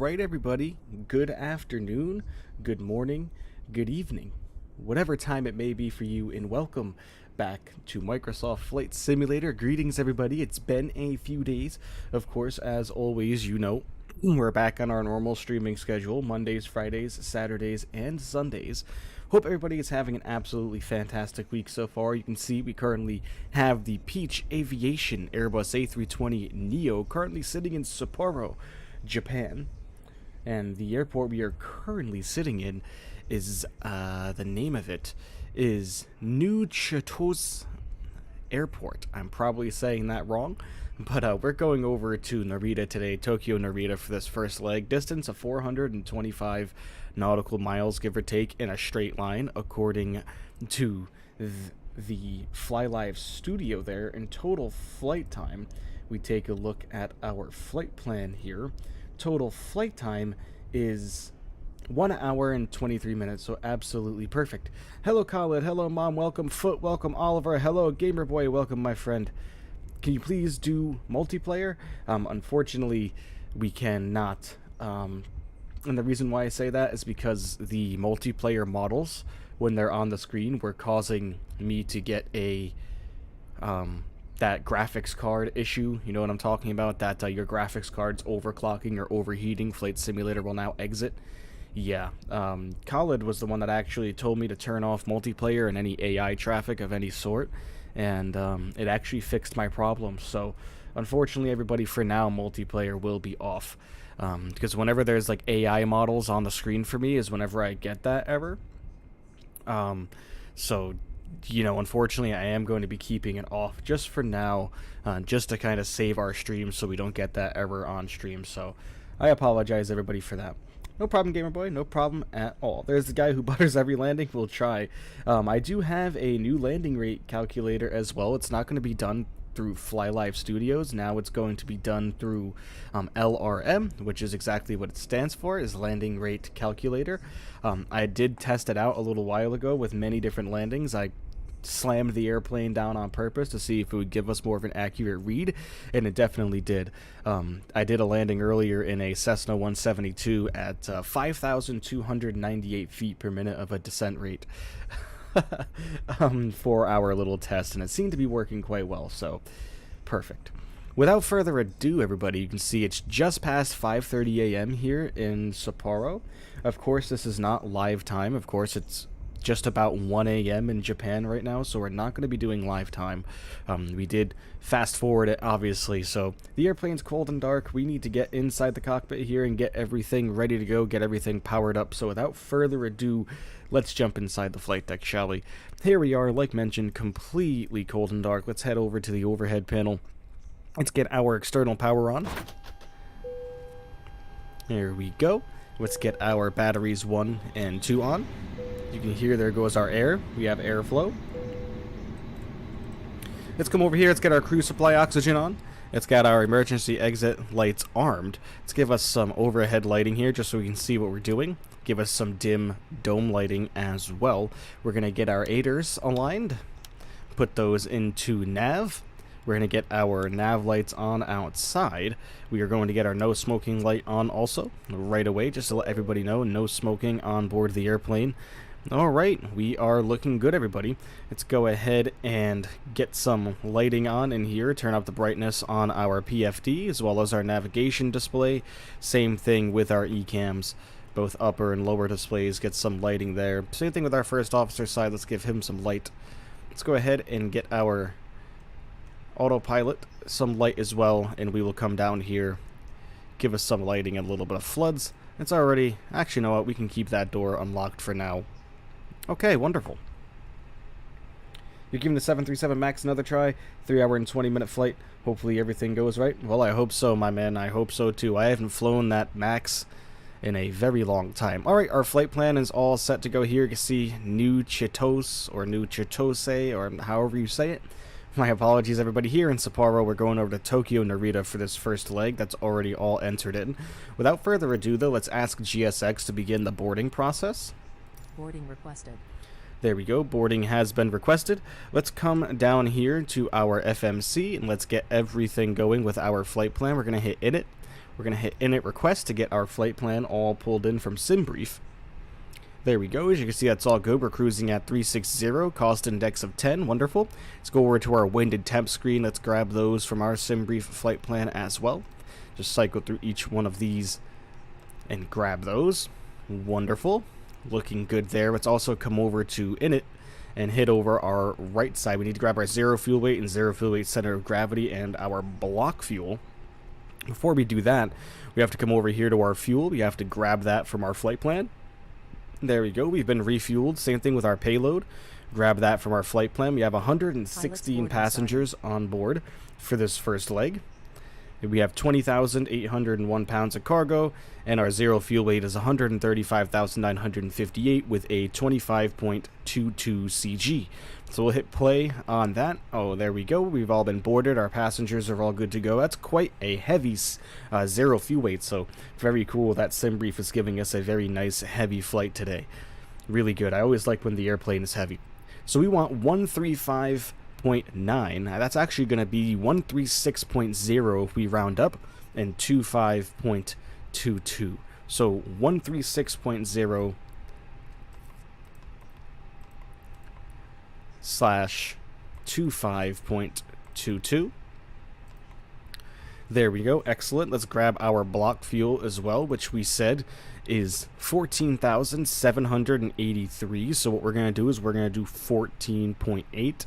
right, everybody. Good afternoon, good morning, good evening, whatever time it may be for you, and welcome back to Microsoft Flight Simulator. Greetings, everybody. It's been a few days. Of course, as always, you know, we're back on our normal streaming schedule, Mondays, Fridays, Saturdays, and Sundays. Hope everybody is having an absolutely fantastic week so far. You can see we currently have the Peach Aviation Airbus A320neo currently sitting in Sapporo, Japan. And the airport we are currently sitting in is, the name of it is New Chitos Airport. I'm probably saying that wrong, but we're going over to Narita today, Tokyo Narita, for this first leg. Distance of 425 nautical miles, give or take, in a straight line, according to the FlyLive studio there. In total flight time, we take a look at our flight plan here. Total flight time is 1 hour and 23 minutes, so absolutely perfect. Hello, Khaled. Hello, Mom. Welcome, Foot. Welcome, Oliver. Hello, Gamer Boy. Welcome, my friend. Can you please do multiplayer? Unfortunately, we cannot. And the reason why I say that is because the multiplayer models, when they're on the screen, were causing me to get a that graphics card issue. You know what I'm talking about? That your graphics card's overclocking or overheating. Flight Simulator will now exit. Yeah, Khaled was the one that actually told me to turn off multiplayer and any AI traffic of any sort, and it actually fixed my problem. So unfortunately, everybody, for now, multiplayer will be off, because whenever there's like AI models on the screen for me is whenever I get that error. So, you know, unfortunately, I am going to be keeping it off just for now, just to kind of save our stream so we don't get that error on stream. So I apologize, everybody, for that. No problem, Gamer Boy. No problem at all. There's the guy who butters every landing. We'll try. I do have a new landing rate calculator as well. It's not going to be done through FlyLive Studios. Now it's going to be done through LRM, which is exactly what it stands for, is Landing Rate Calculator. I did test it out a little while ago with many different landings. I slammed the airplane down on purpose to see if it would give us more of an accurate read, and it definitely did. I did a landing earlier in a Cessna 172 at 5,298 feet per minute of a descent rate for our little test, and it seemed to be working quite well, so perfect. Without further ado, everybody, you can see it's just past 5:30 a.m. here in Sapporo. Of course, this is not live time. Of course, it's just about 1 a.m. in Japan right now, so we're not going to be doing live time. We did fast forward it, obviously, so the airplane's cold and dark. We need to get inside the cockpit here and get everything ready to go, get everything powered up. So without further ado, let's jump inside the flight deck, shall we? Here we are, like mentioned, completely cold and dark. Let's head over to the overhead panel. Let's get our external power on. There we go. Let's get our batteries 1 and 2 on. You can hear there goes our air. We have airflow. Let's come over here. Let's get our crew supply oxygen on. Let's get our emergency exit lights armed. Let's give us some overhead lighting here just so we can see what we're doing. Give us some dim dome lighting as well. We're going to get our aiders aligned. Put those into nav. We're going to get our nav lights on outside. We are going to get our no smoking light on also right away, just to let everybody know, no smoking on board the airplane. Alright, we are looking good, everybody. Let's go ahead and get some lighting on in here. Turn up the brightness on our PFD as well as our navigation display. Same thing with our ECAMs, both upper and lower displays. Get some lighting there. Same thing with our first officer side. Let's give him some light. Let's go ahead and get our autopilot some light as well, and we will come down here, give us some lighting and a little bit of floods. It's already, actually, you know what, we can keep that door unlocked for now. Okay, wonderful. You're giving the 737 MAX another try. 3 hour and 20 minute flight. Hopefully everything goes right. Well, I hope so, my man. I hope so too. I haven't flown that MAX in a very long time. Alright, our flight plan is all set to go here. You can see New Chitos, or New Chitose, or however you say it. My apologies, everybody. Here in Sapporo, we're going over to Tokyo Narita for this first leg. That's already all entered in. Without further ado, though, let's ask GSX to begin the boarding process. Boarding requested. There we go. Boarding has been requested. Let's come down here to our FMC and let's get everything going with our flight plan. We're going to hit edit. We're going to hit init request to get our flight plan all pulled in from SimBrief. There we go. As you can see, that's all good. We're cruising at 360, cost index of 10. Wonderful. Let's go over to our wind and temp screen. Let's grab those from our SimBrief flight plan as well. Just cycle through each one of these and grab those. Wonderful. Looking good there. Let's also come over to init and hit over our right side. We need to grab our zero fuel weight and zero fuel weight center of gravity and our block fuel. Before we do that, we have to come over here to our fuel. We have to grab that from our flight plan. There we go. We've been refueled. Same thing with our payload. Grab that from our flight plan. We have 116 passengers on board for this first leg. We have 20,801 pounds of cargo, and our zero fuel weight is 135,958 with a 25.22 CG. So we'll hit play on that. Oh, there we go. We've all been boarded. Our passengers are all good to go. That's quite a heavy zero fuel weight, so very cool that SimBrief is giving us a very nice heavy flight today. Really good. I always like when the airplane is heavy. So we want 135.9. That's actually going to be 136.0 if we round up, and 25.22. So 136.0 slash 25.22. There we go. Excellent. Let's grab our block fuel as well, which we said is 14,783. So what we're going to do is we're going to do 14.8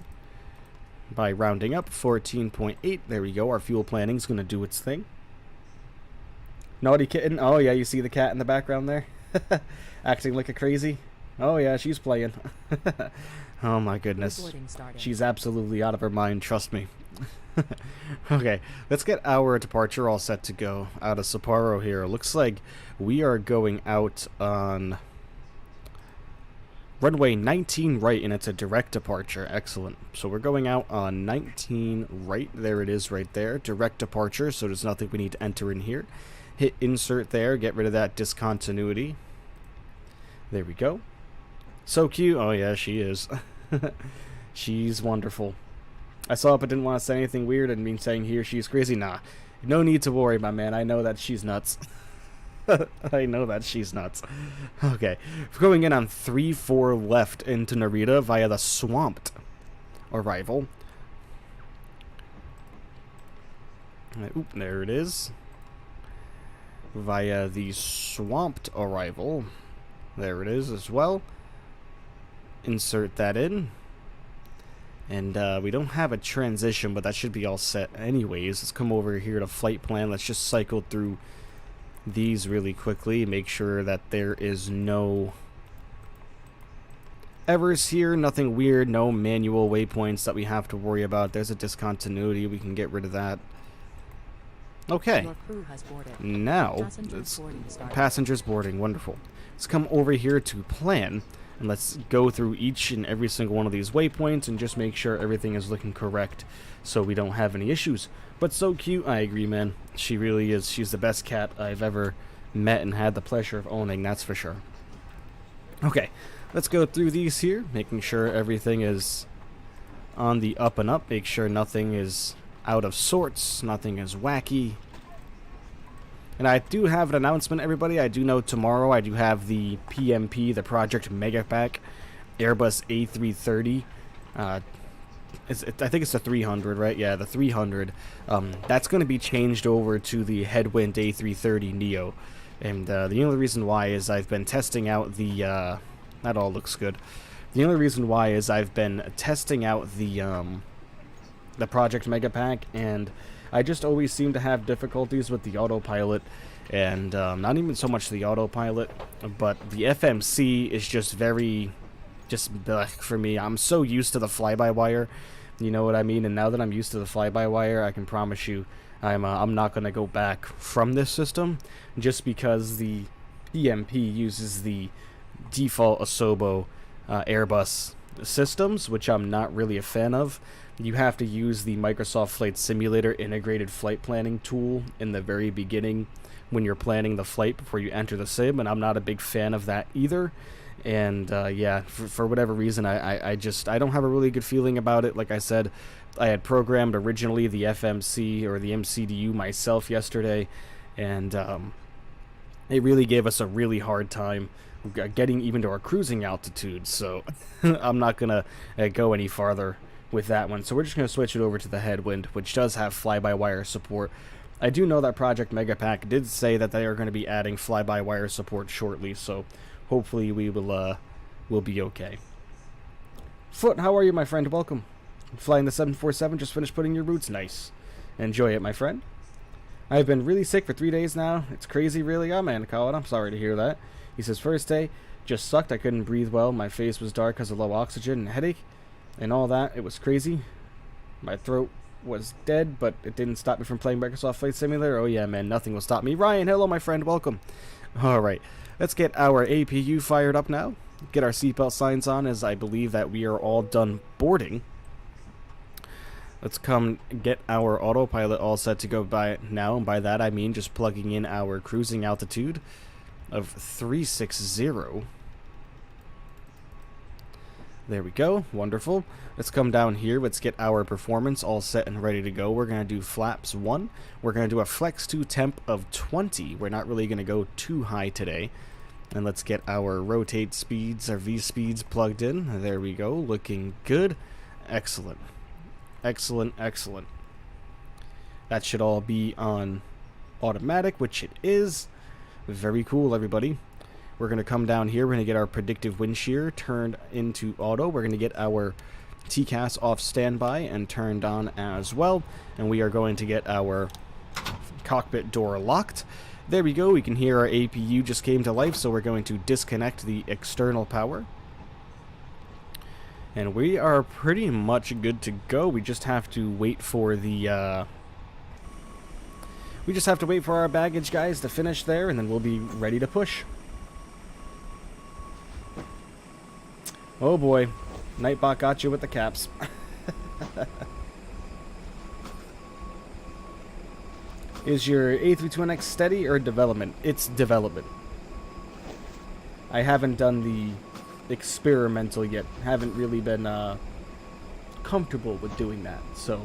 by rounding up. 14.8. There we go. Our fuel planning is going to do its thing. Naughty kitten. Oh yeah, you see the cat in the background there? Acting like a crazy. Oh yeah, she's playing. Oh my goodness. She's absolutely out of her mind, trust me. Okay, let's get our departure all set to go out of Sapporo here. Looks like we are going out on runway 19 right, and it's a direct departure. Excellent. So we're going out on 19 right. There it is right there. Direct departure, so there's nothing we need to enter in here. Hit insert there, get rid of that discontinuity. There we go. So cute. Oh yeah, she is. She's wonderful. I saw it but didn't want to say anything weird and mean saying he or she's crazy. Nah, no need to worry, my man. I know that she's nuts. I know that she's nuts. Okay, we're going in on 3-4 left into Narita via the swamped arrival. Oop, there it is. Via the swamped arrival. There it is as well. Insert that in. And we don't have a transition, but that should be all set anyways. Let's come over here to flight plan. Let's just cycle through these really quickly. Make sure that there is no errors here. Nothing weird. No manual waypoints that we have to worry about. There's a discontinuity. We can get rid of that. Okay. Now, passengers boarding. Wonderful. Let's come over here to plan. And let's go through each and every single one of these waypoints and just make sure everything is looking correct so we don't have any issues. But so cute, I agree, man. She really is. She's the best cat I've ever met and had the pleasure of owning, that's for sure. Okay, let's go through these here, making sure everything is on the up and up. Make sure nothing is out of sorts, nothing is wacky. And I do have an announcement, everybody. I do know tomorrow I do have the PMP, the Project Mega Pack Airbus A330. I think it's the 300, right? Yeah, the 300. That's going to be changed over to the Headwind A330 Neo. And the only reason why is I've been testing out the... that all looks good. The only reason why is I've been testing out the Project Mega Pack, and I just always seem to have difficulties with the autopilot, and not even so much the autopilot, but the FMC is just very, for me. I'm so used to the fly-by-wire, you know what I mean? And now that I'm used to the fly-by-wire, I can promise you I'm not going to go back from this system, just because the PMP uses the default Asobo Airbus systems, which I'm not really a fan of. You have to use the Microsoft Flight Simulator integrated flight planning tool in the very beginning when you're planning the flight before you enter the sim, and I'm not a big fan of that either. And yeah, for whatever reason, I don't have a really good feeling about it. Like I said, I had programmed originally the FMC or the MCDU myself yesterday, and it really gave us a really hard time getting even to our cruising altitude, so I'm not gonna go any farther with that one. So we're just gonna switch it over to the headwind, which does have fly-by-wire support. I do know that Project Megapack did say that they are going to be adding fly-by-wire support shortly, so hopefully we will be okay. Foot, how are you, my friend? Welcome. Flying the 747, just finished putting your roots. Nice. Enjoy it, my friend. I've been really sick for 3 days now. It's crazy, really. Oh, man, Colin, I'm sorry to hear that. He says, first day, just sucked. I couldn't breathe well. My face was dark because of low oxygen and headache and all that. It was crazy. My throat was dead, but it didn't stop me from playing Microsoft Flight Simulator. Oh yeah, man, nothing will stop me. Ryan, hello, my friend, welcome. Alright, let's get our APU fired up now. Get our seatbelt signs on, as I believe that we are all done boarding. Let's come get our autopilot all set to go by now, and by that I mean just plugging in our cruising altitude of 360. There we go. Wonderful. Let's come down here. Let's get our performance all set and ready to go. We're going to do flaps 1. We're going to do a flex 2 temp of 20. We're not really going to go too high today. And let's get our rotate speeds, our V speeds plugged in. There we go. Looking good. Excellent. Excellent, excellent. That should all be on automatic, which it is. Very cool, everybody. We're going to come down here. We're going to get our predictive wind shear turned into auto. We're going to get our TCAS off standby and turned on as well. And we are going to get our cockpit door locked. There we go. We can hear our APU just came to life, so we're going to disconnect the external power. And we are pretty much good to go. We just have to wait for the... we just have to wait for our baggage guys to finish there, and then we'll be ready to push. Oh boy, Nightbot got you with the caps. Is your A32NX steady or development? It's development. I haven't done the experimental yet. Haven't really been comfortable with doing that, so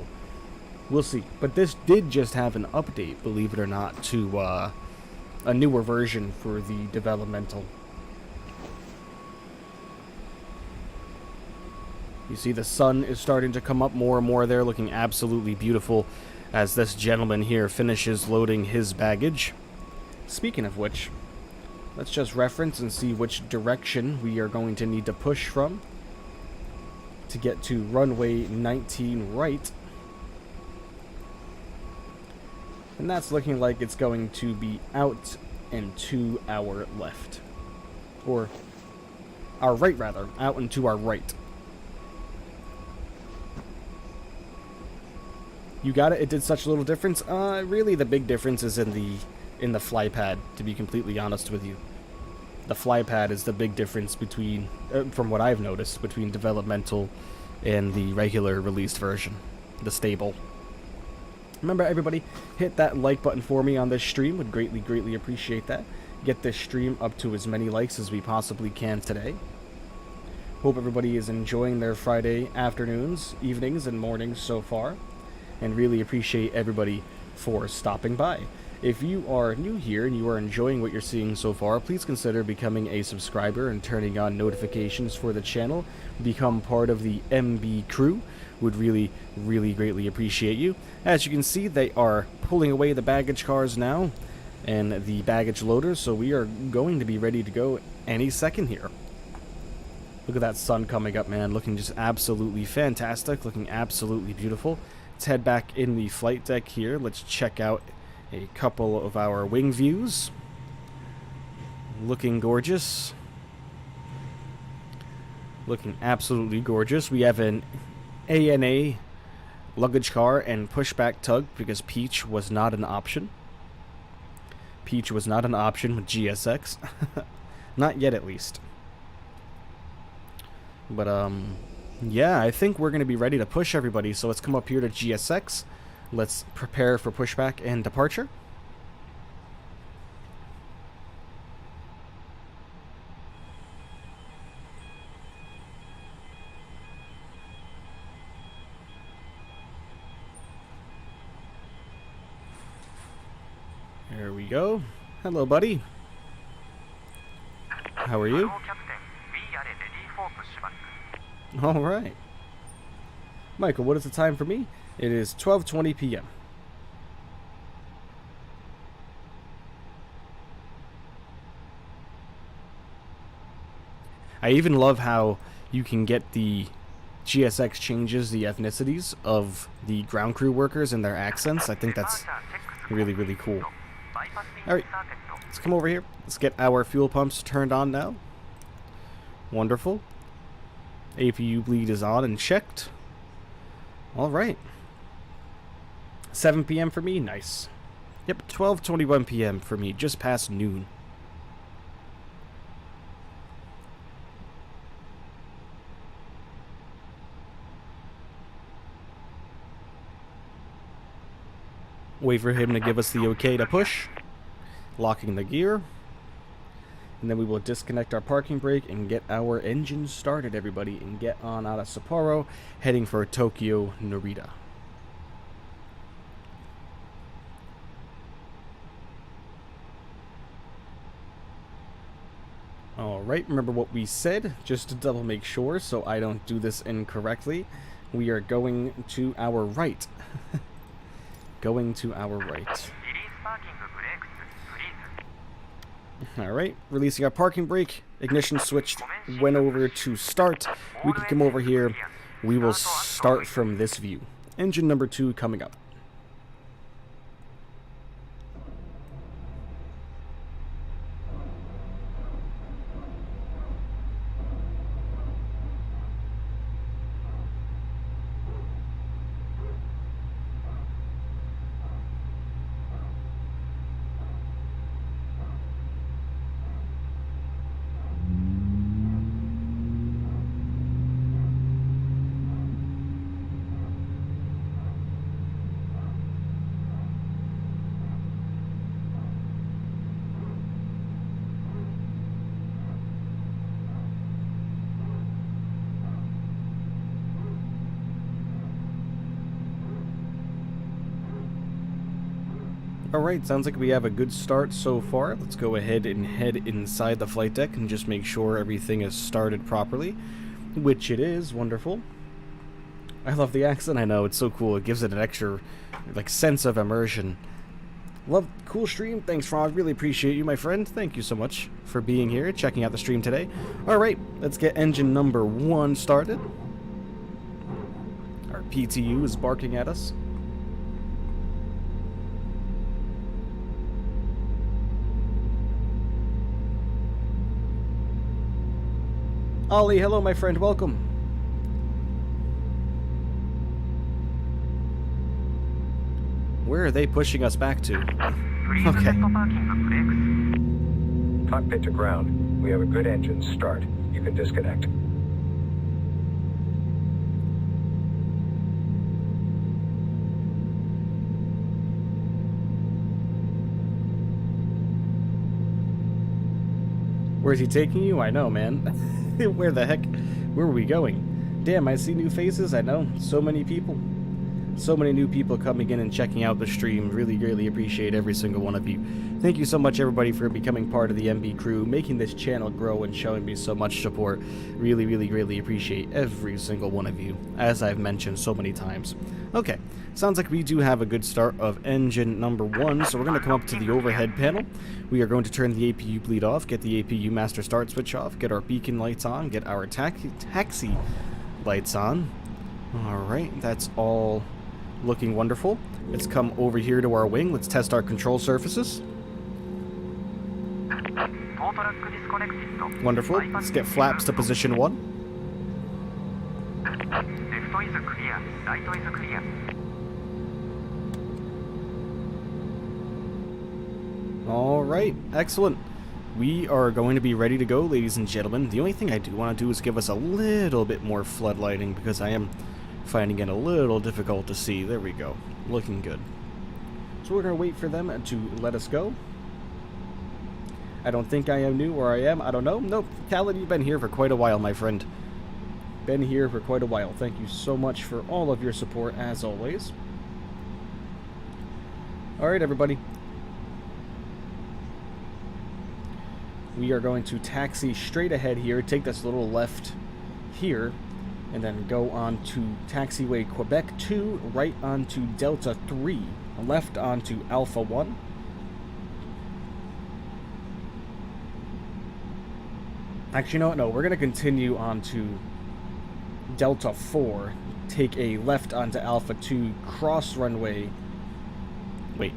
we'll see. But this did just have an update, believe it or not, to a newer version for the developmental. You see the sun is starting to come up more and more there, looking absolutely beautiful as this gentleman here finishes loading his baggage. Speaking of which, let's just reference and see which direction we are going to need to push from to get to runway 19 right. And that's looking like it's going to be out and to our left. Or our right, rather. Out and to our right. You got it? It did such a little difference? Really the big difference is in the fly pad, to be completely honest with you. The fly pad is the big difference between, from what I've noticed, between developmental and the regular released version. The stable. Remember, everybody, hit that like button for me on this stream. Would greatly, greatly appreciate that. Get this stream up to as many likes as we possibly can today. Hope everybody is enjoying their Friday afternoons, evenings, and mornings so far. And really appreciate everybody for stopping by. If you are new here and you are enjoying what you're seeing so far, please consider becoming a subscriber and turning on notifications for the channel. Become part of the MB crew. Would really, really greatly appreciate you. As you can see, they are pulling away the baggage cars now and the baggage loaders, so we are going to be ready to go any second here. Look at that sun coming up, man. Looking just absolutely fantastic. Looking absolutely beautiful. Let's head back in the flight deck here. Let's check out a couple of our wing views. Looking gorgeous. Looking absolutely gorgeous. We have an ANA luggage car and pushback tug because Peach was not an option. Peach was not an option with GSX. Not yet, at least. But, yeah, I think we're going to be ready to push everybody, so let's come up here to GSX. Let's prepare for pushback and departure. There we go. Hello, buddy. How are you? All right. Michael, what is the time for me? It is 12:20 p.m. I even love how you can get the GSX changes the ethnicities of the ground crew workers and their accents. I think that's really, really cool. Alright, let's come over here. Let's get our fuel pumps turned on now. Wonderful. APU bleed is on and checked. Alright. 7 p.m. for me, nice. Yep, 12:21 p.m. for me, just past noon. Wait for him to give us the okay to push. Locking the gear. And then we will disconnect our parking brake and get our engine started, everybody, and get on out of Sapporo, heading for Tokyo Narita. Alright, remember what we said, just to double make sure so I don't do this incorrectly. We are going to our right. Going to our right. Alright, releasing our parking brake. Ignition switched, went over to start. We can come over here. We will start from this view. Engine number 2 coming up. Alright, sounds like we have a good start so far. Let's go ahead and head inside the flight deck and just make sure everything is started properly, which it is. Wonderful. I love the accent, I know, it's so cool. It gives it an extra, like, sense of immersion. Love, cool stream. Thanks, Frog. Really appreciate you, my friend. Thank you so much for being here, checking out the stream today. Alright, let's get engine number 1 started. Our PTU is barking at us. Ollie, hello my friend, welcome. Where are they pushing us back to? Okay. Cockpit to ground. We have a good engine start. You can disconnect. Where's he taking you? I know, man. Where the heck? Where are we going? Damn, I see new faces. I know. So many people. So many new people coming in and checking out the stream. Really, really appreciate every single one of you. Thank you so much, everybody, for becoming part of the MB crew, making this channel grow and showing me so much support. Really, really, really appreciate every single one of you, as I've mentioned so many times. Okay, sounds like we do have a good start of engine number 1, so we're going to come up to the overhead panel. We are going to turn the APU bleed off, get the APU master start switch off, get our beacon lights on, get our taxi lights on. Alright, that's all looking wonderful. Let's come over here to our wing. Let's test our control surfaces. Wonderful. Let's get flaps to position 1. Alright, excellent. We are going to be ready to go, ladies and gentlemen. The only thing I do want to do is give us a little bit more floodlighting because I am finding it a little difficult to see. There we go. Looking good. So we're going to wait for them to let us go. I don't think I am new, or I am. I don't know. Nope. Khaled, you've been here for quite a while, my friend. Been here for quite a while. Thank you so much for all of your support, as always. Alright, everybody. We are going to taxi straight ahead here, take this little left here, and then go on to taxiway Quebec 2, right onto Delta 3, left onto Alpha 1. Actually, you know what? No, we're going to continue on to Delta 4, take a left onto Alpha 2, cross runway. Wait.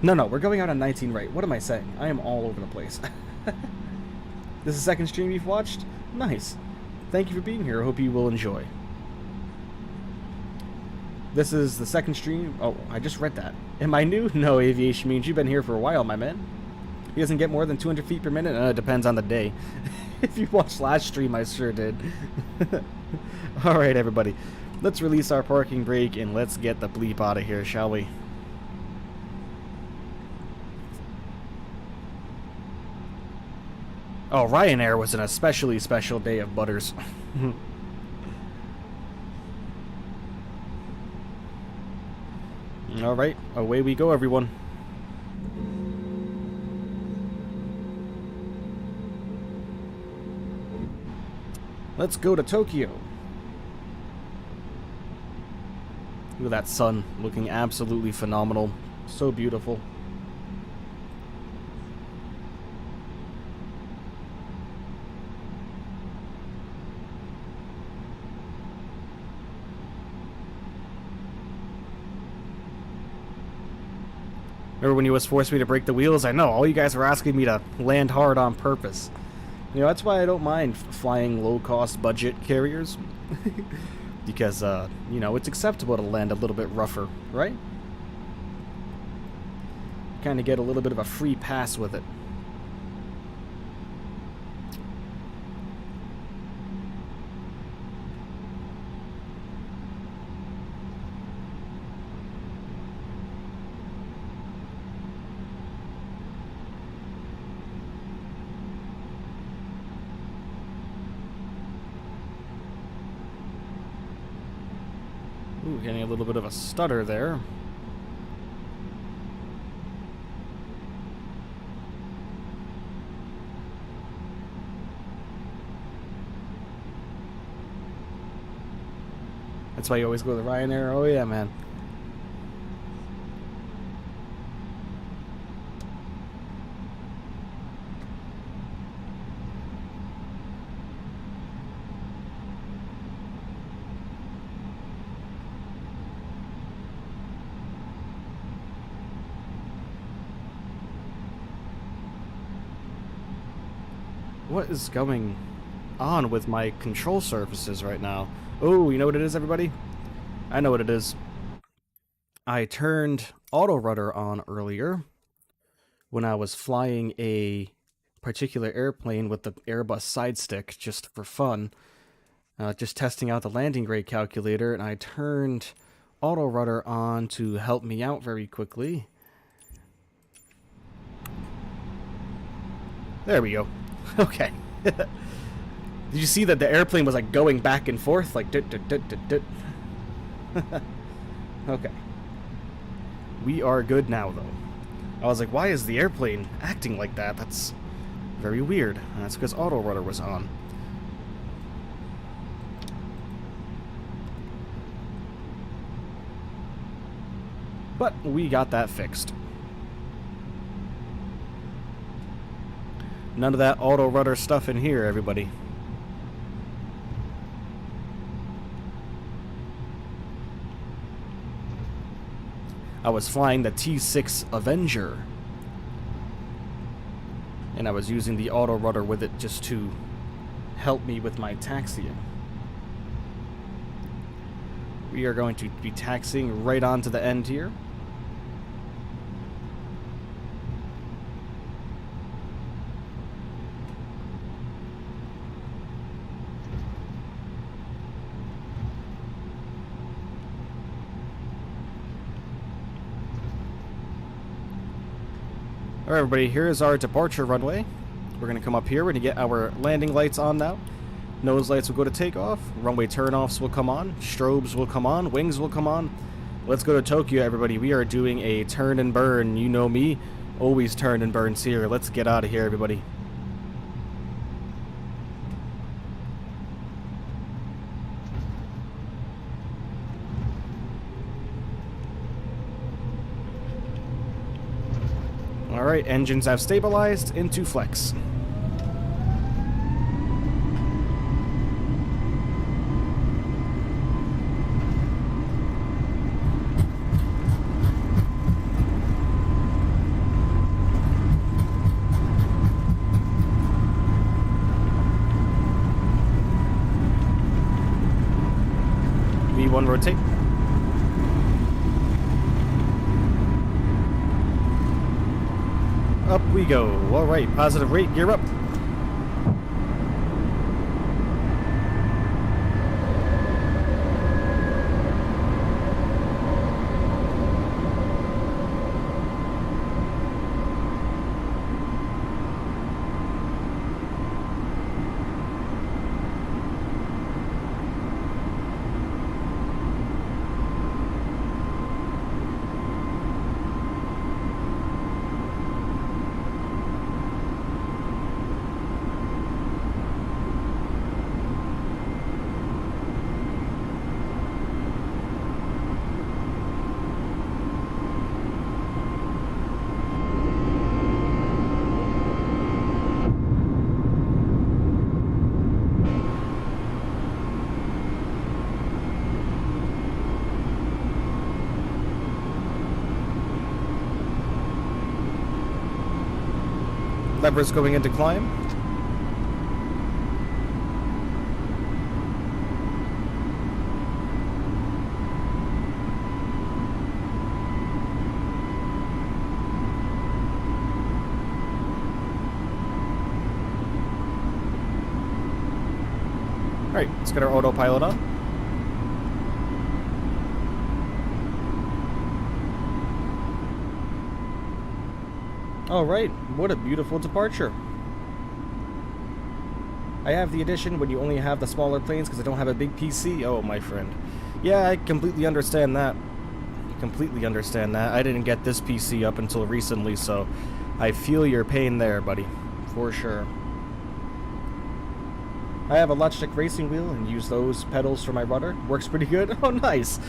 No, we're going out on 19 right. What am I saying? I am all over the place. This is the second stream you've watched? Nice. Thank you for being here. I hope you will enjoy. This is the second stream. Oh, I just read that. Am I new? No, aviation means you've been here for a while, my man. He doesn't get more than 200 feet per minute? It depends on the day. If you watched last stream, I sure did. Alright, everybody. Let's release our parking brake and let's get the bleep out of here, shall we? Oh, Ryanair was an especially special day of Butters. Alright, away we go, everyone. Let's go to Tokyo. Look at that sun, looking absolutely phenomenal. So beautiful. Remember when you was forced me to break the wheels? I know, all you guys were asking me to land hard on purpose. You know, that's why I don't mind flying low-cost budget carriers. Because, you know, it's acceptable to land a little bit rougher, right? Kind of get a little bit of a free pass with it. Ooh, getting a little bit of a stutter there. That's why you always go to the Ryanair? Oh yeah, man. What is going on with my control surfaces right now? Oh, you know what it is, everybody? I know what it is. I turned auto rudder on earlier when I was flying a particular airplane with the Airbus side stick just for fun. Just testing out the landing grade calculator, and I turned auto rudder on to help me out very quickly. There we go. Okay. Did you see that the airplane was like going back and forth? Like dit, dit, dit, dit, dit. Okay. We are good now, though. I was like, why is the airplane acting like that? That's very weird. And that's because auto rudder was on. But we got that fixed. None of that auto rudder stuff in here, everybody. I was flying the T6 Avenger, and I was using the auto rudder with it just to help me with my taxiing. We are going to be taxiing right on to the end here. Alright, everybody, here is our departure runway. We're going to come up here. We're going to get our landing lights on now. Nose lights will go to takeoff. Runway turnoffs will come on. Strobes will come on. Wings will come on. Let's go to Tokyo, everybody. We are doing a turn and burn. You know me. Always turn and burns here. Let's get out of here, everybody. Alright, engines have stabilized into flex. V1 rotate. Up we go. Alright, positive rate, gear up. Levers going into climb. Alright, let's get our autopilot on. Alright, what a beautiful departure. I have the addition when you only have the smaller planes because I don't have a big PC. Oh, my friend. Yeah, I completely understand that. Completely understand that. I didn't get this PC up until recently, so I feel your pain there, buddy. For sure. I have a Logitech racing wheel and use those pedals for my rudder. Works pretty good. Oh, nice.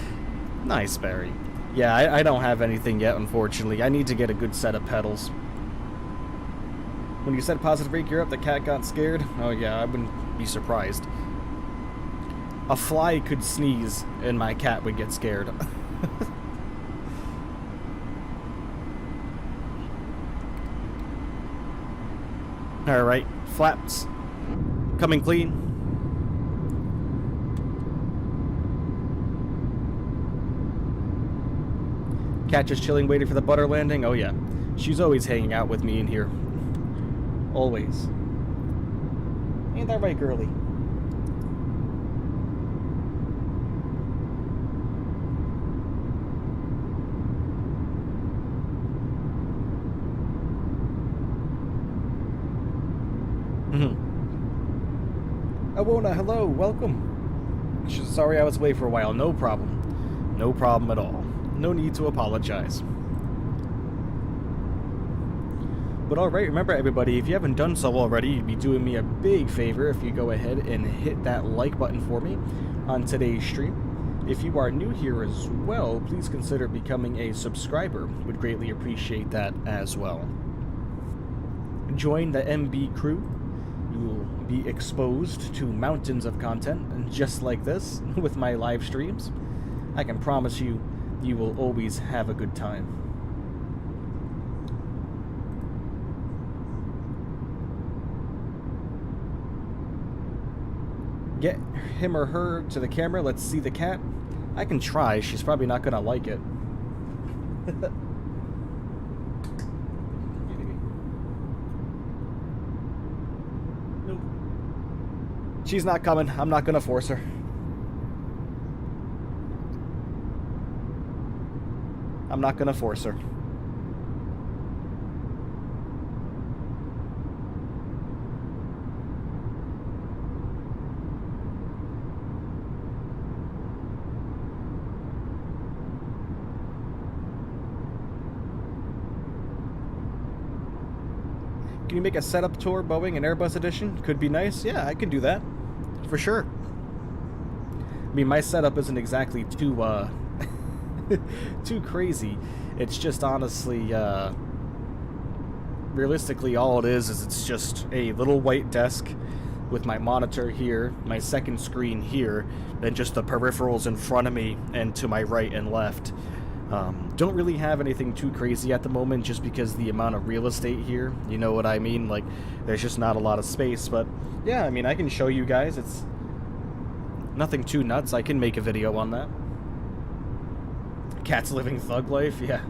Nice, Barry. Yeah, I don't have anything yet, unfortunately. I need to get a good set of pedals. When you said positive rate gear up, the cat got scared. Oh yeah, I wouldn't be surprised. A fly could sneeze and my cat would get scared. Alright, flaps. Coming clean. Cat just chilling, waiting for the butter landing. Oh yeah, she's always hanging out with me in here. Always. Ain't that right, girly? Awona, hello, welcome. Sorry I was away for a while, no problem. No problem at all. No need to apologize. But alright, remember everybody, if you haven't done so already, you'd be doing me a big favor if you go ahead and hit that like button for me on today's stream. If you are new here as well, please consider becoming a subscriber. Would greatly appreciate that as well. Join the MB crew. You will be exposed to mountains of content just like this with my live streams. I can promise you, you will always have a good time. Get him or her to the camera. Let's see the cat. I can try. She's probably not gonna like it. Nope. She's not coming. I'm not gonna force her. I'm not gonna force her. Can you make a setup tour, Boeing and Airbus edition? Could be nice. Yeah, I could do that. For sure. I mean, my setup isn't exactly too too crazy. It's just honestly realistically all it is it's just a little white desk with my monitor here, my second screen here, then just the peripherals in front of me and to my right and left. Don't really have anything too crazy at the moment just because the amount of real estate here, you know what I mean? Like, there's just not a lot of space, but yeah, I mean, I can show you guys. It's nothing too nuts. I can make a video on that. Cat's living thug life, yeah.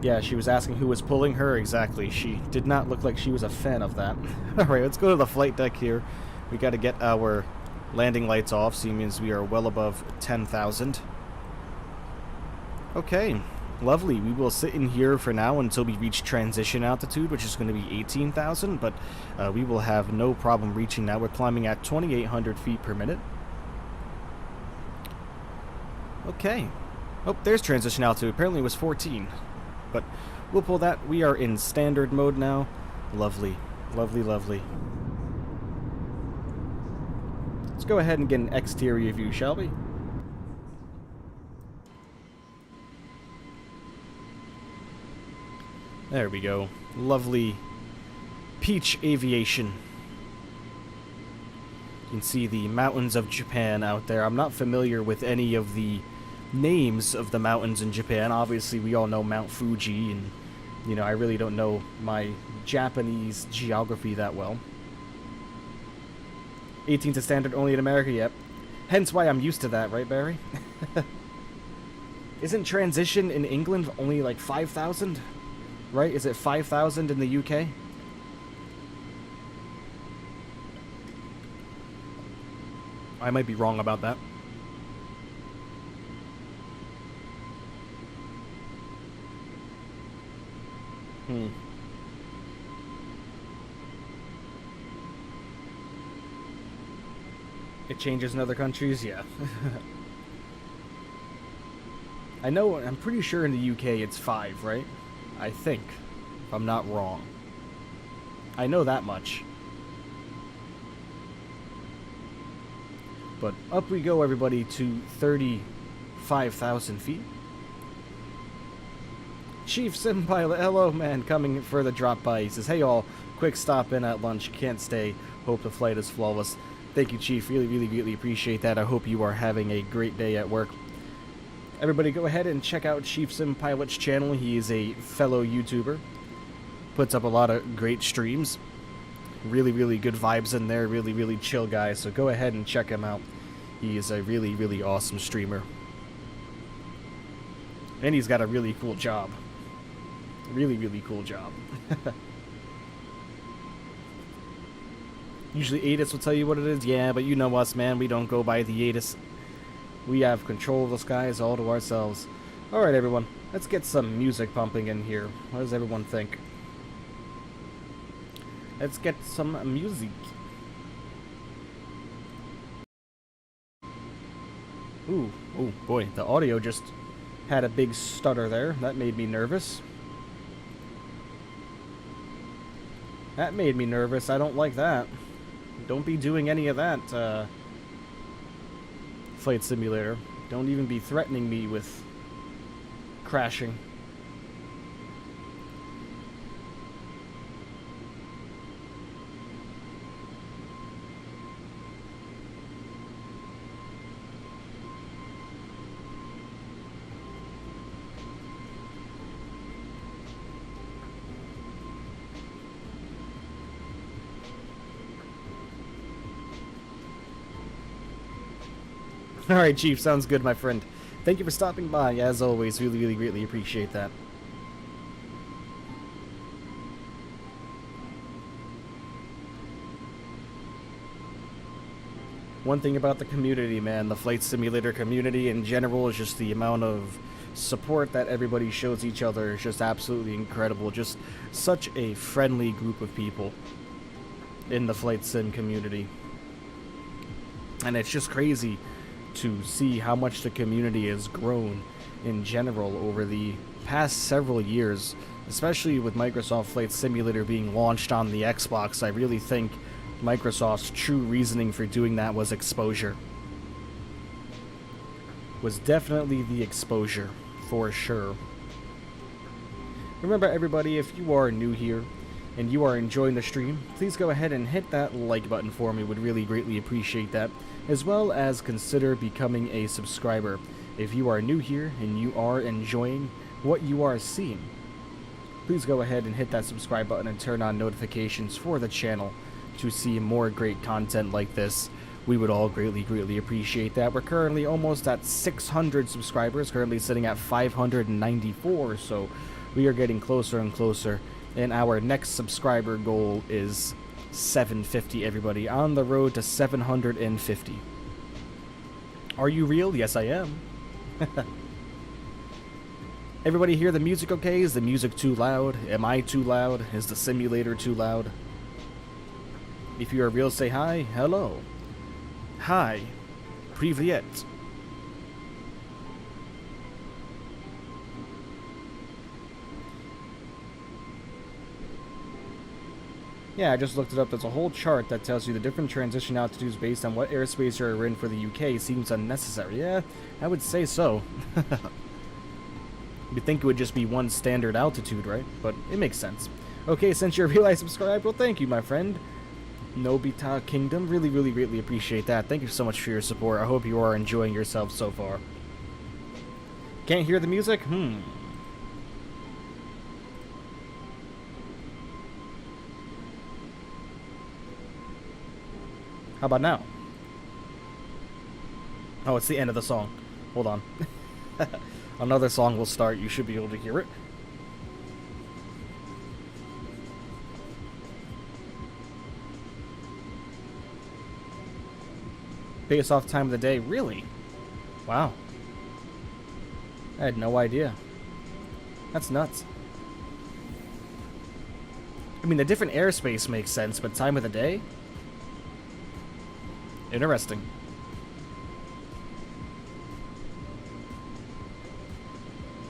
Yeah, she was asking who was pulling her. Exactly. She did not look like she was a fan of that. Alright, let's go to the flight deck here. We got to get our landing lights off, so it means we are well above 10,000. Okay, lovely. We will sit in here for now until we reach transition altitude, which is going to be 18,000, but we will have no problem reaching that. We're climbing at 2,800 feet per minute. Okay. Oh, there's transition altitude. Apparently it was 14. But we'll pull that. We are in standard mode now. Lovely. Lovely, lovely. Let's go ahead and get an exterior view, shall we? There we go. Lovely peach aviation. You can see the mountains of Japan out there. I'm not familiar with any of the names of the mountains in Japan. Obviously, we all know Mount Fuji, and, you know, I really don't know my Japanese geography that well. 18 to standard only in America, yep. Hence why I'm used to that, right, Barry? Isn't transition in England only like 5,000? Right? Is it 5,000 in the UK? I might be wrong about that. It changes in other countries, yeah. I know, I'm pretty sure in the UK it's 5, right? I think, if I'm not wrong. I know that much. But up we go, everybody, to 35,000 feet. Chief Sim Pilot, hello man, coming for the drop by. He says, hey all, quick stop in at lunch, can't stay, hope the flight is flawless. Thank you, Chief, really, really, really appreciate that. I hope you are having a great day at work. Everybody go ahead and check out Chief Sim Pilot's channel. He is a fellow YouTuber. Puts up a lot of great streams. Really, really good vibes in there, really, really chill guy, so go ahead and check him out. He is a really, really awesome streamer. And he's got a really cool job. Really, really cool job. Usually ATIS will tell you what it is. Yeah, but you know us, man. We don't go by the ATIS. We have control of the skies all to ourselves. Alright, everyone. Let's get some music pumping in here. What does everyone think? Let's get some music. Ooh, oh boy. The audio just had a big stutter there. That made me nervous. That made me nervous. I don't like that. Don't be doing any of that, Flight Simulator. Don't even be threatening me with crashing. Alright, Chief, sounds good, my friend. Thank you for stopping by, as always. Really, really, greatly appreciate that. One thing about the community, man, the Flight Simulator community in general, is just the amount of support that everybody shows each other is just absolutely incredible. Just such a friendly group of people in the Flight Sim community. And it's just crazy to see how much the community has grown in general over the past several years, especially with Microsoft Flight Simulator being launched on the Xbox. I really think Microsoft's true reasoning for doing that was exposure. Was definitely the exposure, for sure. Remember everybody, if you are new here and you are enjoying the stream, please go ahead and hit that like button for me. Would really greatly appreciate that, as well as consider becoming a subscriber. If you are new here and you are enjoying what you are seeing, please go ahead and hit that subscribe button and turn on notifications for the channel to see more great content like this. We would all greatly appreciate that. We're currently almost at 600 subscribers, currently sitting at 594, so we are getting closer and closer, and our next subscriber goal is 750, everybody. On the road to 750. Are you real? Yes, I am. Everybody hear the music okay? Is the music too loud? Am I too loud? Is the simulator too loud? If you are real, say hi. Hello. Hi. Привет. Yeah, I just looked it up. There's a whole chart that tells you the different transition altitudes based on what airspace you're in for the UK. Seems unnecessary. Yeah, I would say so. You'd think it would just be one standard altitude, right? But it makes sense. Okay, since you're real, I subscribed. Well, thank you, my friend. Nobita Kingdom. Really greatly appreciate that. Thank you so much for your support. I hope you are enjoying yourself so far. Can't hear the music? How about now? Oh, it's the end of the song. Hold on. Another song will start. You should be able to hear it. Based off time of the day. Really? Wow. I had no idea. That's nuts. I mean, the different airspace makes sense, but time of the day? Interesting.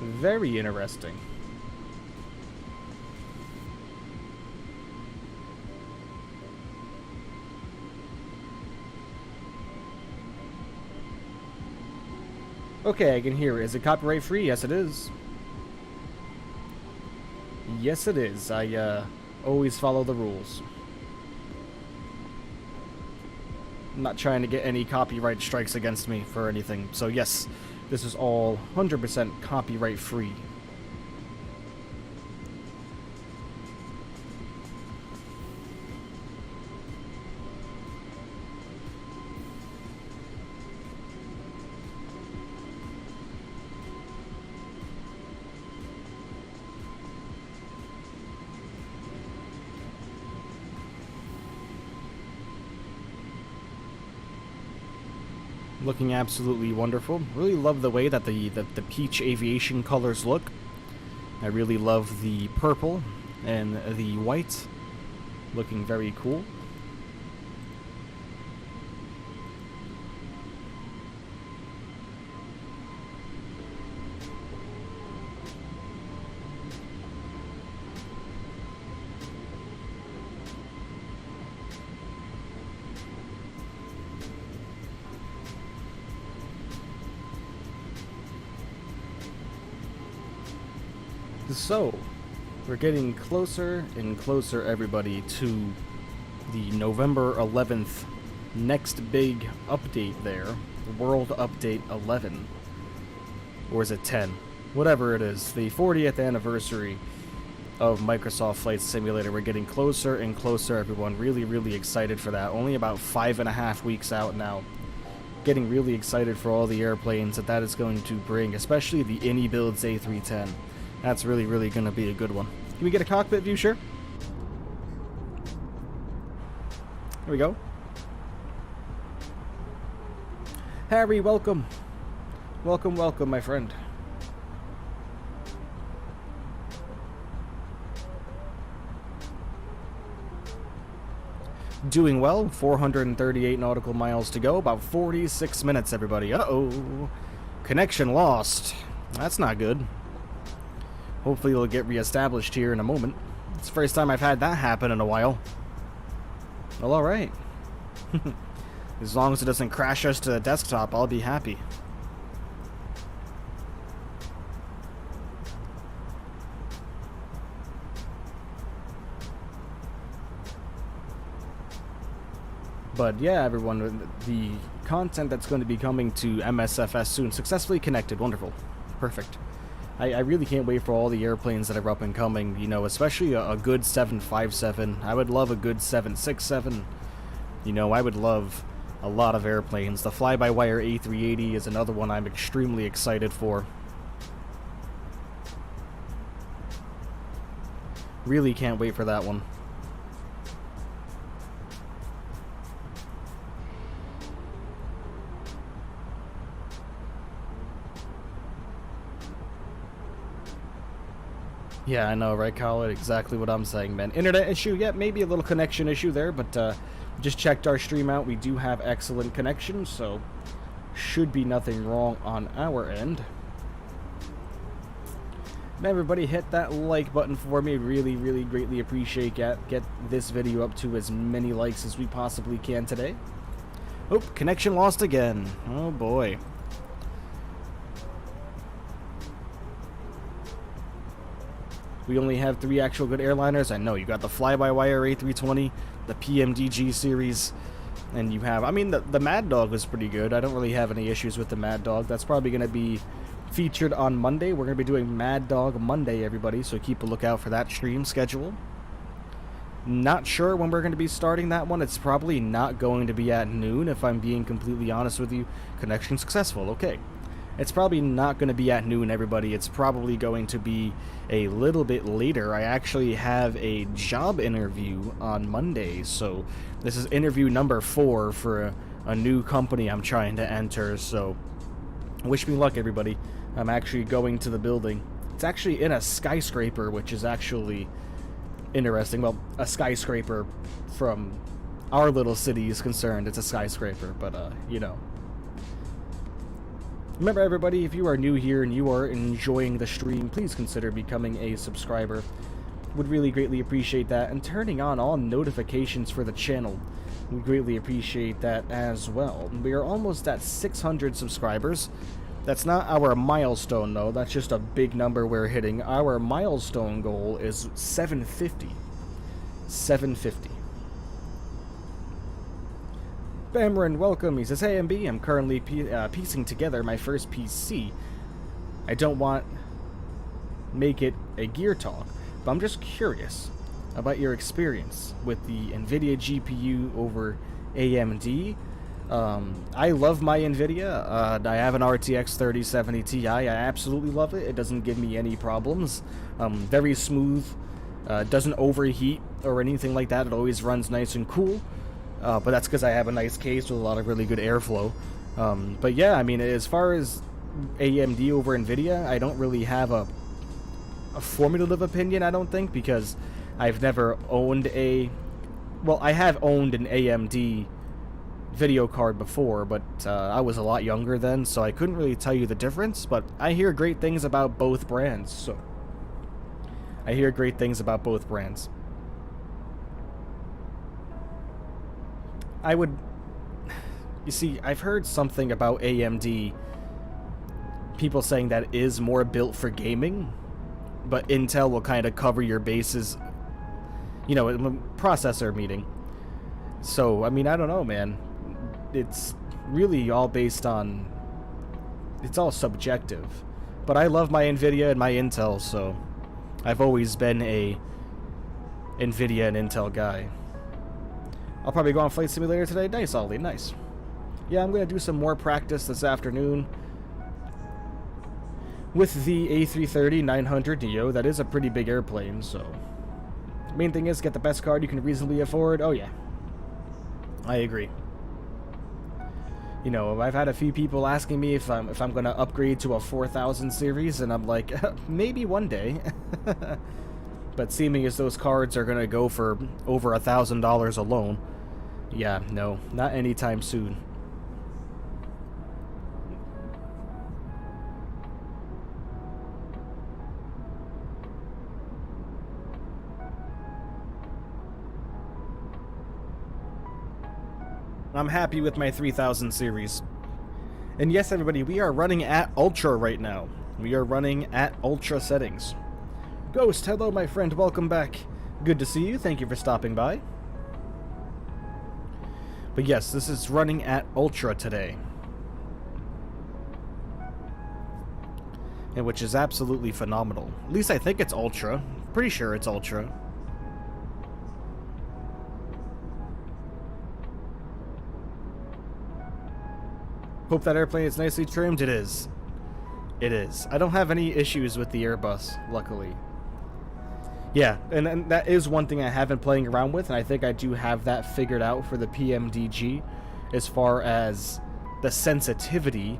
Very interesting. Okay, I can hear it. Is it copyright free? Yes, it is. Yes, it is. I always follow the rules. I'm not trying to get any copyright strikes against me for anything. So yes, this is all 100% copyright free. Looking absolutely wonderful. Really love the way that the peach aviation colors look. I really love the purple and the white. Looking very cool. So, we're getting closer and closer, everybody, to the November 11th next big update there. World Update 11. Or is it 10? Whatever it is. The 40th anniversary of Microsoft Flight Simulator. We're getting closer and closer, everyone. Really excited for that. Only about 5.5 weeks out now. Getting really excited for all the airplanes that is going to bring, especially the AnyBuilds A310. That's really going to be a good one. Can we get a cockpit view, sure? There we go. Harry, welcome. Welcome, my friend. Doing well. 438 nautical miles to go. About 46 minutes, everybody. Uh-oh. Connection lost. That's not good. Hopefully it'll get reestablished here in a moment. It's the first time I've had that happen in a while. Well, alright. As long as it doesn't crash us to the desktop, I'll be happy. But yeah, everyone, the content that's going to be coming to MSFS soon. Successfully connected. Wonderful. Perfect. I really can't wait for all the airplanes that are up and coming, you know, especially a good 757. I would love a good 767. You know, I would love a lot of airplanes. The fly-by-wire A380 is another one I'm extremely excited for. Really can't wait for that one. Yeah, I know, right, Colin? Exactly what I'm saying, man. Internet issue? Yeah, maybe a little connection issue there, but just checked our stream out. We do have excellent connection, so should be nothing wrong on our end. And everybody hit that like button for me. Really, really greatly appreciate that. Get this video up to as many likes as we possibly can today. Oh, connection lost again. Oh, boy. We only have 3 actual good airliners. I know, you got the fly-by-wire A320, the PMDG series, and you have, I mean, the Mad Dog was pretty good. I don't really have any issues with the Mad Dog. That's probably going to be featured on Monday. We're going to be doing Mad Dog Monday, everybody, so keep a lookout for that stream schedule. Not sure when we're going to be starting that one. It's probably not going to be at noon, if I'm being completely honest with you. Connection successful, okay. It's probably not going to be at noon, everybody. It's probably going to be a little bit later. I actually have a job interview on Monday, so this is interview number 4 for a new company I'm trying to enter, so wish me luck, everybody. I'm actually going to the building. It's actually in a skyscraper, which is actually interesting. Well, a skyscraper from our little city is concerned. It's a skyscraper, but, you know. Remember, everybody, if you are new here and you are enjoying the stream, please consider becoming a subscriber. Would really greatly appreciate that. And turning on all notifications for the channel. Would greatly appreciate that as well. We are almost at 600 subscribers. That's not our milestone, though. That's just a big number we're hitting. Our milestone goal is 750. 750. Bamarin, welcome. He says, hey, MB, I'm currently piecing together my first PC. I don't want make it a gear talk, but I'm just curious about your experience with the NVIDIA GPU over AMD. I love my NVIDIA. I have an RTX 3070 Ti. I absolutely love it. It doesn't give me any problems. Very smooth. Doesn't overheat or anything like that. It always runs nice and cool. But that's because I have a nice case with a lot of really good airflow. But yeah, I mean, as far as AMD over NVIDIA, I don't really have a formulative opinion, I don't think, because I've never owned a... Well, I have owned an AMD video card before, but I was a lot younger then, so I couldn't really tell you the difference, but I hear great things about both brands, so... I hear great things about both brands. I would... You see, I've heard something about AMD, people saying that it is more built for gaming, but Intel will kind of cover your bases, you know, in a processor meeting. So, I mean, I don't know, man. It's really all based on... It's all subjective. But I love my NVIDIA and my Intel, so... I've always been a NVIDIA and Intel guy. I'll probably go on Flight Simulator today. Nice, Ollie, nice. Yeah, I'm going to do some more practice this afternoon with the A330-900 Neo. That is a pretty big airplane, so... Main thing is, get the best card you can reasonably afford. Oh, yeah. I agree. You know, I've had a few people asking me if I'm going to upgrade to a 4000 series, and I'm like, maybe one day. But seeming as those cards are going to go for over $1,000 alone, yeah, no, not anytime soon. I'm happy with my 3000 series. And yes, everybody, we are running at Ultra right now. We are running at Ultra settings. Ghost, hello, my friend. Welcome back. Good to see you. Thank you for stopping by. But yes, this is running at Ultra today. And which is absolutely phenomenal. At least I think it's Ultra. Pretty sure it's Ultra. Hope that airplane is nicely trimmed. It is. It is. I don't have any issues with the Airbus, luckily. Yeah, and that is one thing I have been playing around with, and I think I do have that figured out for the PMDG as far as the sensitivity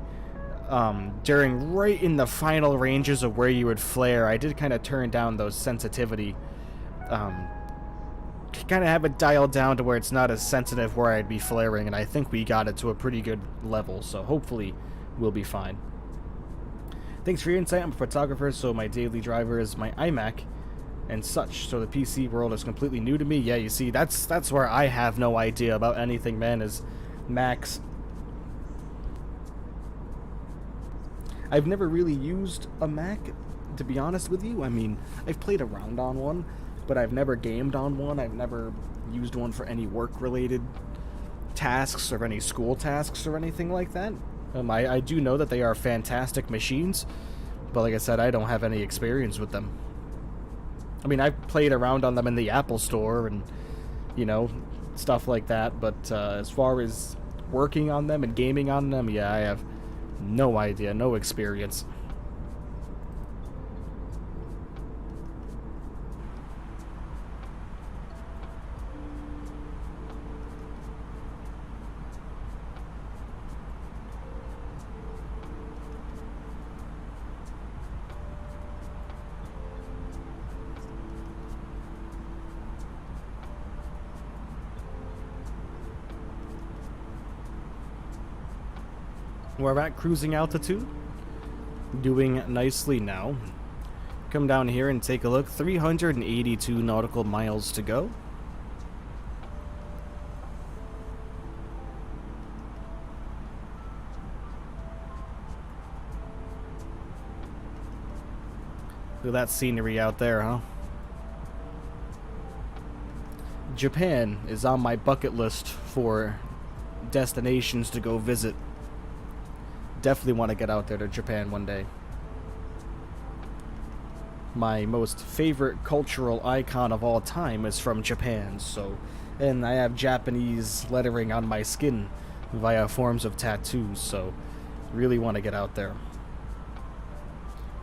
during right in the final ranges of where you would flare. I did kind of turn down those sensitivity, kind of have it dialed down to where it's not as sensitive where I'd be flaring, and I think we got it to a pretty good level, so hopefully we'll be fine. Thanks for your insight. I'm a photographer, so my daily driver is my iMac and such, so the PC world is completely new to me. Yeah, you see, that's where I have no idea about anything, man, is Macs. I've never really used a Mac, to be honest with you. I mean, I've played around on one, but I've never gamed on one. I've never used one for any work-related tasks or any school tasks or anything like that. I do know that they are fantastic machines, but like I said, I don't have any experience with them. I mean, I've played around on them in the Apple Store and, you know, stuff like that, but as far as working on them and gaming on them, yeah, I have no idea, no experience. We're at cruising altitude, doing nicely now. Come down here and take a look. 382 nautical miles to go. Look at that scenery out there, huh? Japan is on my bucket list for destinations to go visit. Definitely want to get out there to Japan one day. My most favorite cultural icon of all time is from Japan, so, and I have Japanese lettering on my skin via forms of tattoos, so really want to get out there.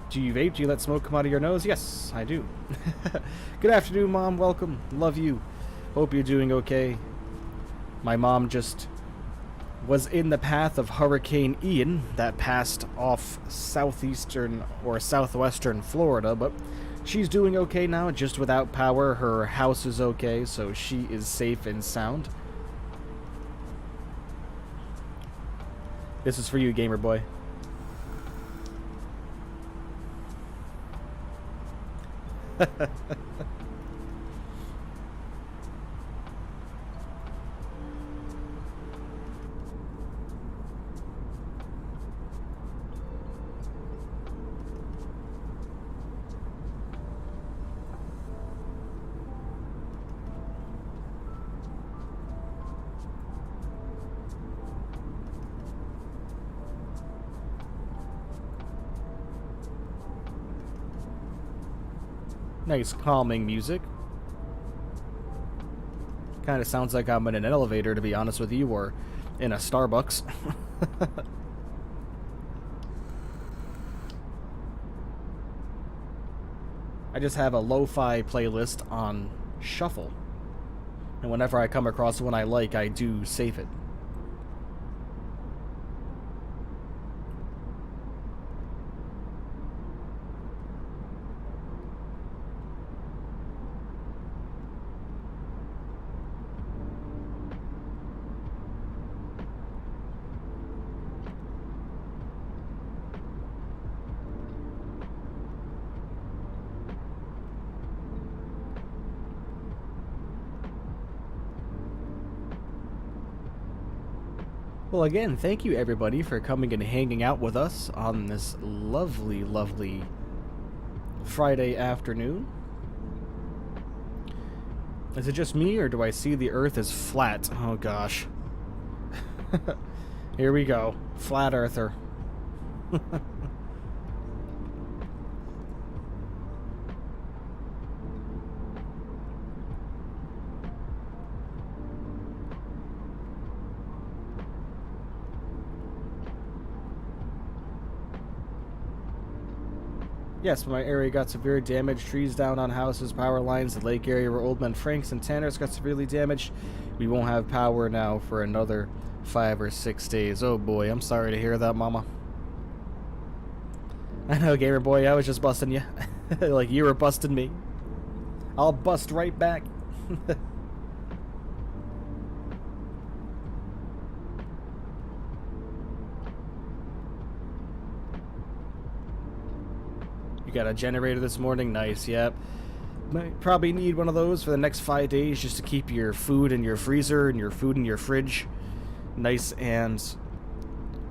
Do you vape? Do you let smoke come out of your nose? Yes, I do. Good afternoon, Mom. Welcome. Love you. Hope you're doing okay. My mom just was in the path of Hurricane Ian that passed off southeastern or southwestern Florida, but she's doing okay now, just without power. Her house is okay, so she is safe and sound. This is for you, gamer boy. Nice calming music. Kind of sounds like I'm in an elevator, to be honest with you, or in a Starbucks. I just have a lo-fi playlist on shuffle, and whenever I come across one I like, I do save it. Well, again, thank you everybody for coming and hanging out with us on this lovely, lovely Friday afternoon. Is it just me, or do I see the Earth as flat? Oh gosh. Here we go. Flat earther. Yes, my area got severe damage. Trees down on houses, power lines, the lake area where Old Man Franks and Tanners got severely damaged. We won't have power now for another 5 or 6 days. Oh boy, I'm sorry to hear that, Mama. I know, Gamer Boy, I was just busting you. Like you were busting me. I'll bust right back. You got a generator this morning? Nice, yep. Might probably need one of those for the next 5 days just to keep your food in your freezer and your food in your fridge nice and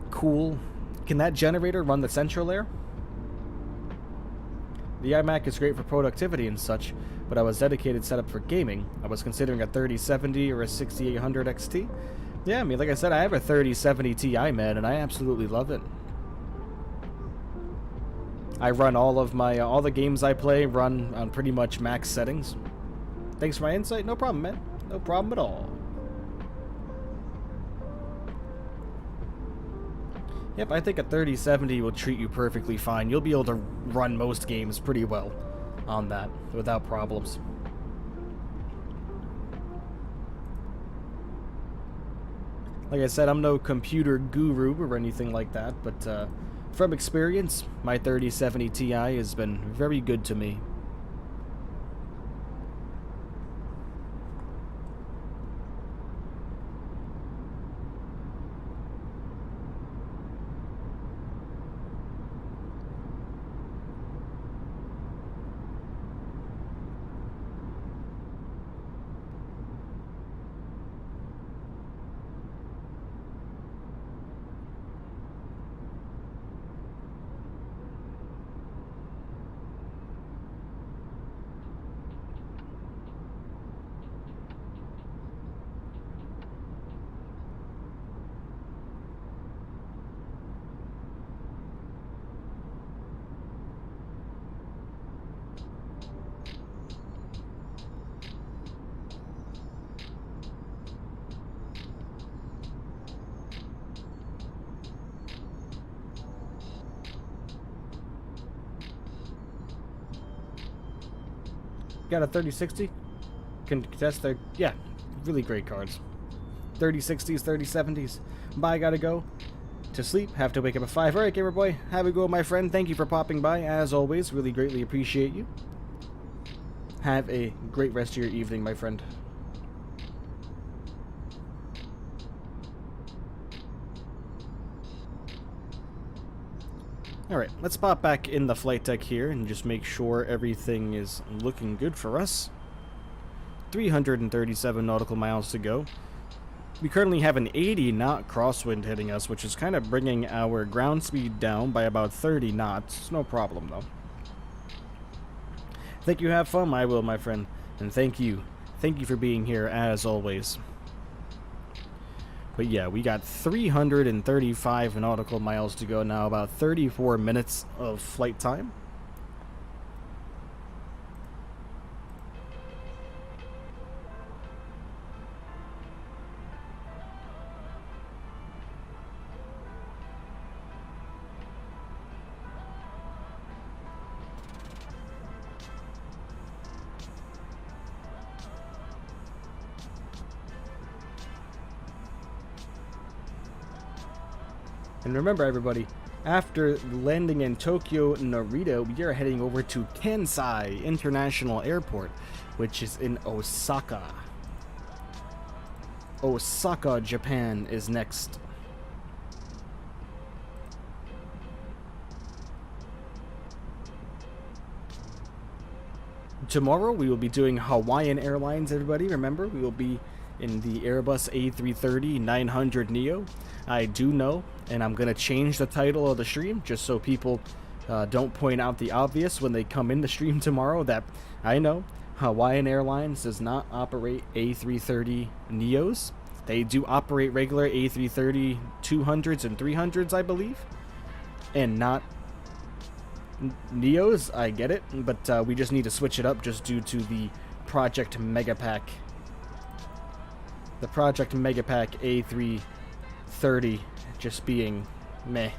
cool. Can that generator run the central air? The iMac is great for productivity and such, but I was dedicated setup for gaming. I was considering a 3070 or a 6800 XT. Yeah, I mean, like I said, I have a 3070 Ti, man, and I absolutely love it. I run all of my, all the games I play run on pretty much max settings. Thanks for my insight. No problem, man. No problem at all. Yep, I think a 3070 will treat you perfectly fine. You'll be able to run most games pretty well on that without problems. Like I said, I'm no computer guru or anything like that, but from experience, my 3070 Ti has been very good to me. Got a 3060? Can contest their... Yeah, really great cards. 3060s, 3070s. Bye, gotta go to sleep. Have to wake up at 5. Alright, Gamer Boy. Have a go, my friend. Thank you for popping by, as always. Really greatly appreciate you. Have a great rest of your evening, my friend. Alright, let's pop back in the flight deck here and just make sure everything is looking good for us. 337 nautical miles to go. We currently have an 80 knot crosswind hitting us, which is kind of bringing our ground speed down by about 30 knots. It's no problem, though. Think you have fun? I will, my friend. And thank you. Thank you for being here, as always. But yeah, we got 335 nautical miles to go now, about 34 minutes of flight time. And remember, everybody, after landing in Tokyo Narita, we are heading over to Kansai International Airport, which is in Osaka. Osaka, Japan is next. Tomorrow we will be doing Hawaiian Airlines, everybody. Remember, we will be in the Airbus A330-900 Neo. I do know, and I'm going to change the title of the stream just so people don't point out the obvious when they come in the stream tomorrow, that I know Hawaiian Airlines does not operate A330 Neos. They do operate regular A330 200s and 300s, I believe, and not Neos. I get it, but we just need to switch it up just due to the Project Megapack. The Project Megapack A330 just being meh.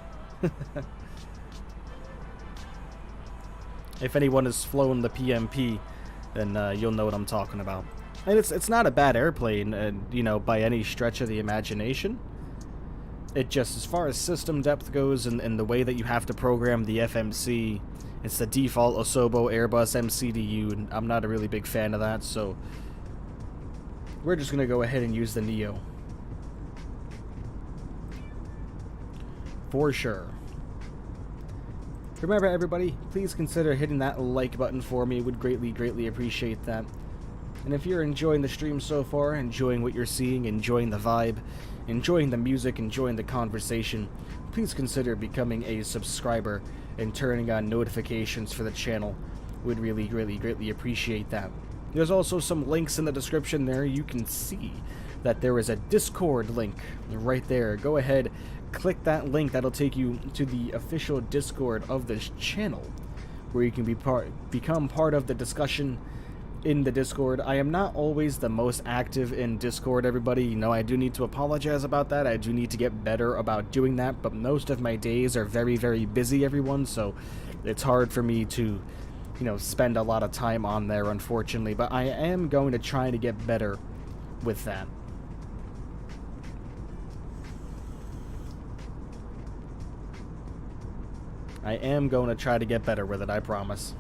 If anyone has flown the PMP, then you'll know what I'm talking about. And it's not a bad airplane, you know, by any stretch of the imagination. It just, as far as system depth goes and the way that you have to program the FMC, it's the default Osobo Airbus MCDU, and I'm not a really big fan of that, so we're just going to go ahead and use the Neo. For sure. Remember, everybody, please consider hitting that like button for me. Would greatly appreciate that. And if you're enjoying the stream so far, enjoying what you're seeing, enjoying the vibe, enjoying the music, enjoying the conversation, please consider becoming a subscriber and turning on notifications for the channel. Would really greatly appreciate that. There's also some links in the description there. You can see that there is a Discord link right there. Go ahead, click that link. That'll take you to the official Discord of this channel, where you can become part of the discussion in the Discord. I am not always the most active in Discord, everybody. You know, I do need to apologize about that. I do need to get better about doing that, but most of my days are very busy, everyone, so it's hard for me to, you know, spend a lot of time on there, unfortunately, but I am going to try to get better with that. I am going to try to get better with it, I promise.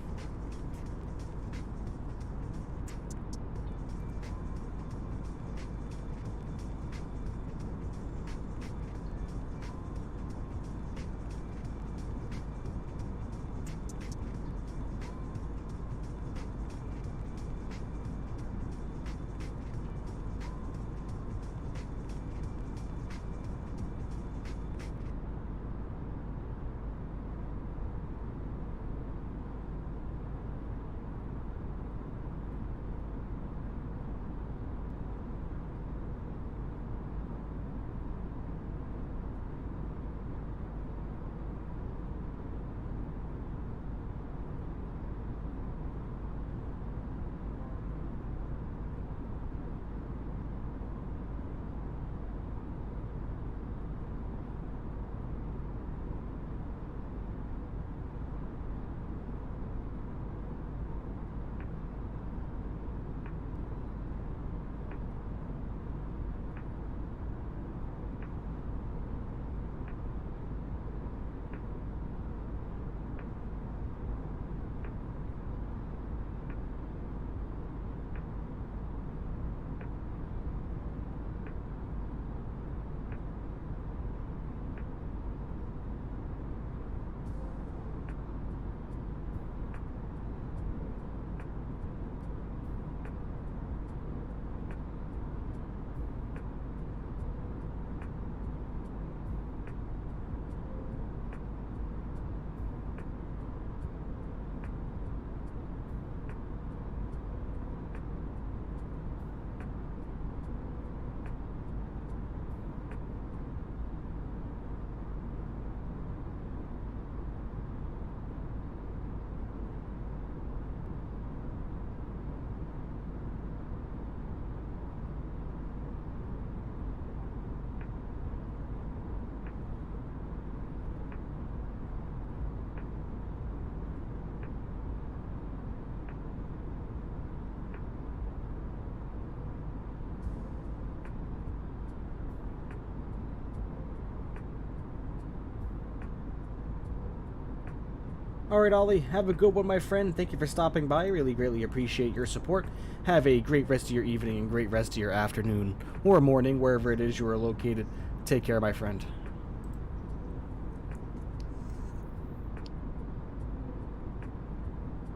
Alright, Ollie, have a good one, my friend. Thank you for stopping by. Really greatly appreciate your support. Have a great rest of your evening and great rest of your afternoon or morning, wherever it is you are located. Take care, my friend.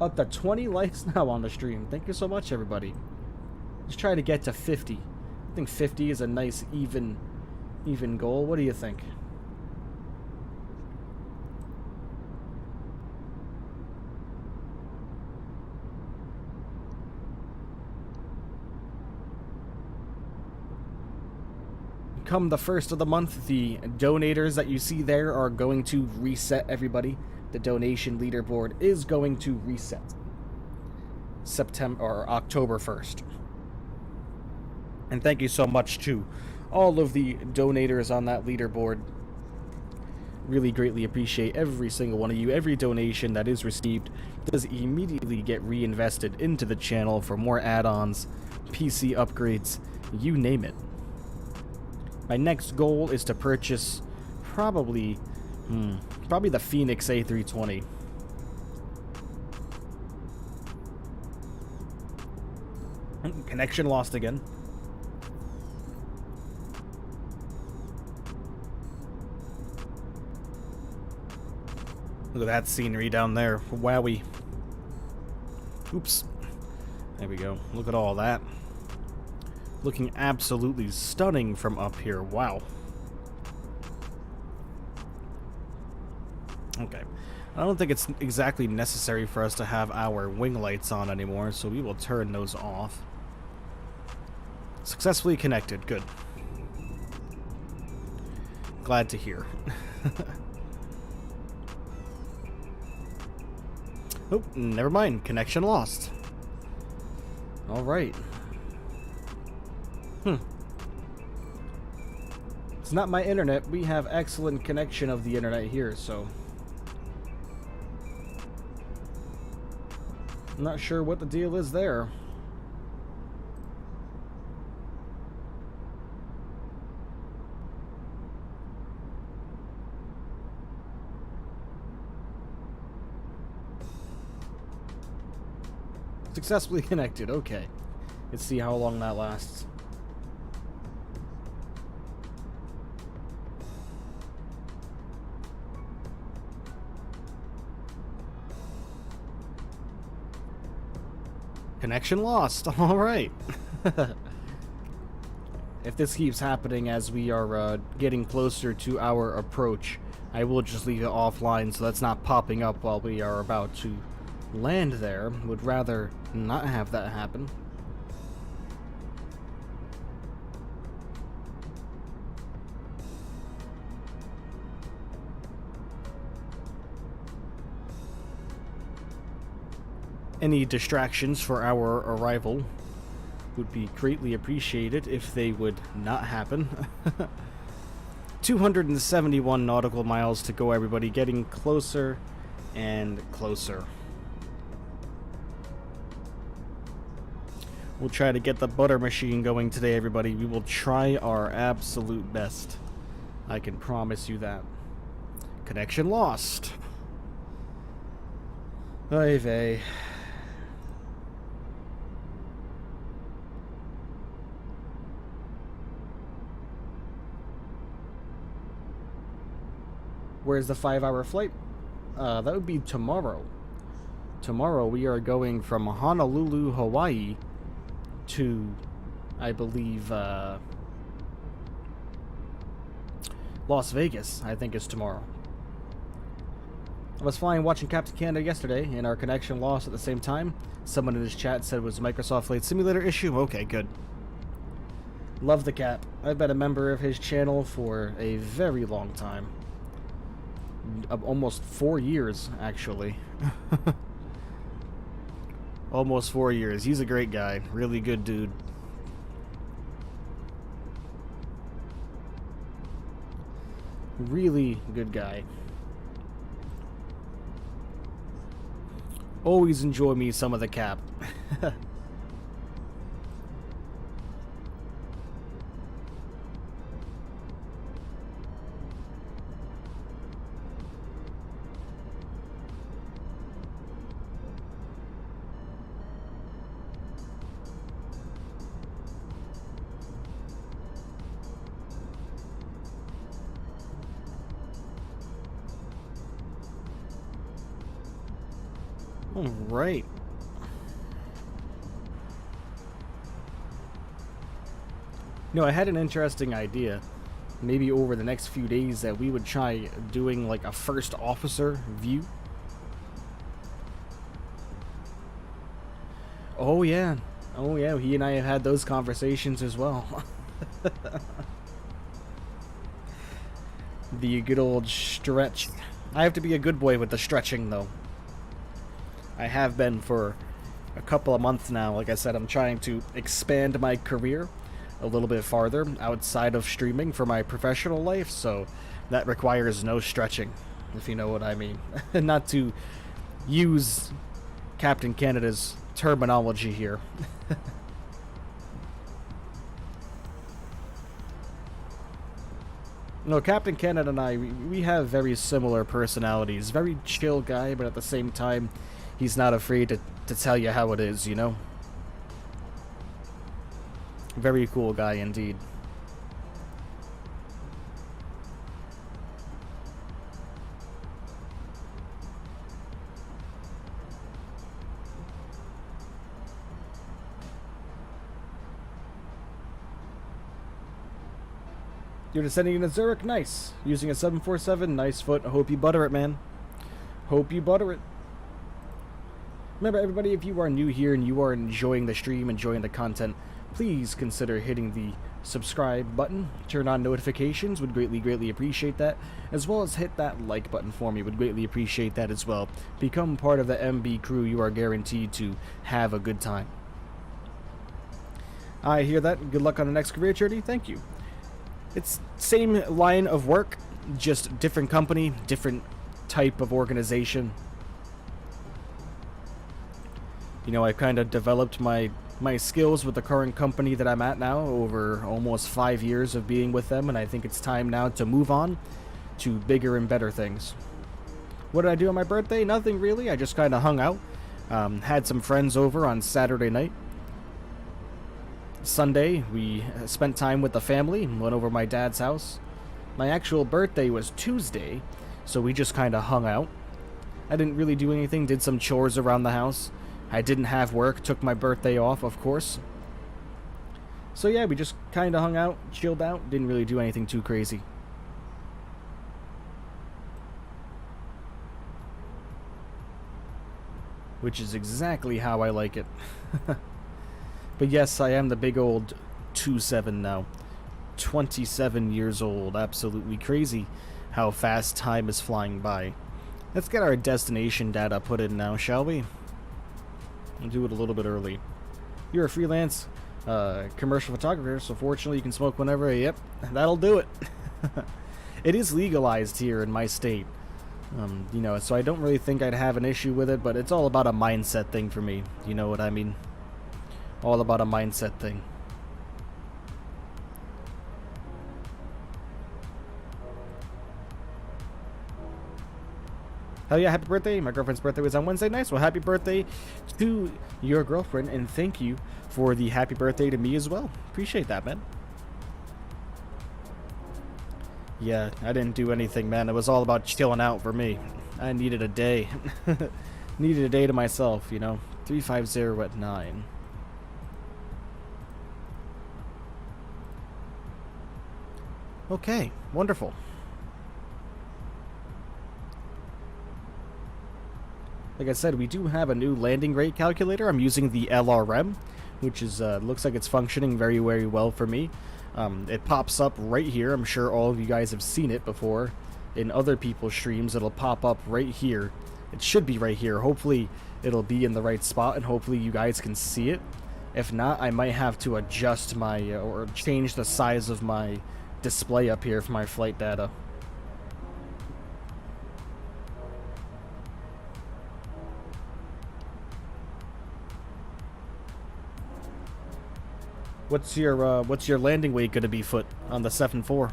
Up to 20 likes now on the stream. Thank you so much, everybody. Let's try to get to 50. I think 50 is a nice, even goal. What do you think? come the first of the month, the donators that you see there are going to reset, everybody. The donation leaderboard is going to reset September or October 1st. And thank you so much to all of the donators on that leaderboard. Really greatly appreciate every single one of you. Every donation that is received does immediately get reinvested into the channel for more add-ons, PC upgrades, you name it. My next goal is to purchase probably the Phoenix A320. Connection lost again. Look at that scenery down there. Wowie. Oops. There we go. Look at all that. Looking absolutely stunning from up here. Wow. Okay. I don't think it's exactly necessary for us to have our wing lights on anymore, so we will turn those off. Successfully connected. Good. Glad to hear. Oh, never mind. Connection lost. Alright. It's not my internet. We have excellent connection of the internet here, so... I'm not sure what the deal is there. Successfully connected, okay. Let's see how long that lasts. Connection lost. Alright. If this keeps happening as we are getting closer to our approach, I will just leave it offline so that's not popping up while we are about to land there. Would rather not have that happen. Any distractions for our arrival would be greatly appreciated if they would not happen. 271 nautical miles to go, everybody. Getting closer and closer. We'll try to get the butter machine going today, everybody. We will try our absolute best. I can promise you that. Connection lost. Oy vey. Where's the 5-hour flight? That would be tomorrow. Tomorrow we are going from Honolulu, Hawaii to, I believe, Las Vegas, I think is tomorrow. I was flying watching Captain Canada yesterday, and our connection lost at the same time. Someone in his chat said it was a Microsoft Flight Simulator issue. Okay, good. Love the Cap. I've been a member of his channel for a very long time. Almost 4 years, actually. Almost 4 years. He's a great guy. Really good dude. Really good guy. Always enjoy me some of the Cap. All right. No, I had an interesting idea. Maybe over the next few days that we would try doing like a first officer view. Oh yeah. Oh yeah, he and I have had those conversations as well. The good old stretch. I have to be a good boy with the stretching, though. I have been for a couple of months now. Like I said, I'm trying to expand my career a little bit farther outside of streaming for my professional life, so that requires no stretching, if you know what I mean. Not to use Captain Canada's terminology here. No, Captain Canada and we have very similar personalities. Very chill guy, but at the same time, he's not afraid to tell you how it is, you know? Very cool guy indeed. You're descending into Zurich? Nice. Using a 747? Nice foot. I hope you butter it, man. Hope you butter it. Remember, everybody, if you are new here and you are enjoying the stream, enjoying the content, please consider hitting the subscribe button. Turn on notifications. Would greatly appreciate that. As well as hit that like button for me. Would greatly appreciate that as well. Become part of the MB crew. You are guaranteed to have a good time. I hear that. Good luck on the next career journey. Thank you. It's same line of work, just different company, different type of organization. You know, I've kind of developed my skills with the current company that I'm at now over almost 5 years of being with them, and I think it's time now to move on to bigger and better things. What did I do on my birthday? Nothing really. I just kind of hung out. Had some friends over on Saturday night. Sunday, we spent time with the family, went over to my dad's house. My actual birthday was Tuesday, so we just kind of hung out. I didn't really do anything, did some chores around the house. I didn't have work, took my birthday off, of course. So yeah, we just kind of hung out, chilled out, didn't really do anything too crazy. Which is exactly how I like it. But yes, I am the big old 27 now. 27 years old. Absolutely crazy how fast time is flying by. Let's get our destination data put in now, shall we? We'll do it a little bit early. You're a freelance commercial photographer, so fortunately you can smoke whenever. Yep, that'll do it. It is legalized here in my state. You know, so I don't really think I'd have an issue with it, but it's all about a mindset thing for me. You know what I mean? All about a mindset thing. Hell yeah, happy birthday. My girlfriend's birthday was on Wednesday. Nice. Well, happy birthday to your girlfriend, and thank you for the happy birthday to me as well. Appreciate that, man. Yeah, I didn't do anything, man. It was all about chilling out for me. I needed a day. Needed a day to myself, you know. 350 at 9. Okay, wonderful. Like I said, we do have a new landing rate calculator. I'm using the LRM, which is looks like it's functioning very well for me. It pops up right here. I'm sure all of you guys have seen it before in other people's streams. It'll pop up right here. It should be right here. Hopefully it'll be in the right spot, and hopefully you guys can see it. If not, I might have to adjust my or change the size of my display up here for my flight data. What's your landing weight going to be, Foot, on the 7-4?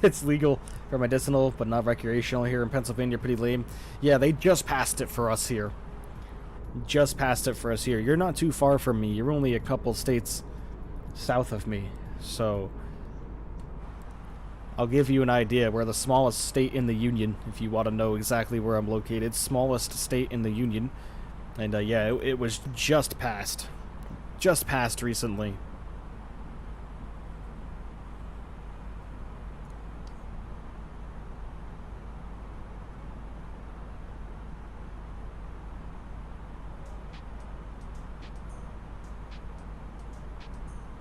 It's legal for medicinal, but not recreational here in Pennsylvania. Pretty lame. Yeah, they just passed it for us here. Just passed it for us here. You're not too far from me. You're only a couple states south of me. So I'll give you an idea. We're the smallest state in the Union, if you want to know exactly where I'm located. Smallest state in the Union. And yeah, it was just passed. Just passed recently.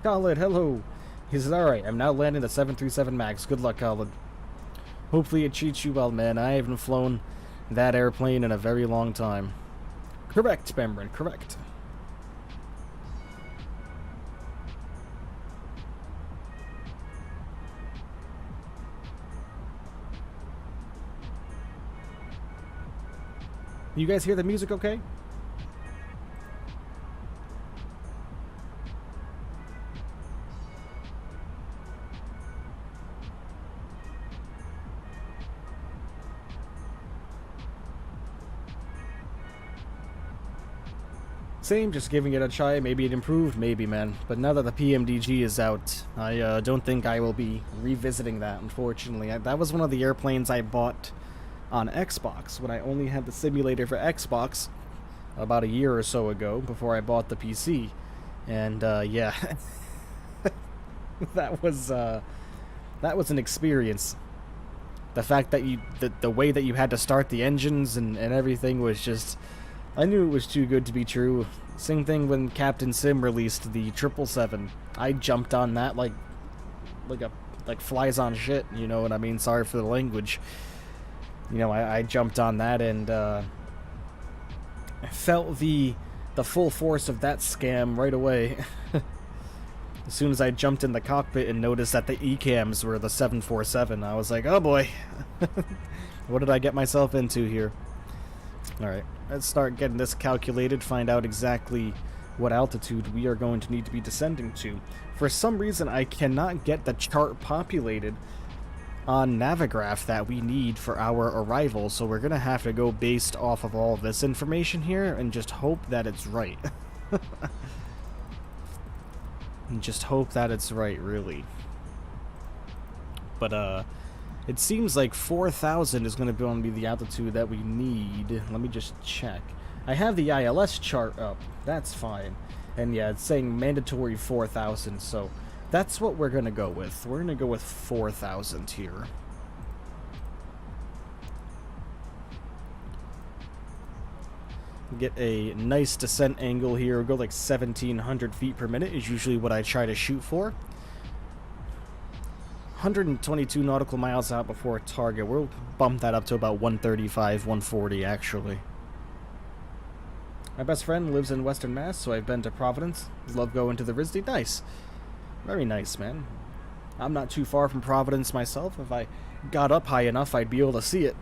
Khalid, hello. He says, alright, I'm now landing the 737 MAX. Good luck, Khalid. Hopefully it treats you well, man. I haven't flown that airplane in a very long time. Correct, Bemrin, correct. You guys hear the music okay? Same, just giving it a try. Maybe it improved, maybe, man. But now that the PMDG is out, I don't think I will be revisiting that, unfortunately. That was one of the airplanes I bought on Xbox when I only had the simulator for Xbox about a year or so ago before I bought the PC. And, yeah. that was an experience. The fact that the way that you had to start the engines and everything was just... I knew it was too good to be true. Same thing when Captain Sim released the 777. I jumped on that like flies on shit, you know what I mean? Sorry for the language. You know, I jumped on that and I felt the full force of that scam right away. As soon as I jumped in the cockpit and noticed that the ECAMs were the 747, I was like, oh boy. What did I get myself into here? Alright, let's start getting this calculated, find out exactly what altitude we are going to need to be descending to. For some reason, I cannot get the chart populated on Navigraph that we need for our arrival, so we're going to have to go based off of all this information here and just hope that it's right. And just hope that it's right, really. But, it seems like 4,000 is going to be the altitude that we need. Let me just check. I have the ILS chart up. That's fine. And yeah, it's saying mandatory 4,000, so that's what we're going to go with. We're going to go with 4,000 here. Get a nice descent angle here. We'll go like 1,700 feet per minute is usually what I try to shoot for. 122 nautical miles out before target. We'll bump that up to about 135, 140 actually. My best friend lives in Western Mass, so I've been to Providence. Love going to the RISD. Nice. Very nice, man. I'm not too far from Providence myself. If I got up high enough, I'd be able to see it.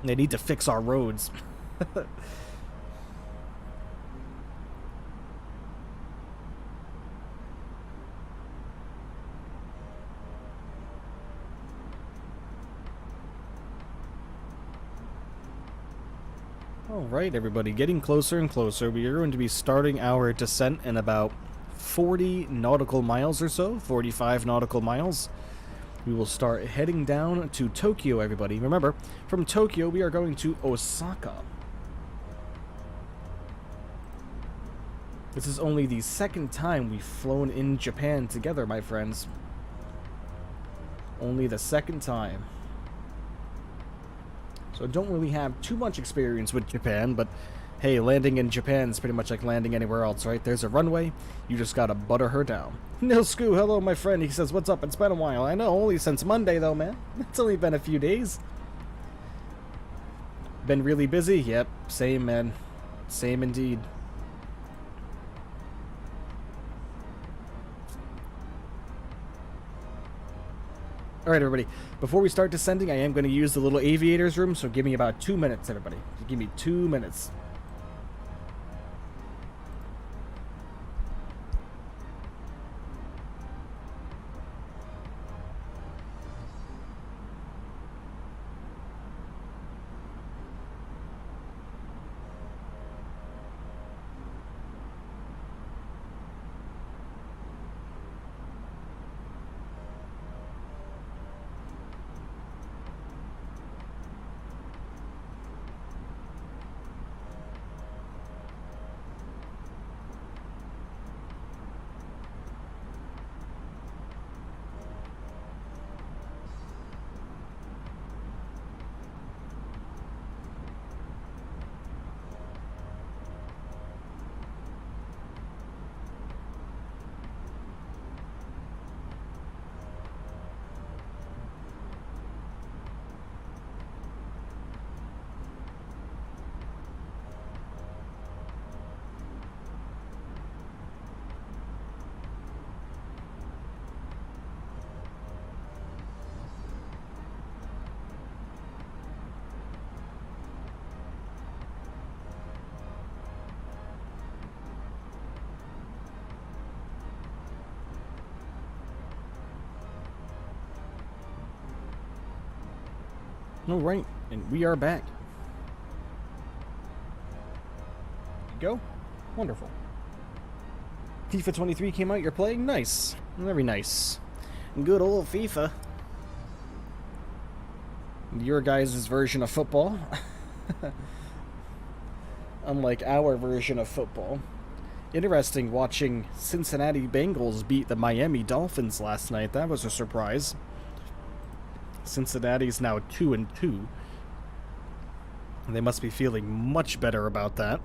They need to fix our roads. Alright, everybody, getting closer and closer. We are going to be starting our descent in about 40 nautical miles or so, 45 nautical miles. We will start heading down to Tokyo, everybody. Remember, from Tokyo, we are going to Osaka. This is only the second time we've flown in Japan together, my friends. Only the second time. So I don't really have too much experience with Japan, but hey, landing in Japan is pretty much like landing anywhere else, right? There's a runway, you just gotta butter her down. Nilsku, hello my friend, he says, what's up? It's been a while. I know, only since Monday though, man. It's only been a few days. Been really busy? Yep, same, man. Same indeed. Alright, everybody. Before we start descending, I am going to use the little aviator's room, so give me about 2 minutes, everybody. Give me 2 minutes. Alright, and we are back. Go. Wonderful. FIFA 23 came out, you're playing? Nice. Very nice. Good old FIFA. Your guys' version of football. Unlike our version of football. Interesting watching Cincinnati Bengals beat the Miami Dolphins last night. That was a surprise. Cincinnati's now 2-2. They must be feeling much better about that.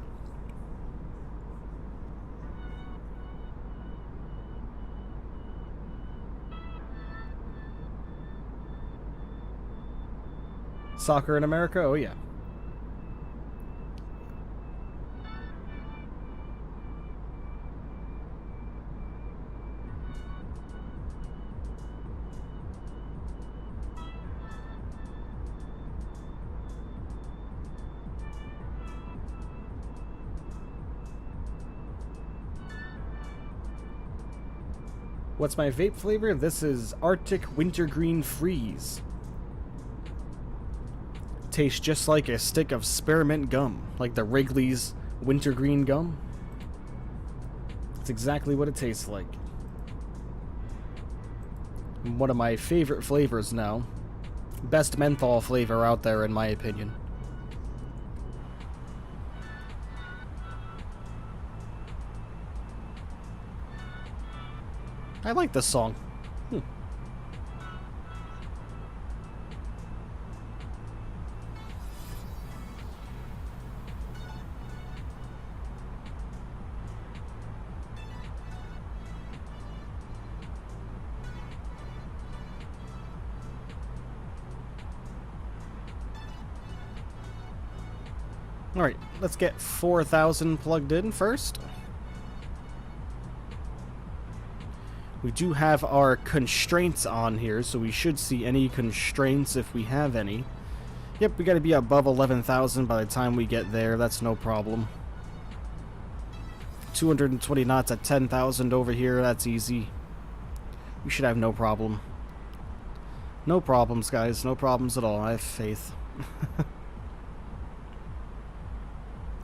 Soccer in America? Oh yeah. What's my vape flavor? This is Arctic Wintergreen Freeze. Tastes just like a stick of spearmint gum, like the Wrigley's wintergreen gum. It's exactly what it tastes like. One of my favorite flavors now. Best menthol flavor out there, in my opinion. I like this song. Alright, let's get 4,000 plugged in first. We do have our constraints on here, so we should see any constraints if we have any. Yep, we gotta be above 11,000 by the time we get there, that's no problem. 220 knots at 10,000 over here, that's easy. We should have no problem. No problems, guys, no problems at all, I have faith.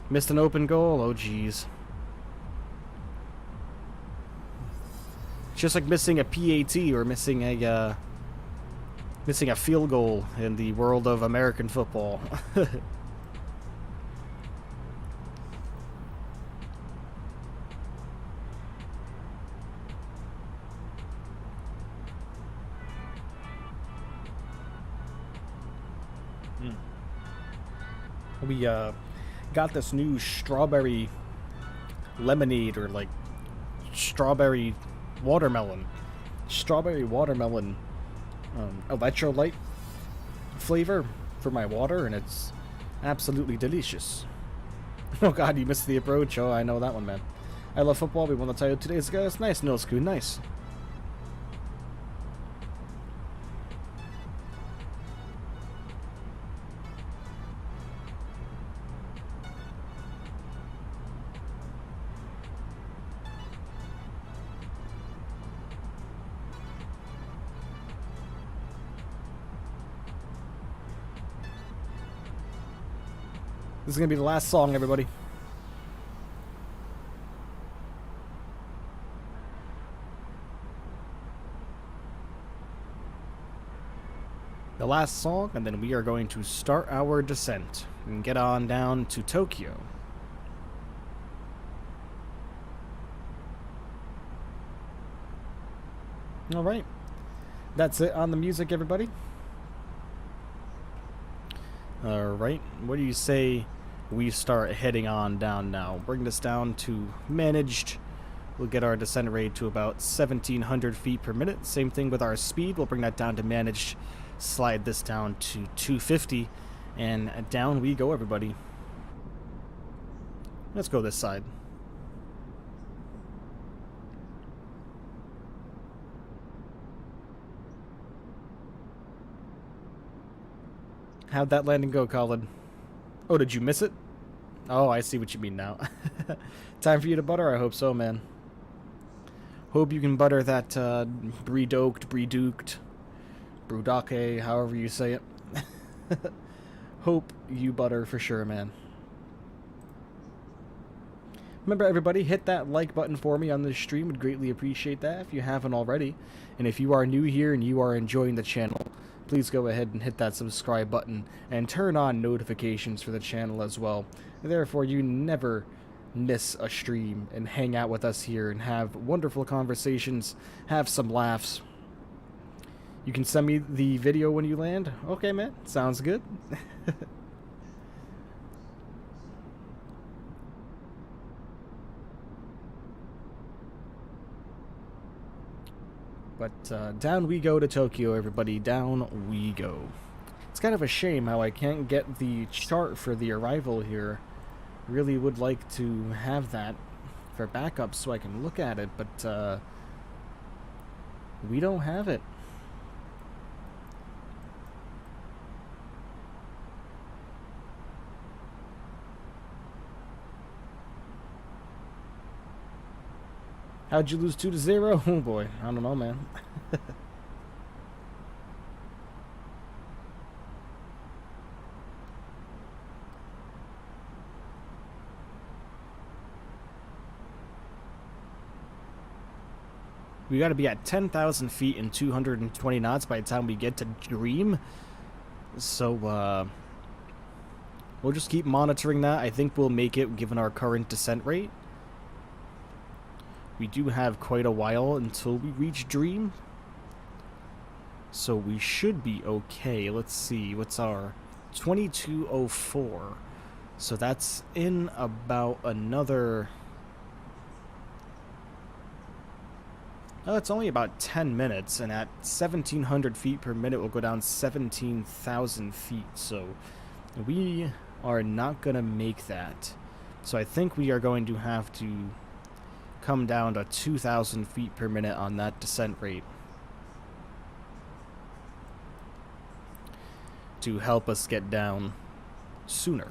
Missed an open goal? Oh, jeez. Just like missing a PAT or missing a field goal in the world of American football. We got this new strawberry lemonade, or like strawberry watermelon electrolyte flavor for my water, and it's absolutely delicious. Oh god, you missed the approach. Oh, I know that one, man. I love football. We won the title 2 days ago. That's nice, no school, nice. This is going to be the last song, everybody. The last song, and then we are going to start our descent and get on down to Tokyo. Alright. That's it on the music, everybody. Alright. What do you say we start heading on down now? Bring this down to managed. We'll get our descent rate to about 1,700 feet per minute. Same thing with our speed. We'll bring that down to managed. Slide this down to 250. And down we go, everybody. Let's go this side. How'd that landing go, Colin? Oh, did you miss it? Oh, I see what you mean now. Time for you to butter? I hope so, man. Hope you can butter that brie-doked, brie-duked, brudake, however you say it. Hope you butter for sure, man. Remember, everybody, hit that like button for me on this stream. Would greatly appreciate that if you haven't already. And if you are new here and you are enjoying the channel, please go ahead and hit that subscribe button and turn on notifications for the channel as well. Therefore, you never miss a stream and hang out with us here and have wonderful conversations, have some laughs. You can send me the video when you land. Okay, man. Sounds good. But down we go to Tokyo, everybody. Down we go. It's kind of a shame how I can't get the chart for the arrival here. Really would like to have that for backup so I can look at it, but we don't have it. How'd you lose 2-0? Oh boy, I don't know, man. We gotta be at 10,000 feet and 220 knots by the time we get to Dream. So, we'll just keep monitoring that. I think we'll make it given our current descent rate. We do have quite a while until we reach Dream. So we should be okay. Let's see, what's our 2204. So that's in about another... Oh, it's only about 10 minutes, and at 1,700 feet per minute, we'll go down 17,000 feet. So we are not going to make that. So I think we are going to have to come down to 2,000 feet per minute on that descent rate to help us get down sooner.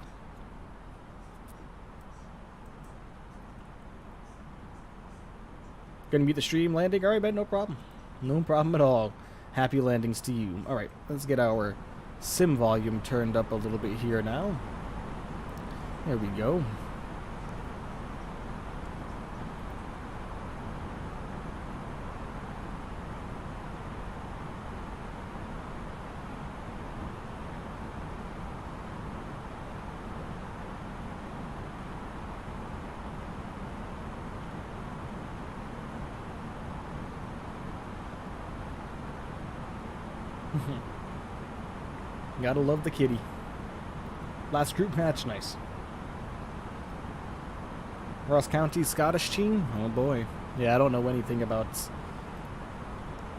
Gonna meet the stream landing? Alright, man, no problem. No problem at all. Happy landings to you. Alright, let's get our sim volume turned up a little bit here now. There we go. Gotta love the kitty. Last group match, nice. Ross County Scottish team? Oh boy. Yeah, I don't know anything about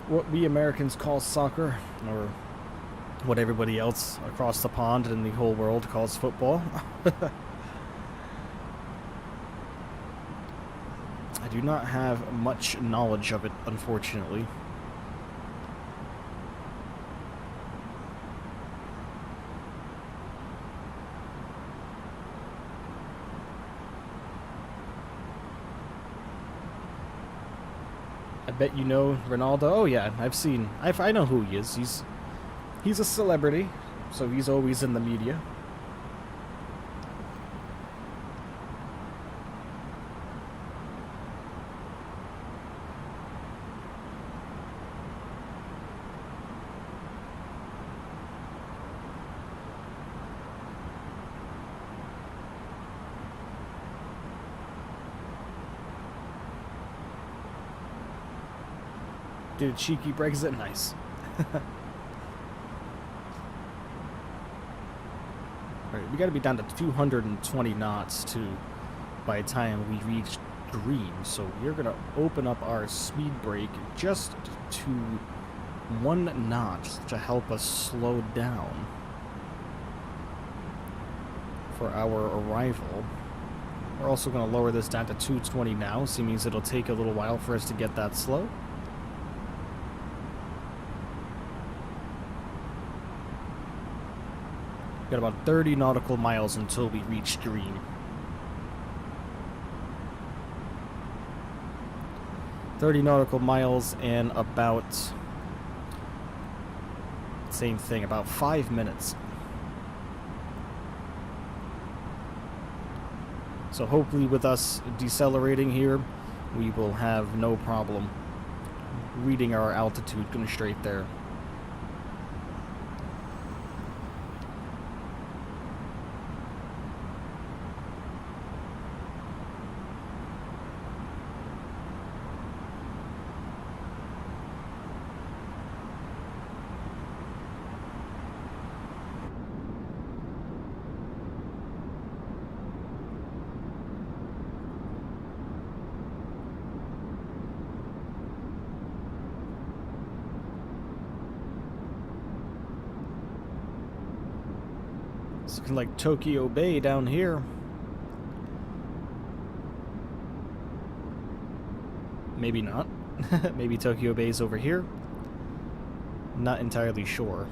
what we Americans call soccer, or what everybody else across the pond and the whole world calls football. I do not have much knowledge of it, unfortunately. I bet you know Ronaldo. Oh yeah, I know who he is. He's a celebrity, so he's always in the media. Did a cheeky Brexit, nice. Alright, we gotta be down to 220 knots too by the time we reach Dream, so we're gonna open up our speed brake just to 1 knot to help us slow down for our arrival. We're also gonna lower this down to 220 now, so it means it'll take a little while for us to get that slow. Got about 30 nautical miles until we reach Dream. 30 nautical miles and about... same thing, about 5 minutes. So hopefully with us decelerating here, we will have no problem reading our altitude going straight there. It's looking like Tokyo Bay down here. Maybe not. Maybe Tokyo Bay's over here. Not entirely sure.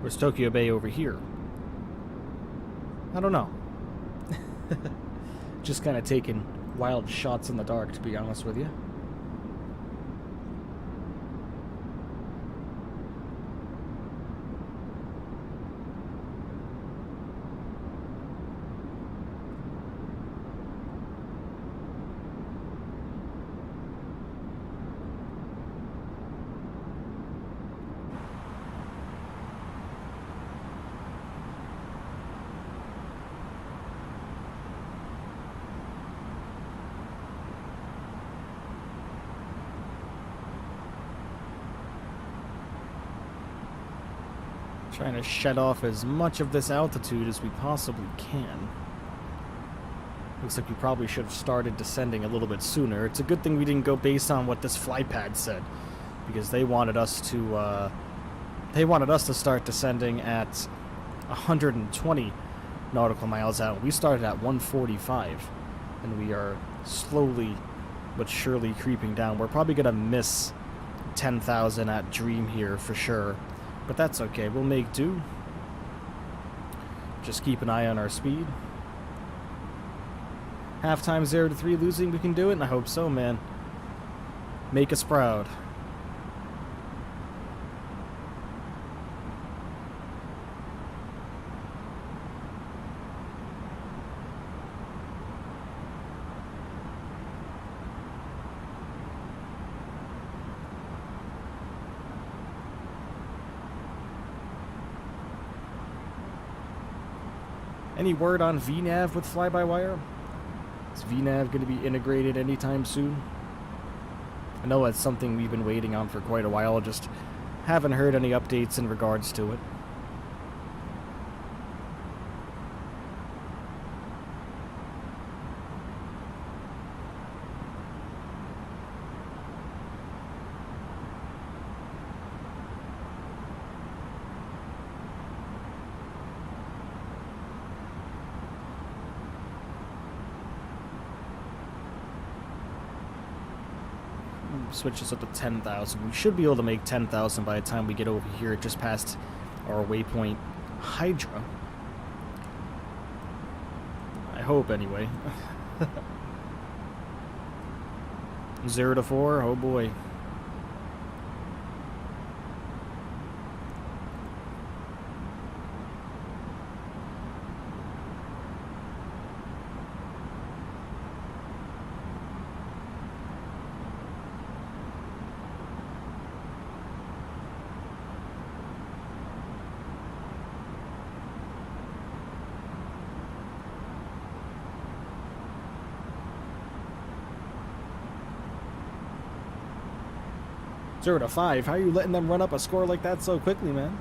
Where's Tokyo Bay over here? I don't know. Just kind of taking wild shots in the dark, to be honest with you. Trying to shed off as much of this altitude as we possibly can. Looks like we probably should have started descending a little bit sooner. It's a good thing we didn't go based on what this flypad said, because they wanted us to start descending at 120 nautical miles out. We started at 145, and we are slowly but surely creeping down. We're probably gonna miss 10,000 at Dream here for sure. But that's okay, we'll make do. Just keep an eye on our speed. Halftime 0-3 losing, we can do it, and I hope so, man. Make us proud. Any word on VNAV with fly-by-wire? Is VNAV going to be integrated anytime soon? I know that's something we've been waiting on for quite a while, just haven't heard any updates in regards to it. Switch this up to 10,000. We should be able to make 10,000 by the time we get over here, just past our waypoint Hydra. I hope, anyway. 0-4, oh boy. Zero to 5. How are you letting them run up a score like that so quickly, man?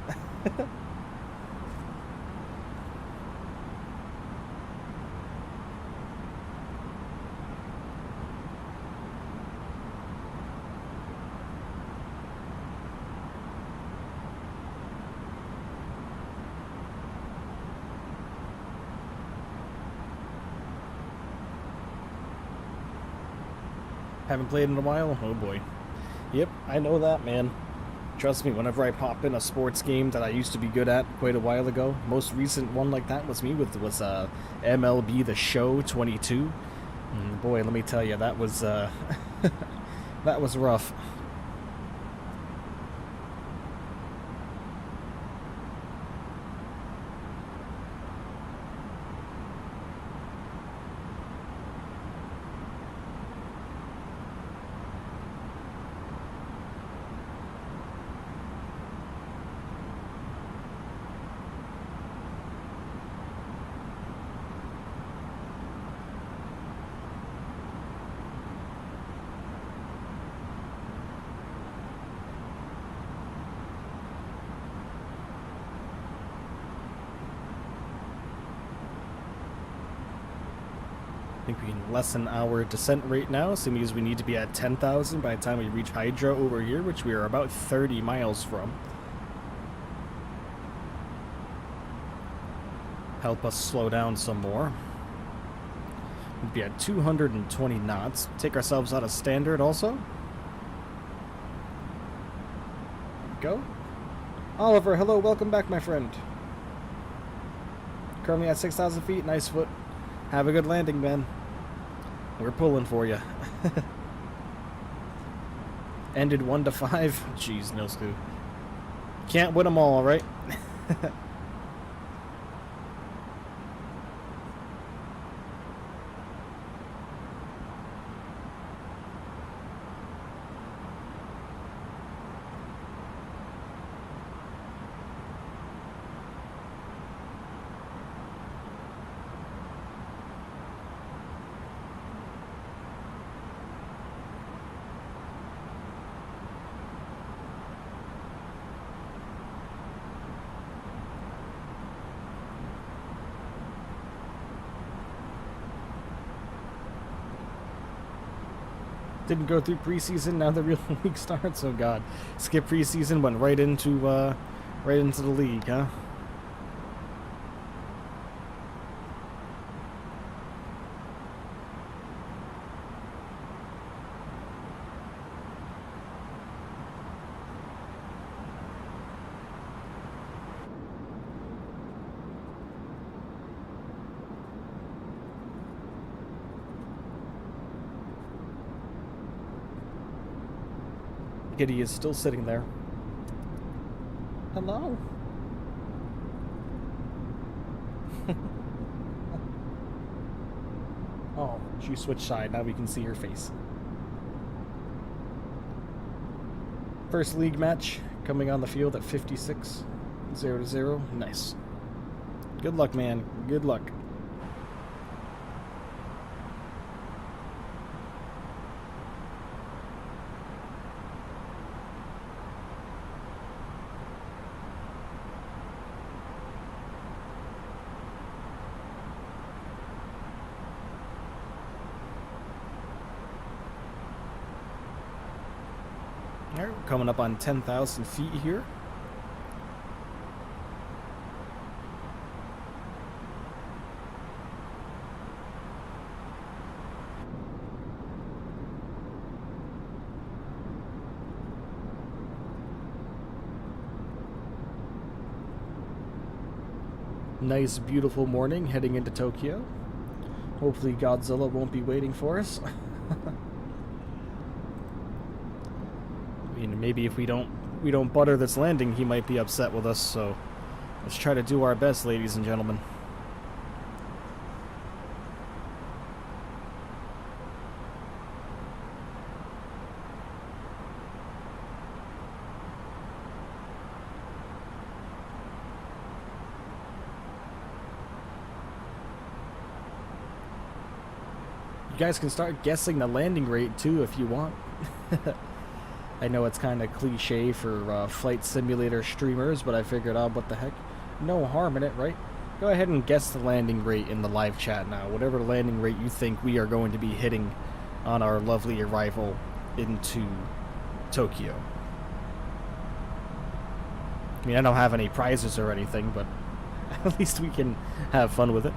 Haven't played in a while? Oh boy. Yep, I know that, man. Trust me, whenever I pop in a sports game that I used to be good at quite a while ago, most recent one like that was MLB The Show 22. Boy, let me tell you, that was that was rough. I think we can lessen our descent rate now, so it means we need to be at 10,000 by the time we reach Hydra over here, which we are about 30 miles from. Help us slow down some more. We'd be at 220 knots. Take ourselves out of standard also. There we go. Oliver, hello, welcome back, my friend. Currently at 6,000 feet, nice foot. Have a good landing, Ben. We're pulling for you. Ended 1 to 5. Jeez, no clue. Can't win them all, right? Didn't go through preseason, now the real league starts. Oh god. Skip preseason, went right into the league, huh? Kitty is still sitting there. Hello? Oh, she switched side. Now we can see her face. First league match coming on the field at 56. 0-0. Nice. Good luck, man. Good luck. Alright, we're coming up on 10,000 feet here. Nice, beautiful morning heading into Tokyo. Hopefully Godzilla won't be waiting for us. I mean, maybe if we don't butter this landing, he might be upset with us, so let's try to do our best, ladies and gentlemen. You guys can start guessing the landing rate too if you want. I know it's kind of cliche for flight simulator streamers, but I figured, oh, what the heck? No harm in it, right? Go ahead and guess the landing rate in the live chat now. Whatever landing rate you think we are going to be hitting on our lovely arrival into Tokyo. I mean, I don't have any prizes or anything, but at least we can have fun with it.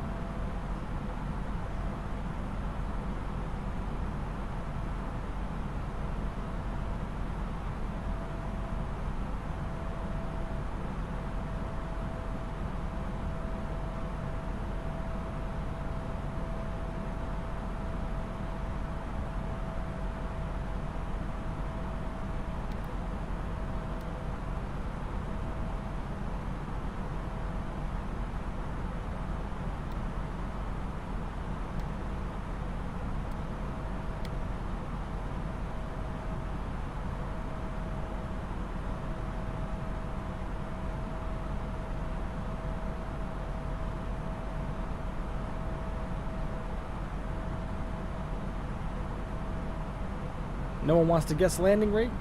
No one wants to guess landing rate?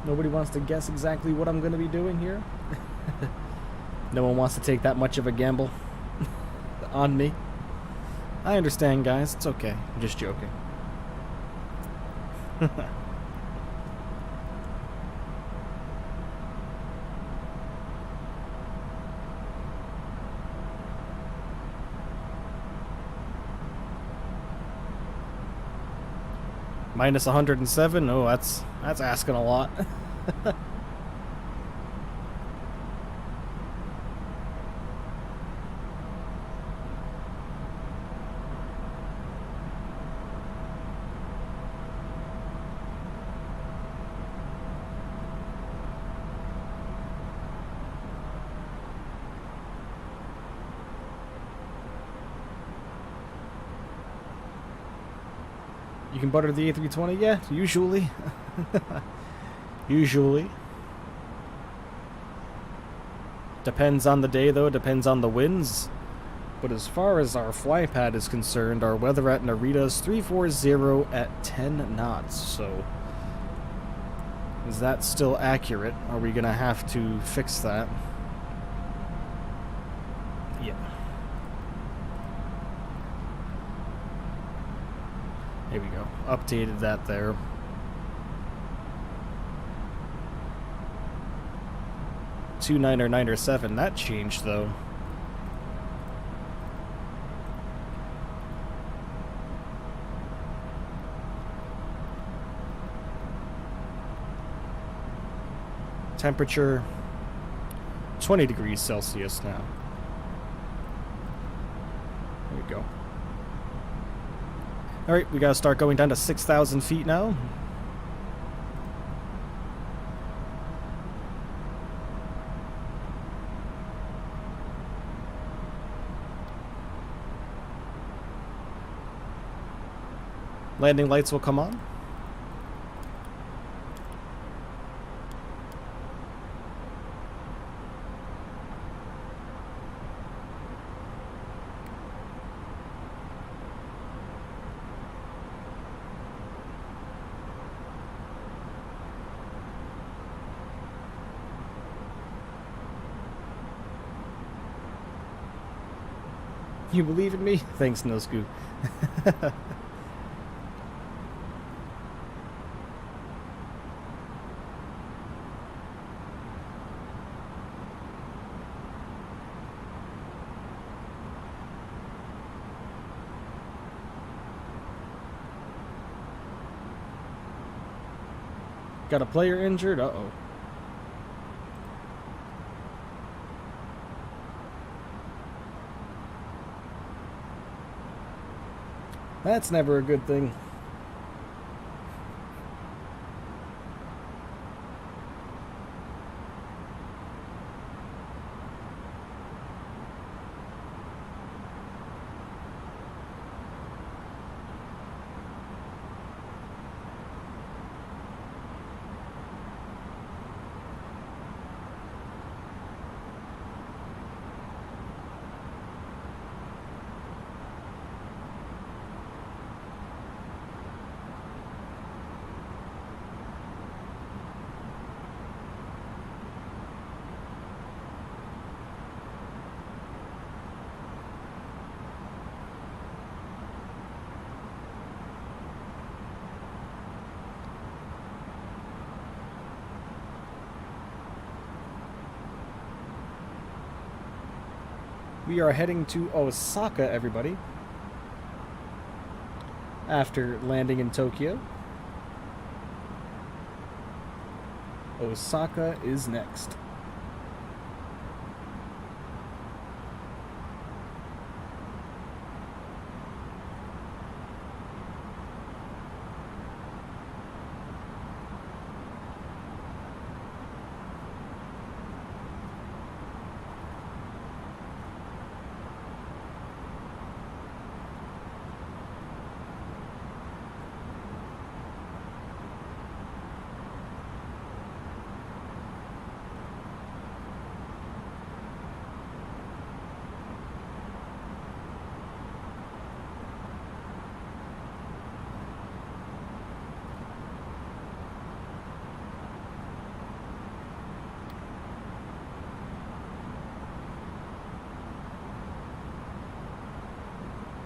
Nobody wants to guess exactly what I'm going to be doing here? No one wants to take that much of a gamble on me? I understand, guys. It's okay. I'm just joking. Minus 107? Oh, that's asking a lot. You can butter the A320? Yeah, usually. Usually. Depends on the day, though. Depends on the winds. But as far as our fly pad is concerned, our weather at Narita is 340 at 10 knots. So, is that still accurate? Are we going to have to fix that? Yeah. Here we go. Updated that there. Two 997. That changed though. Temperature 20 degrees Celsius now. There we go. Alright, we gotta start going down to 6,000 feet now. Landing lights will come on. You believe in me? Thanks, Nosku. Got a player injured? Uh-oh. That's never a good thing. We are heading to Osaka, everybody. After landing in Tokyo. Osaka is next.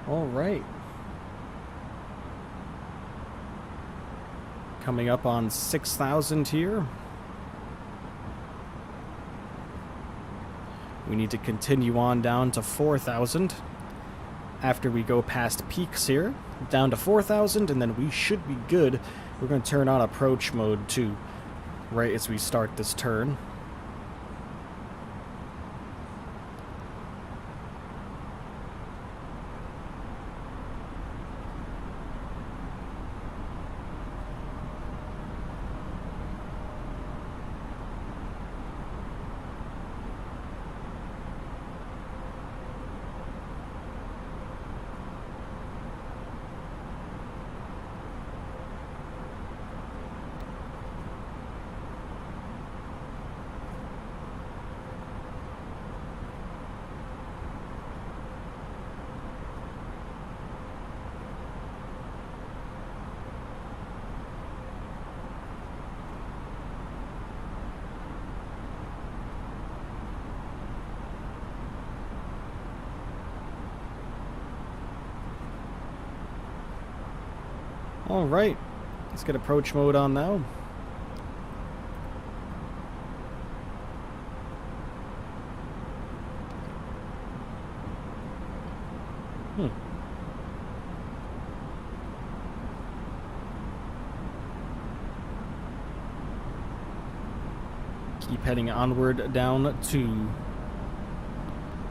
All right. Coming up on 6,000 here. We need to continue on down to 4,000 after we go past peaks here. Down to 4,000, and then we should be good. We're going to turn on approach mode too, right as we start this turn. Alright, let's get approach mode on now. Keep heading onward down to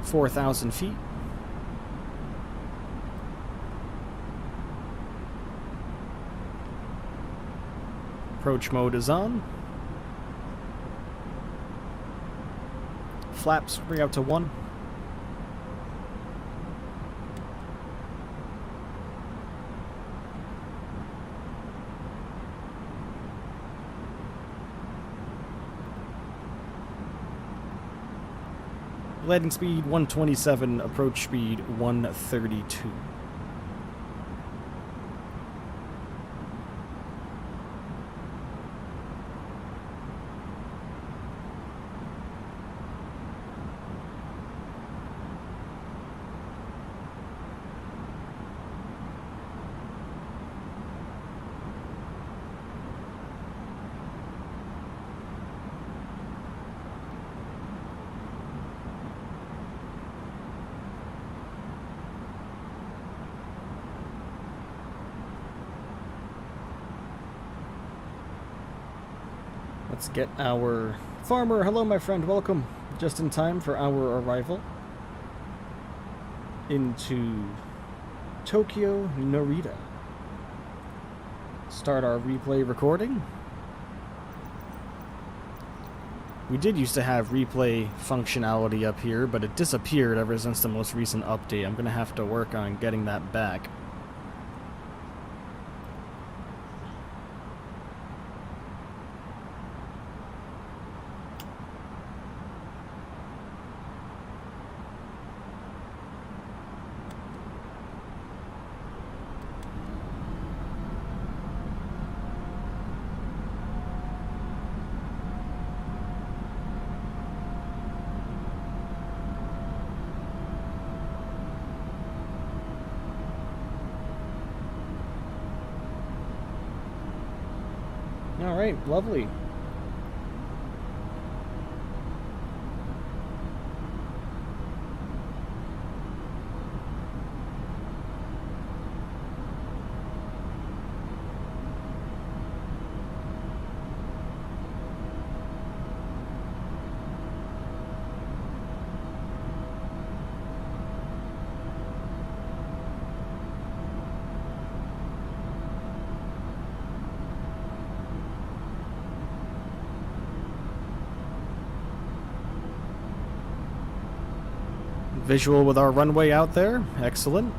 4,000 feet. Approach mode is on. Flaps bring out to 1. Landing speed 127, approach speed 132. Let's get our farmer. Hello, my friend. Welcome. Just in time for our arrival into Tokyo Narita. Start our replay recording. We did used to have replay functionality up here, but it disappeared ever since the most recent update. I'm going to have to work on getting that back. Alright, lovely. Visual with our runway out there. Excellent.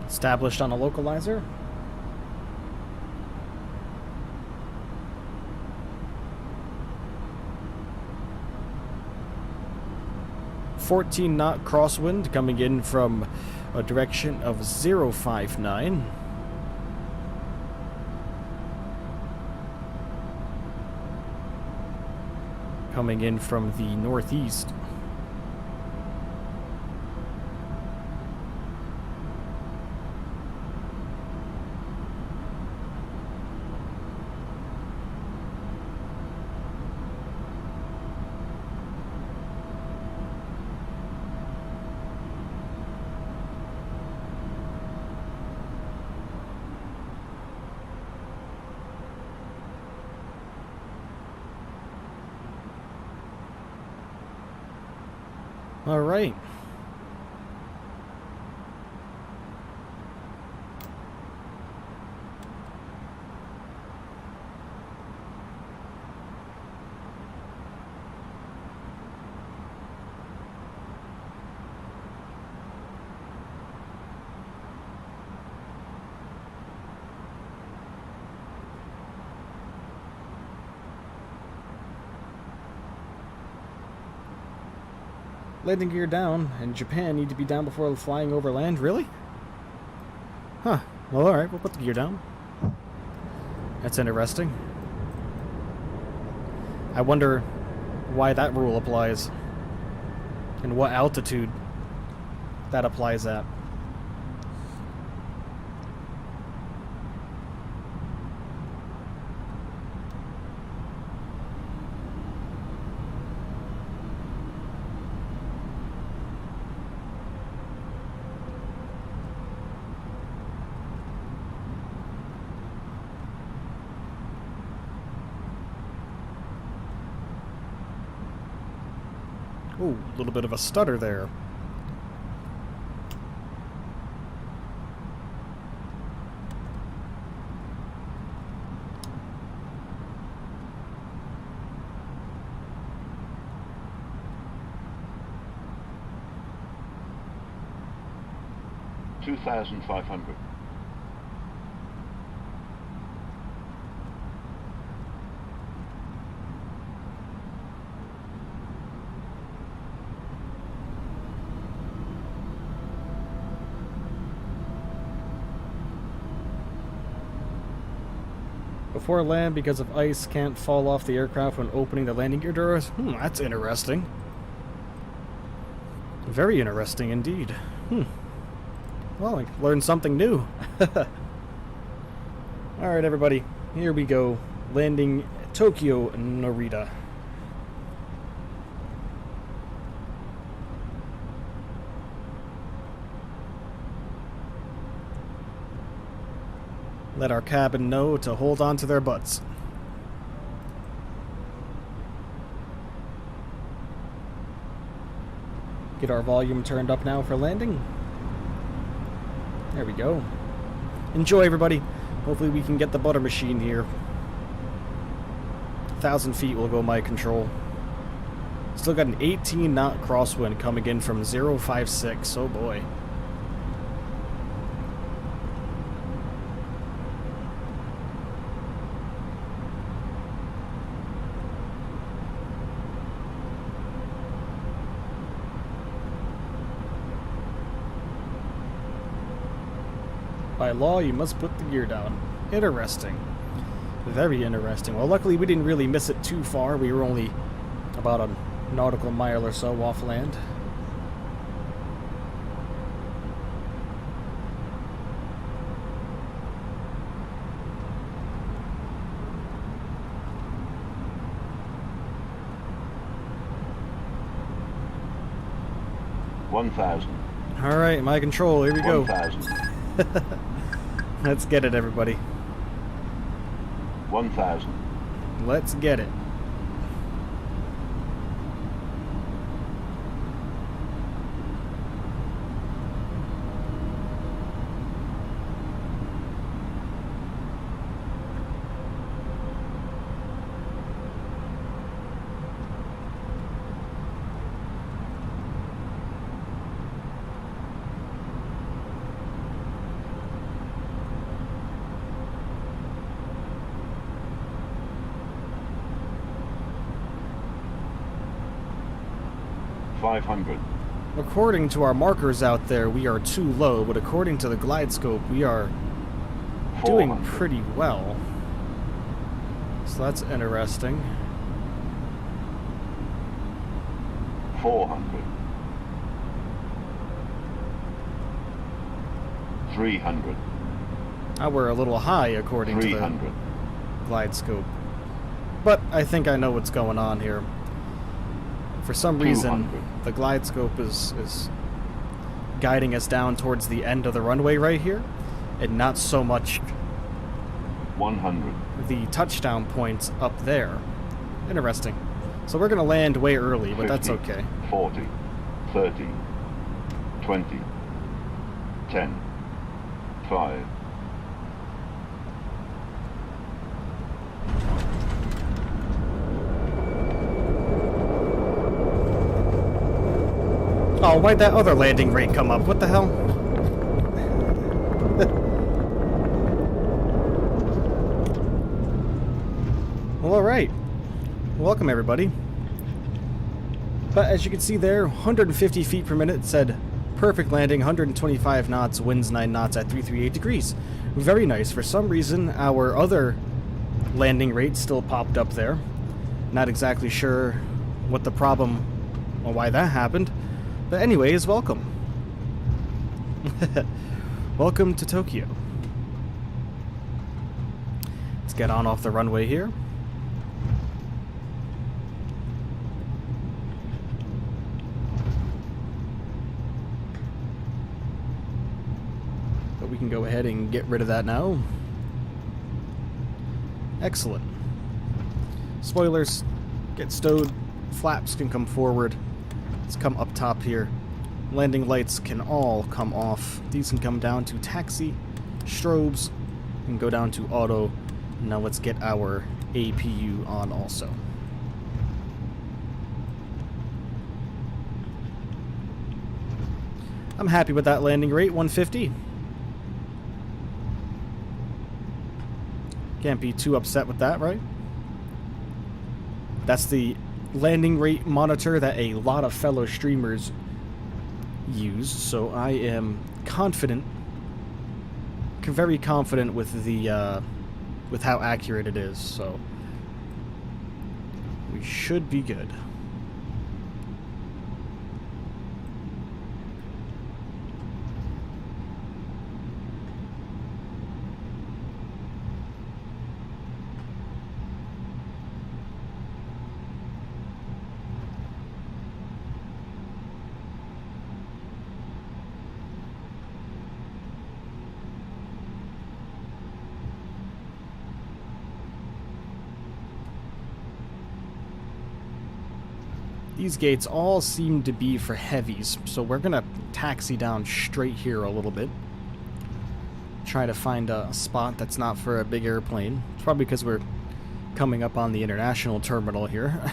Established on a localizer. .14 knot crosswind coming in from a direction of 059. Coming in from the northeast. All right. Landing gear down, and Japan need to be down before flying over land? Really? Huh. Well, alright, we'll put the gear down. That's interesting. I wonder why that rule applies. And what altitude that applies at. Ooh, a little bit of a stutter there. $2,500. Before land, because of ice, can't fall off the aircraft when opening the landing gear doors. That's interesting. Very interesting indeed. Well, I learned something new. Alright, everybody. Here we go. Landing Tokyo Narita. Let our cabin know to hold on to their butts. Get our volume turned up now for landing. There we go. Enjoy, everybody. Hopefully we can get the butter machine here. 1,000 feet will go my control. Still got an 18-knot crosswind coming in from 056. Oh boy. By law, you must put the gear down. Interesting. Very interesting. Well, luckily we didn't really miss it too far. We were only about a nautical mile or so off land. $1,000. All right, my control. Here we go. $1,000. Let's get it, everybody. $1,000. Let's get it. $500. According to our markers out there, we are too low, but according to the glide scope, we are doing 400. pretty well. So that's interesting. 400. 300. Now we're a little high according to the 300. glide scope. But I think I know what's going on here. For some reason, 200. the glide scope is guiding us down towards the end of the runway right here, and not so much 100. the touchdown points up there. Interesting. So we're going to land way early, but 50, that's okay. 40, 30, 20, 10, 5. Oh, why'd that other landing rate come up? What the hell? Well, alright. Welcome, everybody. But as you can see there, 150 feet per minute said perfect landing, 125 knots, winds 9 knots at 338 degrees. Very nice. For some reason, our other landing rate still popped up there. Not exactly sure what the problem or why that happened. But anyways, welcome. Welcome to Tokyo. Let's get on off the runway here. But we can go ahead and get rid of that now. Excellent. Spoilers get stowed. Flaps can come forward. Let's come up top here. Landing lights can all come off. These can come down to taxi, strobes, and go down to auto. Now let's get our APU on also. I'm happy with that landing rate, 150. Can't be too upset with that, right? That's the landing rate monitor that a lot of fellow streamers use, so I am confident, very confident with the with how accurate it is, so we should be good. These gates all seem to be for heavies, so we're gonna taxi down straight here a little bit. Try to find a spot that's not for a big airplane. It's probably because we're coming up on the international terminal here.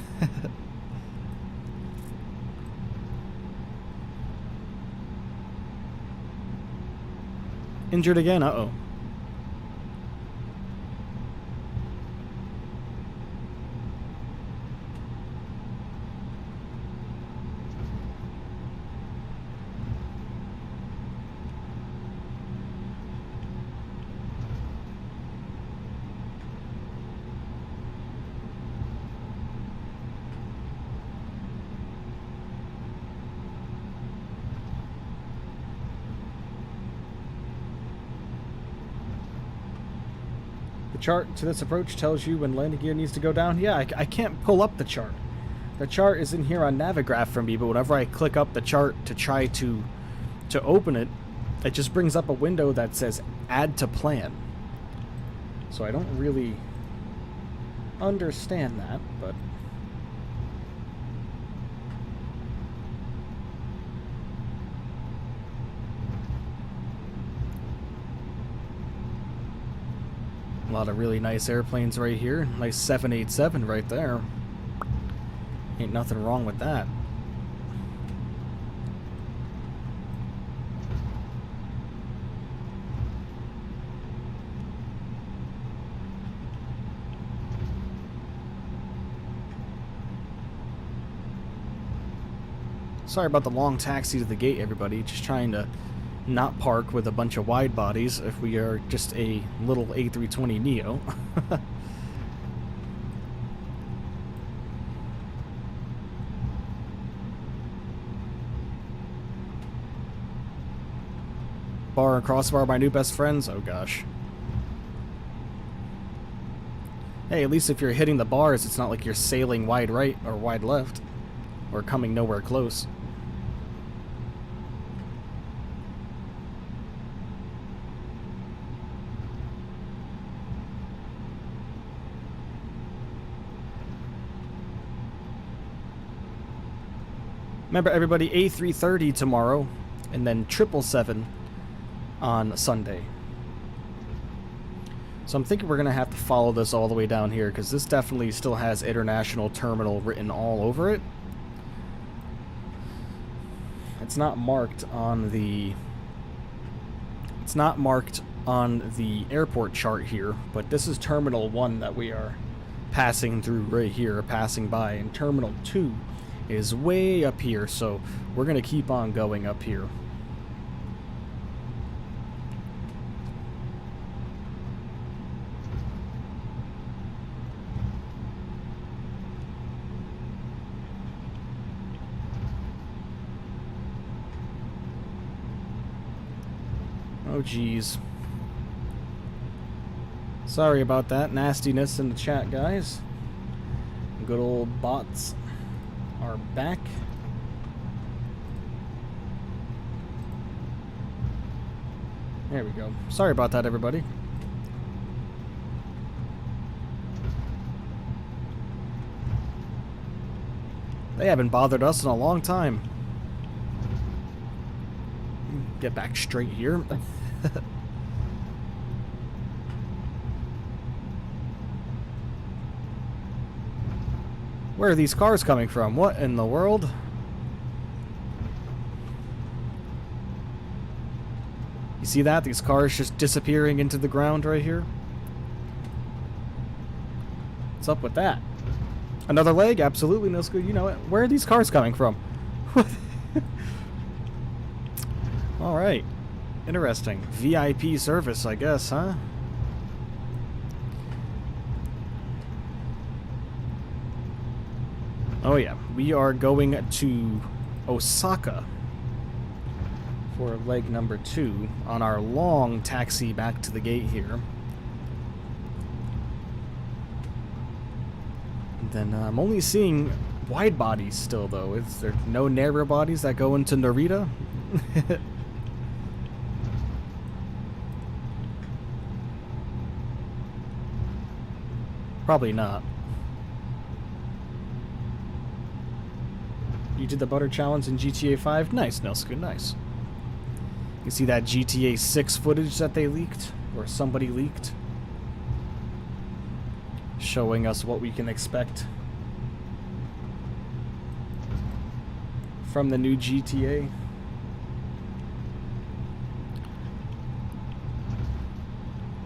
Injured again? Uh-oh. Chart to this approach tells you when landing gear needs to go down. Yeah, I can't pull up the chart. The chart is in here on Navigraph for me, but whenever I click up the chart to try to open it, it just brings up a window that says add to plan. So I don't really understand that, but a lot of really nice airplanes right here. Nice 787 right there. Ain't nothing wrong with that. Sorry about the long taxi to the gate, everybody. Just trying to not park with a bunch of wide bodies if we are just a little A320neo. Bar and crossbar, my new best friends. Oh gosh. Hey, at least if you're hitting the bars, it's not like you're sailing wide right or wide left, or coming nowhere close. Remember, everybody, A330 tomorrow, and then 777 on Sunday. So I'm thinking we're going to have to follow this all the way down here, because this definitely still has International Terminal written all over it. It's not marked on the... It's not marked on the airport chart here, but this is Terminal 1 that we are passing through right here, passing by, and Terminal 2 is way up here, so we're going to keep on going up here. Oh geez. Sorry about that nastiness in the chat, guys. Good old bots are back. There we go. Sorry about that, everybody. They haven't bothered us in a long time. Get back straight here. Where are these cars coming from? What in the world? You see that? These cars just disappearing into the ground right here? What's up with that? Another leg? Absolutely, no good. You know it. Where are these cars coming from? Alright. Interesting. VIP service, I guess, huh? Oh yeah, we are going to Osaka for leg number 2 on our long taxi back to the gate here. And then I'm only seeing wide bodies still, though. Is there no narrow bodies that go into Narita? Probably not. You did the butter challenge in GTA 5? Nice, Nelska, nice. You see that GTA 6 footage that they leaked? Or somebody leaked? Showing us what we can expect from the new GTA.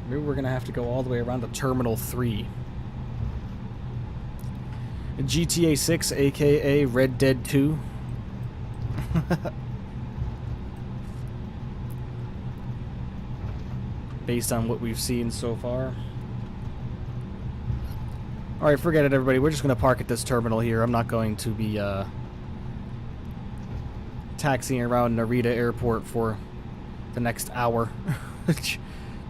Maybe we're gonna have to go all the way around to Terminal 3. GTA 6, aka Red Dead 2. Based on what we've seen so far. Alright, forget it, everybody. We're just going to park at this terminal here. I'm not going to be taxiing around Narita Airport for the next hour.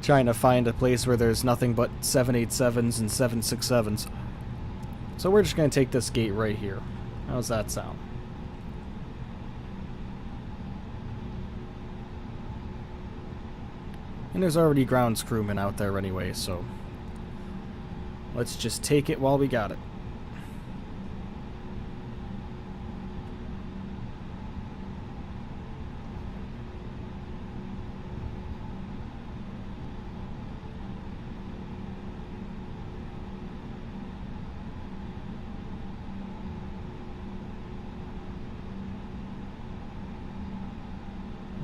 Trying to find a place where there's nothing but 787s and 767s. So we're just going to take this gate right here. How's that sound? And there's already grounds crewmen out there anyway, so let's just take it while we got it.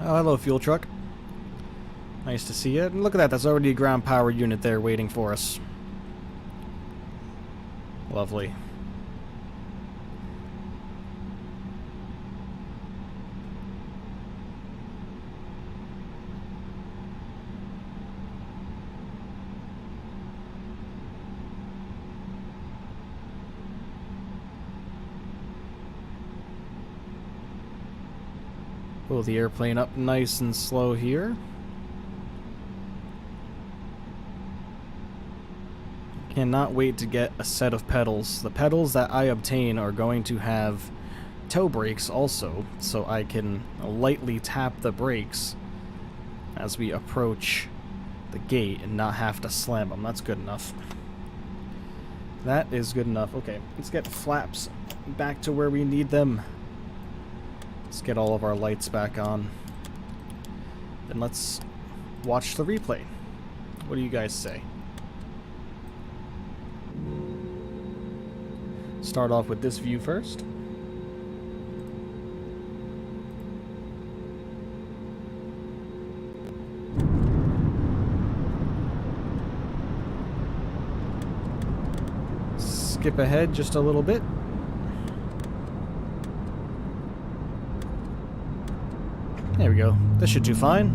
Oh, hello, fuel truck. Nice to see you. And look at that, there's already a ground power unit there waiting for us. Lovely. Pull the airplane up nice and slow here. Cannot wait to get a set of pedals. The pedals that I obtain are going to have toe brakes also, so I can lightly tap the brakes as we approach the gate and not have to slam them. That's good enough. That is good enough. Okay, let's get flaps back to where we need them. Let's get all of our lights back on. Then let's watch the replay. What do you guys say? Start off with this view first. Skip ahead just a little bit. There we go. This should do fine.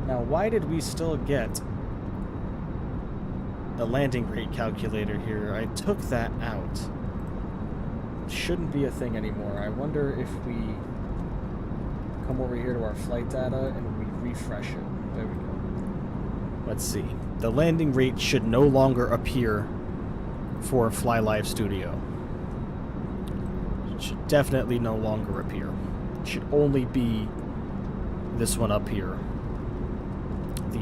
Now, why did we still get the landing rate calculator here? I took that out. It shouldn't be a thing anymore. I wonder if we come over here to our flight data and we refresh it. There we go. Let's see. The landing rate should no longer appear for Fly Live Studio. It should definitely no longer appear. It should only be this one up here. The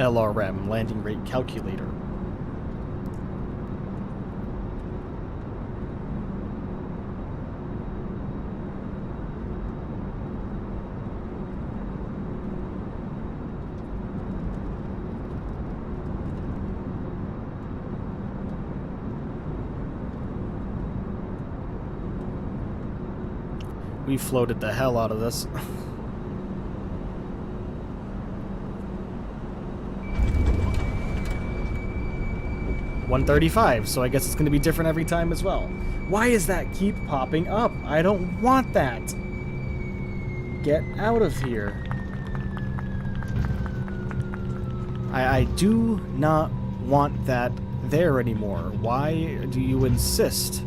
LRM, landing rate calculator. We floated the hell out of this. $135, so I guess it's going to be different every time as well. Why does that keep popping up? I don't want that. Get out of here. I do not want that there anymore. Why do you insist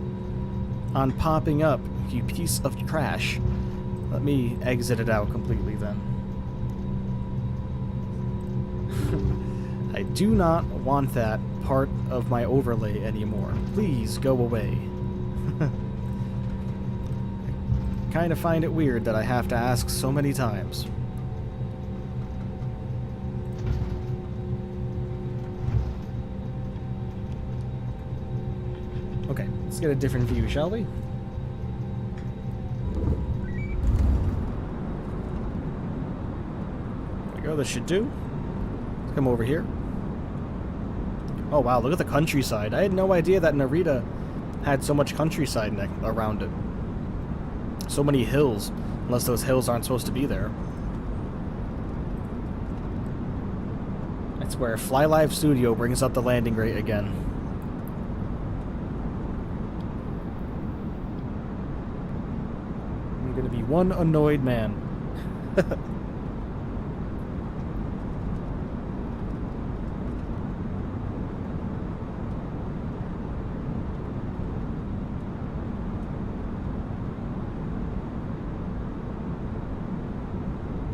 on popping up, you piece of trash? Let me exit it out completely then. I do not want that part of my overlay anymore. Please go away. I kind of find it weird that I have to ask so many times. Okay, let's get a different view, shall we? There we go, this should do. Let's come over here. Oh wow, look at the countryside. I had no idea that Narita had so much countryside around it. So many hills, unless those hills aren't supposed to be there. That's where Fly Live Studio brings up the landing rate again. I'm gonna be one annoyed man.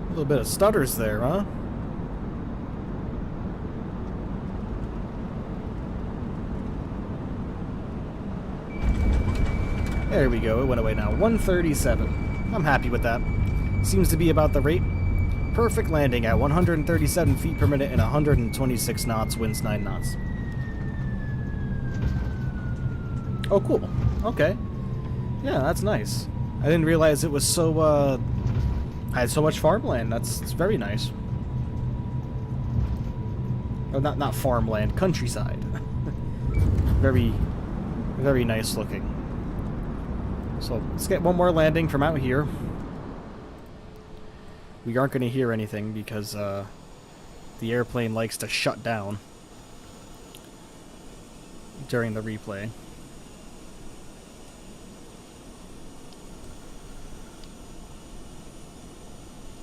A little bit of stutters there, huh? There we go, it went away now. 137. I'm happy with that. Seems to be about the rate. Perfect landing at 137 feet per minute and 126 knots, winds 9 knots. Oh, cool. Okay. Yeah, that's nice. I didn't realize it was so, had so much farmland. It's very nice. Oh, not farmland, countryside. Very, very nice looking. So let's get one more landing from out here. We aren't going to hear anything because the airplane likes to shut down during the replay.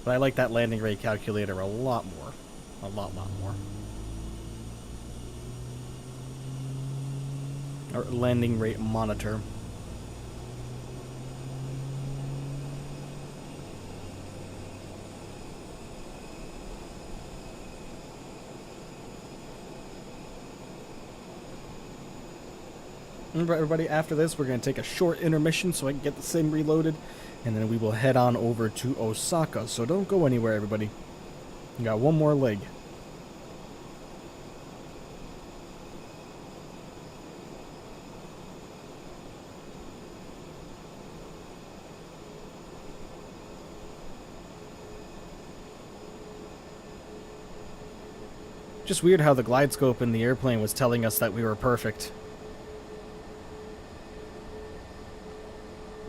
But I like that landing rate calculator a lot more. A lot more. Or landing rate monitor. Remember, everybody, after this, we're going to take a short intermission so I can get the sim reloaded, and then we will head on over to Osaka. So don't go anywhere, everybody. You got one more leg. Just weird how the glide scope in the airplane was telling us that we were perfect.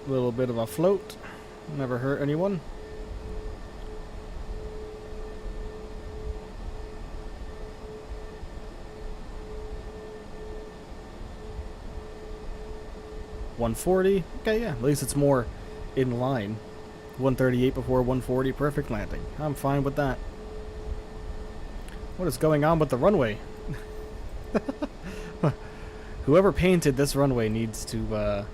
A little bit of a float. Never hurt anyone. $140. Okay, yeah, at least it's more in line. 138 before 140, perfect landing. I'm fine with that. What is going on with the runway? Whoever painted this runway needs to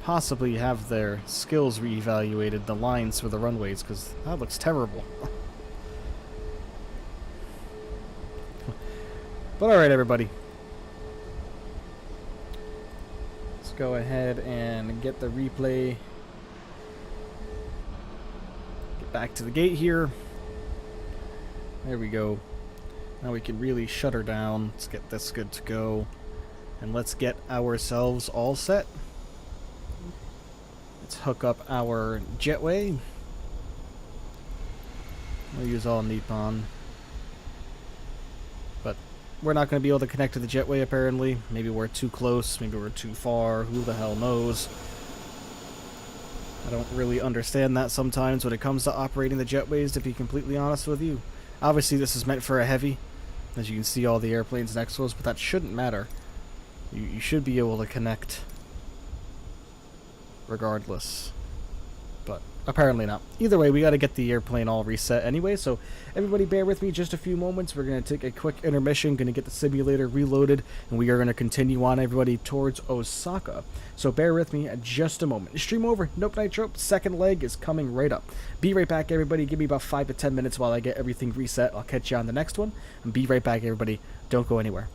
possibly have their skills reevaluated, the lines for the runways, because that looks terrible. But alright, everybody. Let's go ahead and get the replay. Get back to the gate here. There we go. Now we can really shut her down. Let's get this good to go. And let's get ourselves all set. Let's hook up our jetway. We'll use all Nippon. But we're not going to be able to connect to the jetway apparently. Maybe we're too close, maybe we're too far, who the hell knows. I don't really understand that sometimes when it comes to operating the jetways, to be completely honest with you. Obviously this is meant for a heavy, as you can see all the airplanes next to us, but that shouldn't matter. You should be able to connect regardless, but apparently not. Either way, we got to get the airplane all reset anyway, so everybody bear with me just a few moments. We're going to take a quick intermission, going to get the simulator reloaded, and we are going to continue on, everybody, towards Osaka. So bear with me just a moment. Stream over. Nope Nitro. Second leg is coming right up. Be right back, everybody. Give me about 5 to 10 minutes while I get everything reset. I'll catch you on the next one, and be right back, everybody. Don't go anywhere.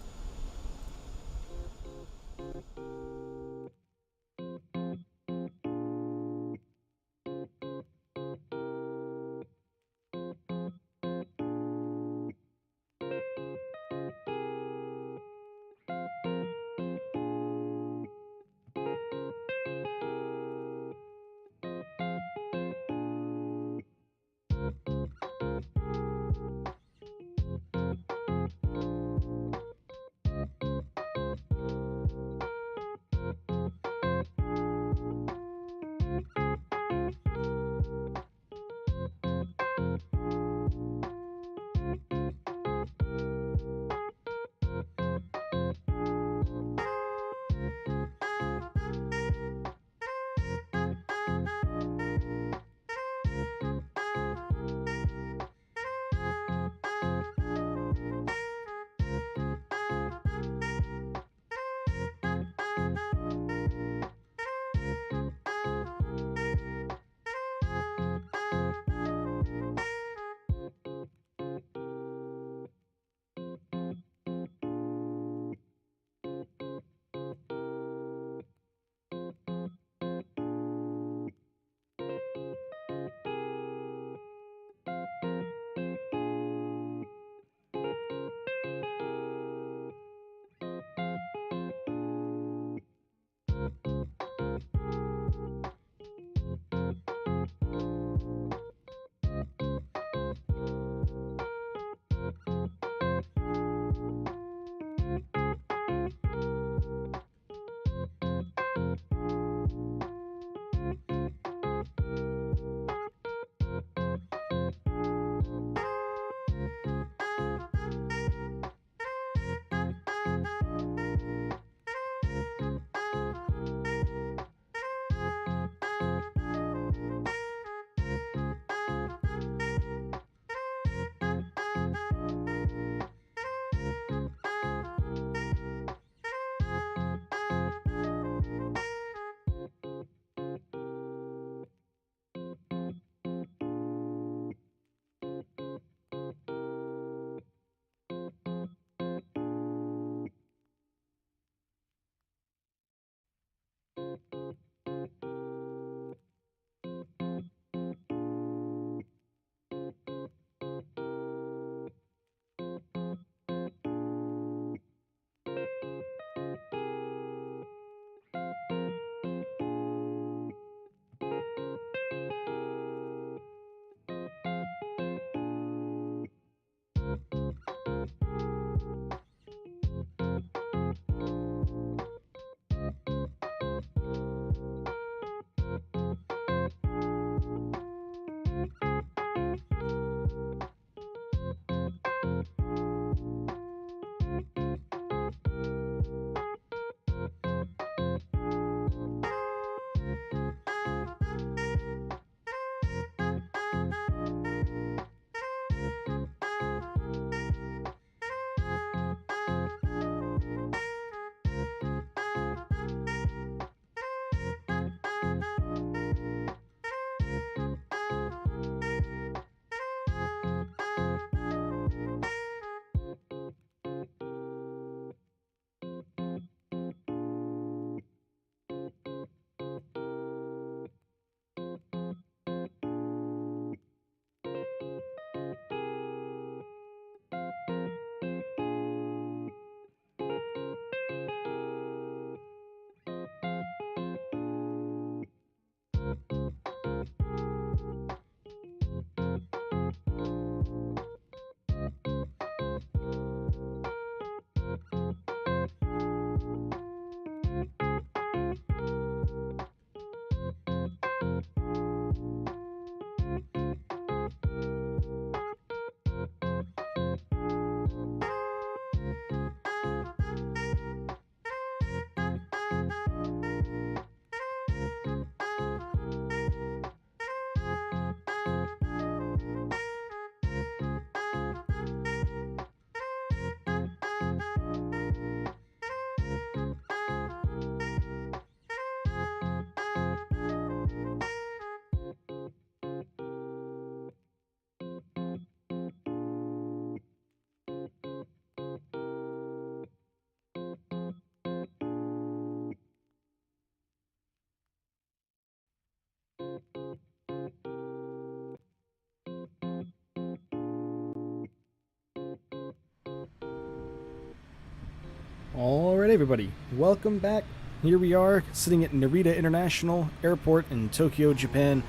Alright everybody, welcome back. Here we are, sitting at Narita International Airport in Tokyo, Japan.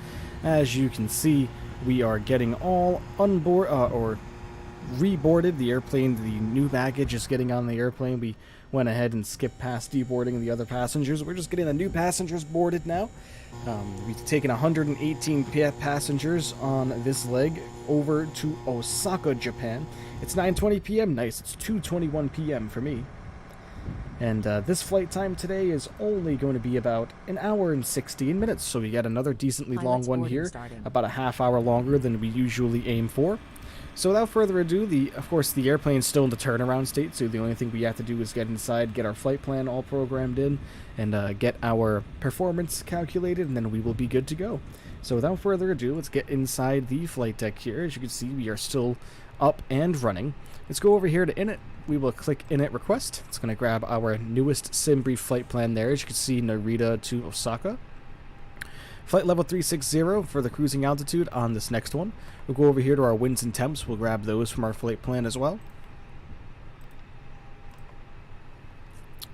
As you can see, we are getting all onboard, or reboarded the airplane. The new baggage is getting on the airplane. We went ahead and skipped past deboarding the other passengers. We're just getting the new passengers boarded now. We've taken 118 passengers on this leg over to Osaka, Japan. It's 9:20 p.m. Nice, it's 2:21 p.m. for me. And this flight time today is only going to be about an hour and 16 minutes, so we got another decently long one here, about a half hour longer than we usually aim for. So without further ado, of course the airplane's still in the turnaround state, so the only thing we have to do is get inside, get our flight plan all programmed in, and get our performance calculated, and then we will be good to go. So without further ado, let's get inside the flight deck here. As you can see, we are still up and running. Let's go over here to Init. We will click Init Request. It's going to grab our newest SimBrief flight plan there. As you can see, Narita to Osaka. Flight level 360 for the cruising altitude on this next one. We'll go over here to our winds and temps. We'll grab those from our flight plan as well.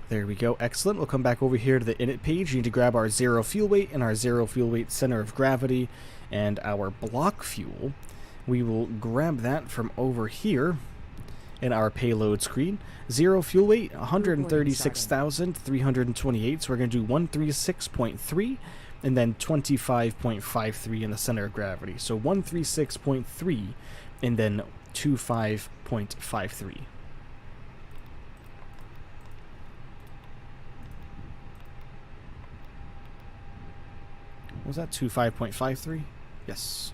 There we go. Excellent. We'll come back over here to the Init page. You need to grab our zero fuel weight and our zero fuel weight center of gravity and our block fuel. We will grab that from over here in our payload screen. Zero fuel weight, 136,328. So we're going to do 136.3 and then 25.53 in the center of gravity. So 136.3 and then 25.53. Was that 25.53? Yes.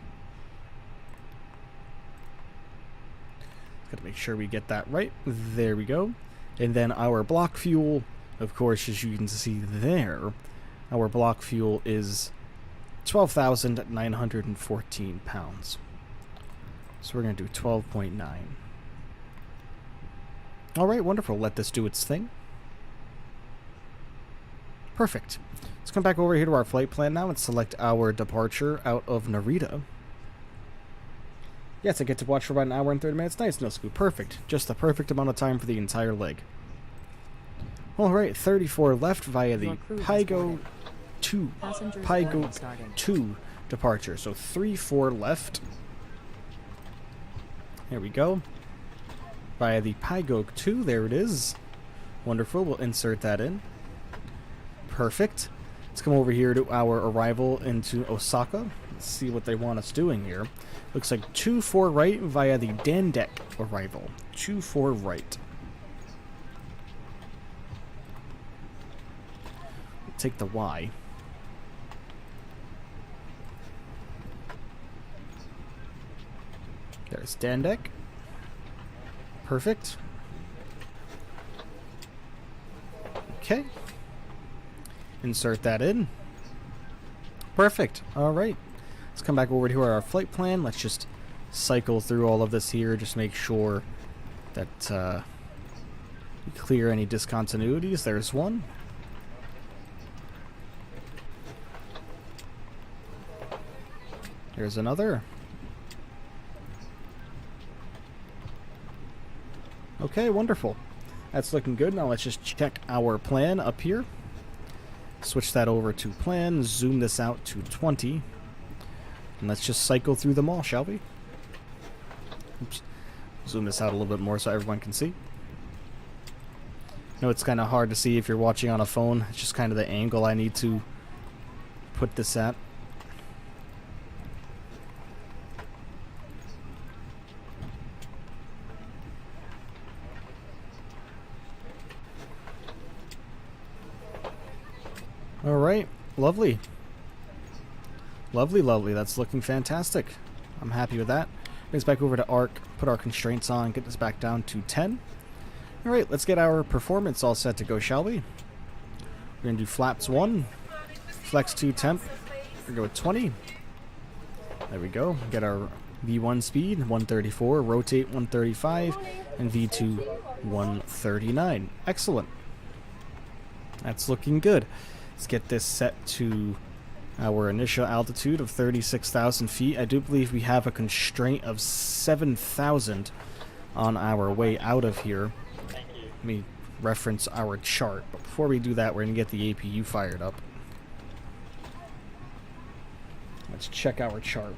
Gotta make sure we get that right. There we go. And then our block fuel, of course, as you can see there, our block fuel is 12,914 pounds. So we're going to do 12.9. Alright, wonderful. Let this do its thing. Perfect. Let's come back over here to our flight plan now and select our departure out of Narita. Yes, I get to watch for about an hour and 30 minutes. Nice, no scoop. Perfect. Just the perfect amount of time for the entire leg. Alright, 34 left via the Paigo 2 departure. So 34 left. There we go. Via the Paigo 2, there it is. Wonderful, we'll insert that in. Perfect. Let's come over here to our arrival into Osaka. Let's see what they want us doing here. Looks like 24 right via the Dandek arrival. 24 right. We'll take the Y. There's Dandek. Perfect. Okay. Insert that in. Perfect. Alright. Let's come back over to our flight plan. Let's just cycle through all of this here. Just make sure that we clear any discontinuities. There's one. There's another. Okay, wonderful. That's looking good. Now let's just check our plan up here. Switch that over to plan. Zoom this out to 20. And let's just cycle through them all, shall we? Oops. Zoom this out a little bit more so everyone can see. I know it's kind of hard to see if you're watching on a phone. It's just kind of the angle I need to put this at. Alright, lovely. Lovely, lovely. That's looking fantastic. I'm happy with that. Brings back over to ARC, put our constraints on, get this back down to 10. Alright, let's get our performance all set to go, shall we? We're going to do flaps 1, flex 2 temp. We're going to go with 20. There we go. Get our V1 speed, 134, rotate 135, and V2 139. Excellent. That's looking good. Let's get this set to our initial altitude of 36,000 feet. I do believe we have a constraint of 7,000 on our way out of here. Let me reference our chart. But before we do that, we're going to get the APU fired up. Let's check our chart.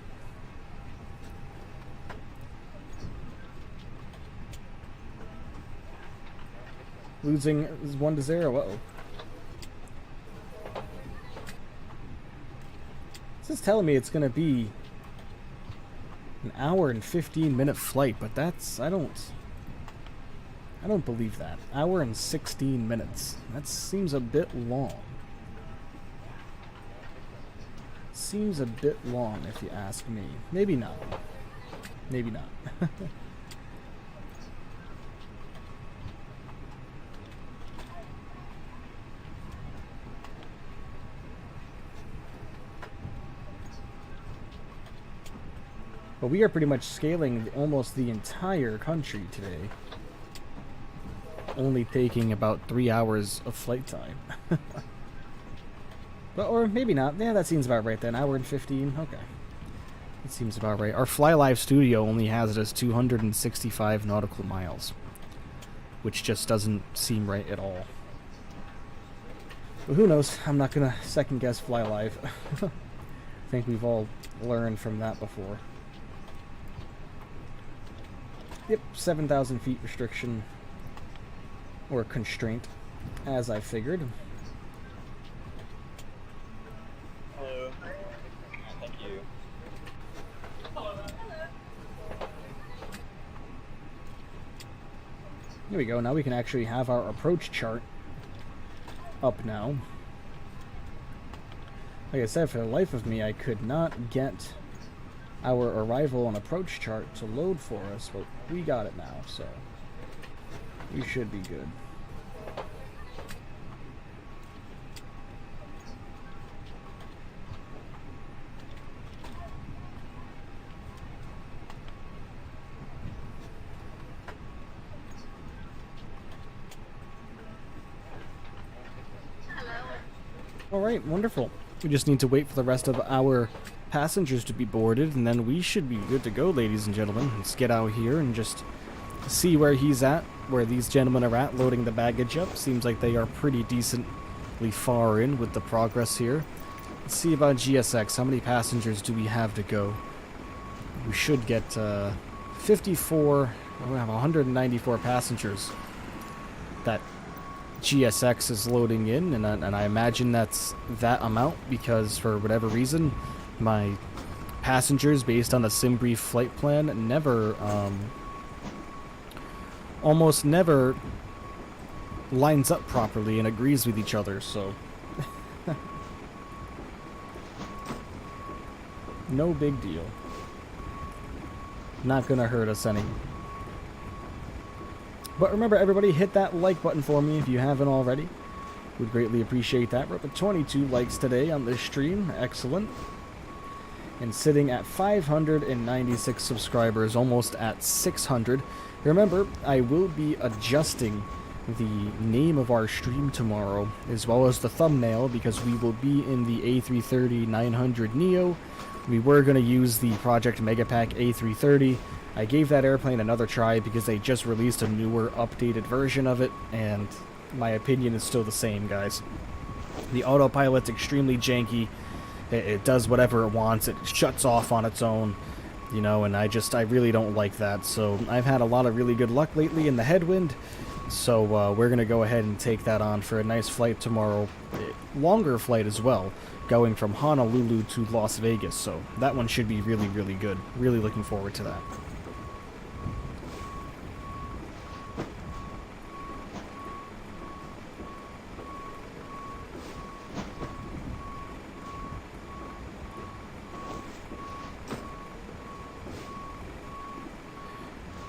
Losing is 1-0. Uh-oh. This is telling me it's going to be an hour and 15-minute flight, but that's... I don't believe that. Hour and 16 minutes. That seems a bit long. Seems a bit long, if you ask me. Maybe not. Maybe not. But we are pretty much scaling almost the entire country today. Only taking about 3 hours of flight time. But, or maybe not. Yeah, that seems about right then. Hour and 15. Okay. That seems about right. Our Fly Live studio only has it as 265 nautical miles. Which just doesn't seem right at all. But who knows? I'm not going to second guess Fly Live. I think we've all learned from that before. Yep, 7,000 feet restriction. Or constraint, as I figured. Hello. Thank you. There we go. Now we can actually have our approach chart up now. Like I said, for the life of me, I could not get our arrival and approach chart to load for us, but we got it now, so we should be good. Alright, wonderful. We just need to wait for the rest of our passengers to be boarded, and then we should be good to go, ladies and gentlemen. Let's get out here and just see where he's at, where these gentlemen are at, loading the baggage up. Seems like they are pretty decently far in with the progress here. Let's see about GSX. How many passengers do we have to go? We should get 54, we have 194 passengers that GSX is loading in, and I imagine that's that amount because for whatever reason my passengers, based on the SimBrief flight plan, never almost never lines up properly and agrees with each other, so no big deal. Not gonna hurt us any. But remember, everybody, hit that like button for me if you haven't already. Would greatly appreciate that. We're up at 22 likes today on this stream. Excellent. And sitting at 596 subscribers, almost at 600. Remember, I will be adjusting the name of our stream tomorrow, as well as the thumbnail, because we will be in the A330-900 Neo. We were going to use the Project Megapack A330. I gave that airplane another try because they just released a newer, updated version of it, and my opinion is still the same, guys. The autopilot's extremely janky. It does whatever it wants. It shuts off on its own, you know, and I really don't like that. So I've had a lot of really good luck lately in the headwind, so we're going to go ahead and take that on for a nice flight tomorrow. Longer flight as well, going from Honolulu to Las Vegas, so that one should be really, really good. Really looking forward to that.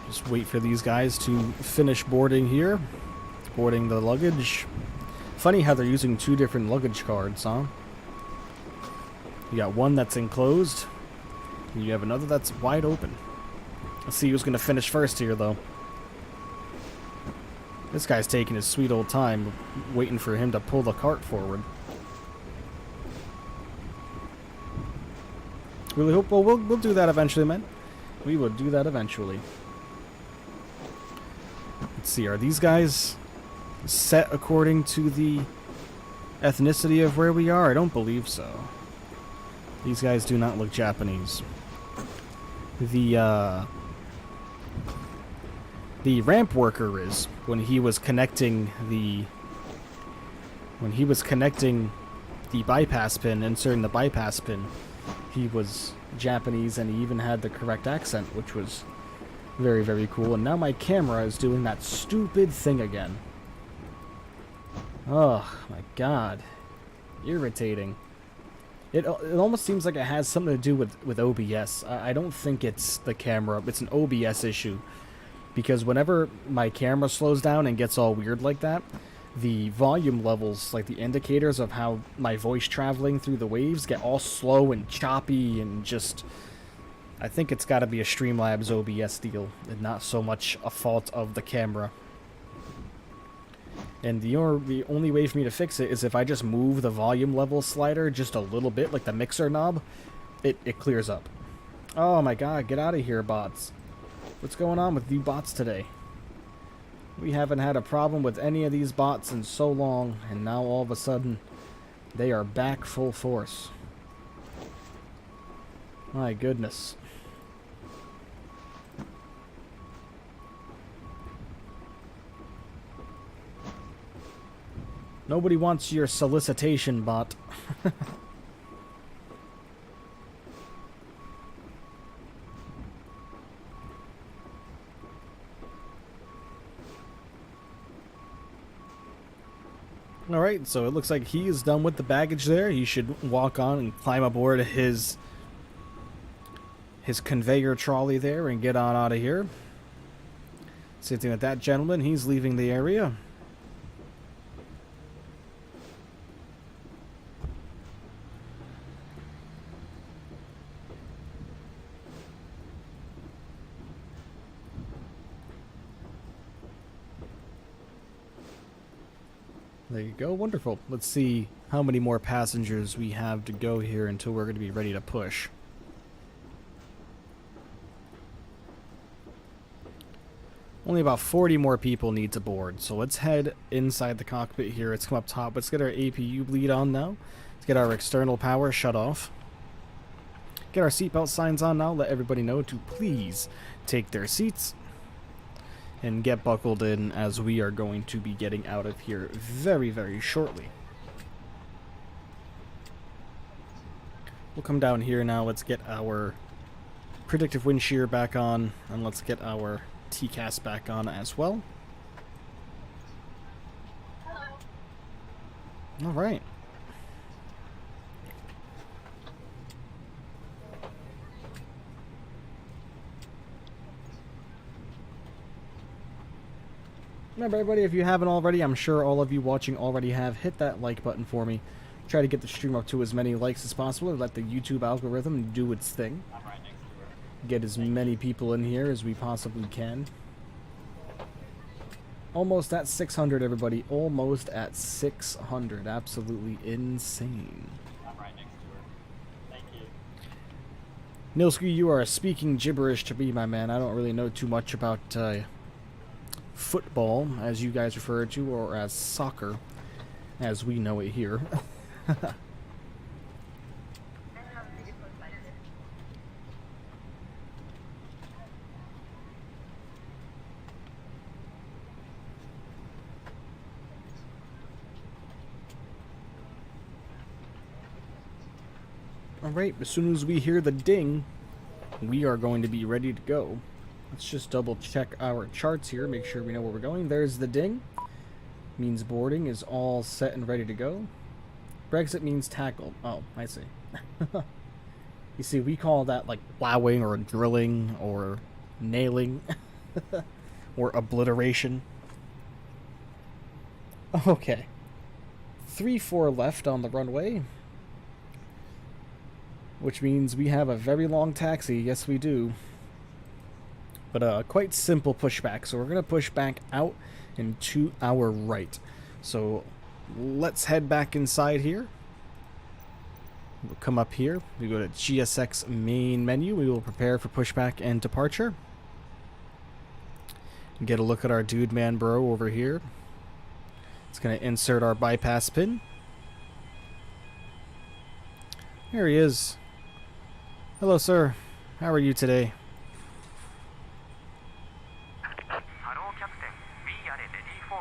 Just wait for these guys to finish boarding here. Boarding the luggage. Funny how they're using two different luggage cards, huh? You got one that's enclosed, and you have another that's wide open. Let's see who's going to finish first here, though. This guy's taking his sweet old time, waiting for him to pull the cart forward. Really hope... Well, we'll do that eventually, man. We will do that eventually. Let's see, are these guys... set according to the ethnicity of where we are? I don't believe so. These guys do not look Japanese. The ramp worker is, when he was connecting the bypass pin, inserting the bypass pin, he was Japanese and he even had the correct accent, which was very, very cool. And now my camera is doing that stupid thing again. Oh my god. Irritating. It almost seems like it has something to do with OBS. I don't think it's the camera. It's an OBS issue. Because whenever my camera slows down and gets all weird like that, the volume levels, like the indicators of how my voice traveling through the waves, get all slow and choppy and just... I think it's got to be a Streamlabs OBS deal and not so much a fault of the camera. And the only way for me to fix it is if I just move the volume level slider just a little bit, like the mixer knob, it clears up. Oh my god, get out of here, bots. What's going on with you bots today? We haven't had a problem with any of these bots in so long, and now all of a sudden, they are back full force. My goodness. Nobody wants your solicitation, bot. Alright, so it looks like he is done with the baggage there. He should walk on and climb aboard his conveyor trolley there and get on out of here. Same thing with that gentleman. He's leaving the area. There you go, wonderful. Let's see how many more passengers we have to go here until we're going to be ready to push. Only about 40 more people need to board, so let's head inside the cockpit here. Let's come up top. Let's get our APU bleed on now. Let's get our external power shut off. Get our seatbelt signs on now. Let everybody know to please take their seats and get buckled in, as we are going to be getting out of here very, very shortly. We'll come down here now. Let's get our predictive wind shear back on, and let's get our TCAS back on as well. All right. Remember, everybody, if you haven't already, I'm sure all of you watching already have, hit that like button for me. Try to get the stream up to as many likes as possible, and let the YouTube algorithm do its thing. Get as many people in here as we possibly can. Almost at 600, everybody. Almost at 600. Absolutely insane. I'm right next to her. Thank you. Nilsky, you are speaking gibberish to me, my man. I don't really know too much about football, as you guys refer to, or as soccer, as we know it here. Alright, as soon as we hear the ding, we are going to be ready to go. Let's just double check our charts here, make sure we know where we're going. There's the ding. Means boarding is all set and ready to go. Brexit means tackle. Oh, I see. You see, we call that like plowing or drilling or nailing or obliteration. Okay. 3-4 left on the runway, which means we have a very long taxi. Yes, we do. But quite simple pushback. So we're going to push back out and to our right. So let's head back inside here. We'll come up here. We go to GSX main menu. We will prepare for pushback and departure. Get a look at our dude man bro over here. It's going to insert our bypass pin. Here he is. Hello, sir. How are you today? Hello, Captain. We are ready for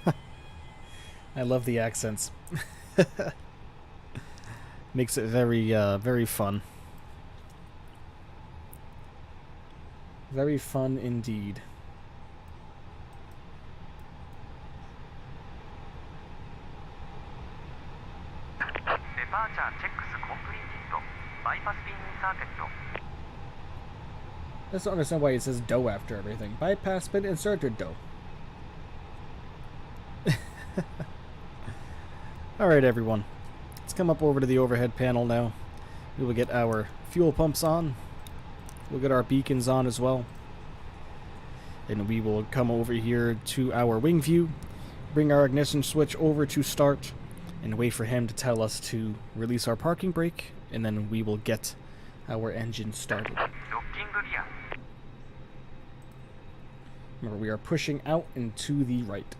pushback. I love the accents. Makes it very, very fun. Very fun indeed. Departure checks completed. Bypass pin inserted. I just don't understand why it says dough after everything. Bypass pin inserted dough. Alright everyone, let's come up over to the overhead panel now. We will get our fuel pumps on. We'll get our beacons on as well. And we will come over here to our wing view, bring our ignition switch over to start, and wait for him to tell us to release our parking brake, and then we will get our engine started. Looking clear. Remember, we are pushing out and to the right.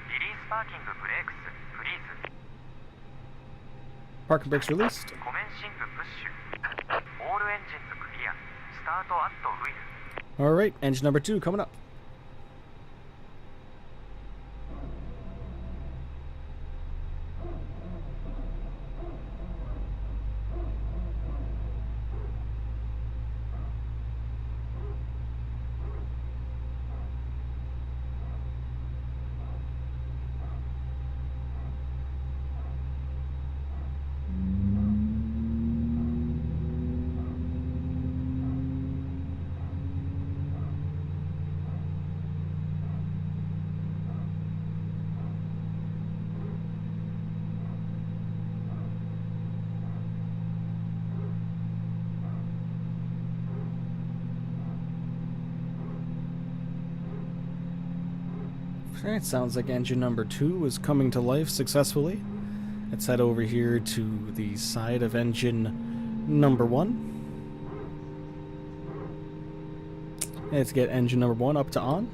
Release parking brakes, please. Parking brakes released. Commencing push. All engines clear. Start at wheel. Alright, engine number 2 coming up. Alright, sounds like engine number 2 is coming to life successfully. Let's head over here to the side of engine number 1. Let's get engine number 1 up to on.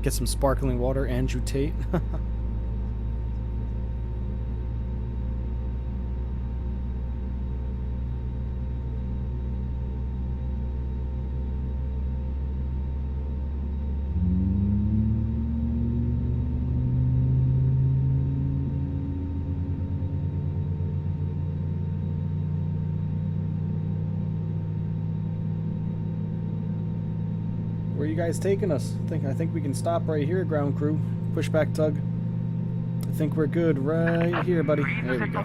Get some sparkling water, Andrew Tate. Where are you guys taking us? I think we can stop right here, ground crew. Pushback tug. I think we're good right here, buddy. There we go.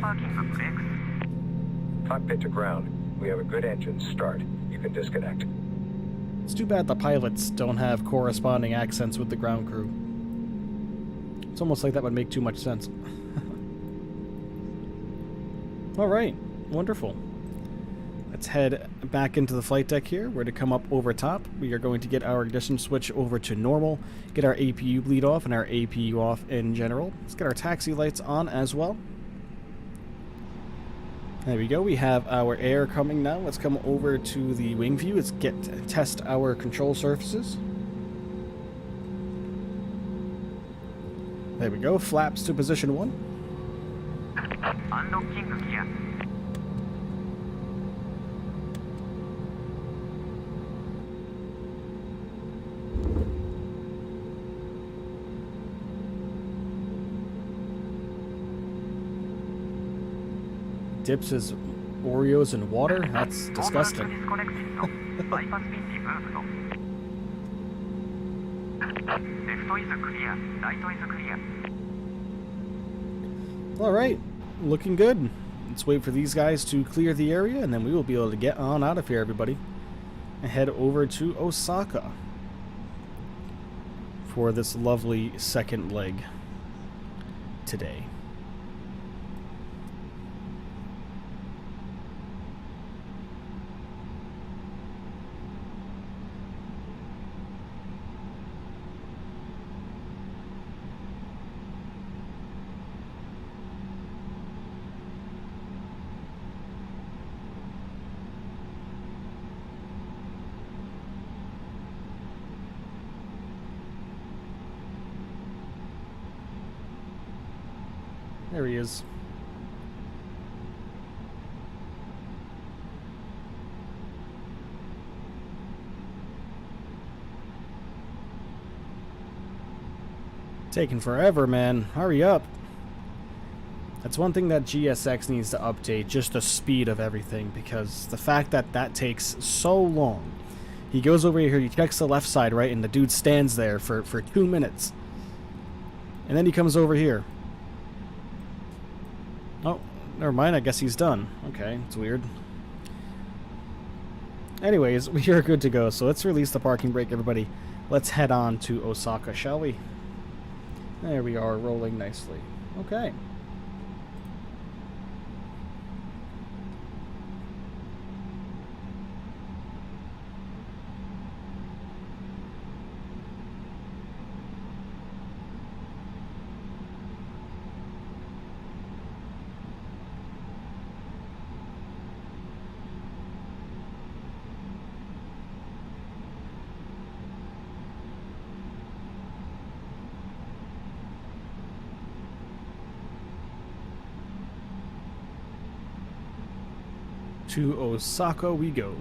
Cockpit to ground. We have a good engine start. You can disconnect. It's too bad the pilots don't have corresponding accents with the ground crew. It's almost like that would make too much sense. Alright, wonderful. Let's head back into the flight deck here. We're to come up over top. We are going to get our ignition switch over to normal, get our APU bleed off and our APU off in general. Let's get our taxi lights on as well. There we go. We have our air coming now. Let's come over to the wing view. Let's test our control surfaces. There we go. Flaps to position 1. Unlocking gear. Dips his Oreos in water? That's disgusting. Bypass pin removed. Left is clear. Right is clear. Alright, looking good. Let's wait for these guys to clear the area, and then we will be able to get on out of here, everybody. And head over to Osaka for this lovely second leg today. There he is. Taking forever, man. Hurry up. That's one thing that GSX needs to update, just the speed of everything, because the fact that that takes so long. He goes over here, he checks the left side, right, and the dude stands there for 2 minutes. And then he comes over here. Oh, never mind, I guess he's done. Okay, it's weird. Anyways, we are good to go, so let's release the parking brake, everybody. Let's head on to Osaka, shall we? There we are, rolling nicely. Okay. To Osaka we go.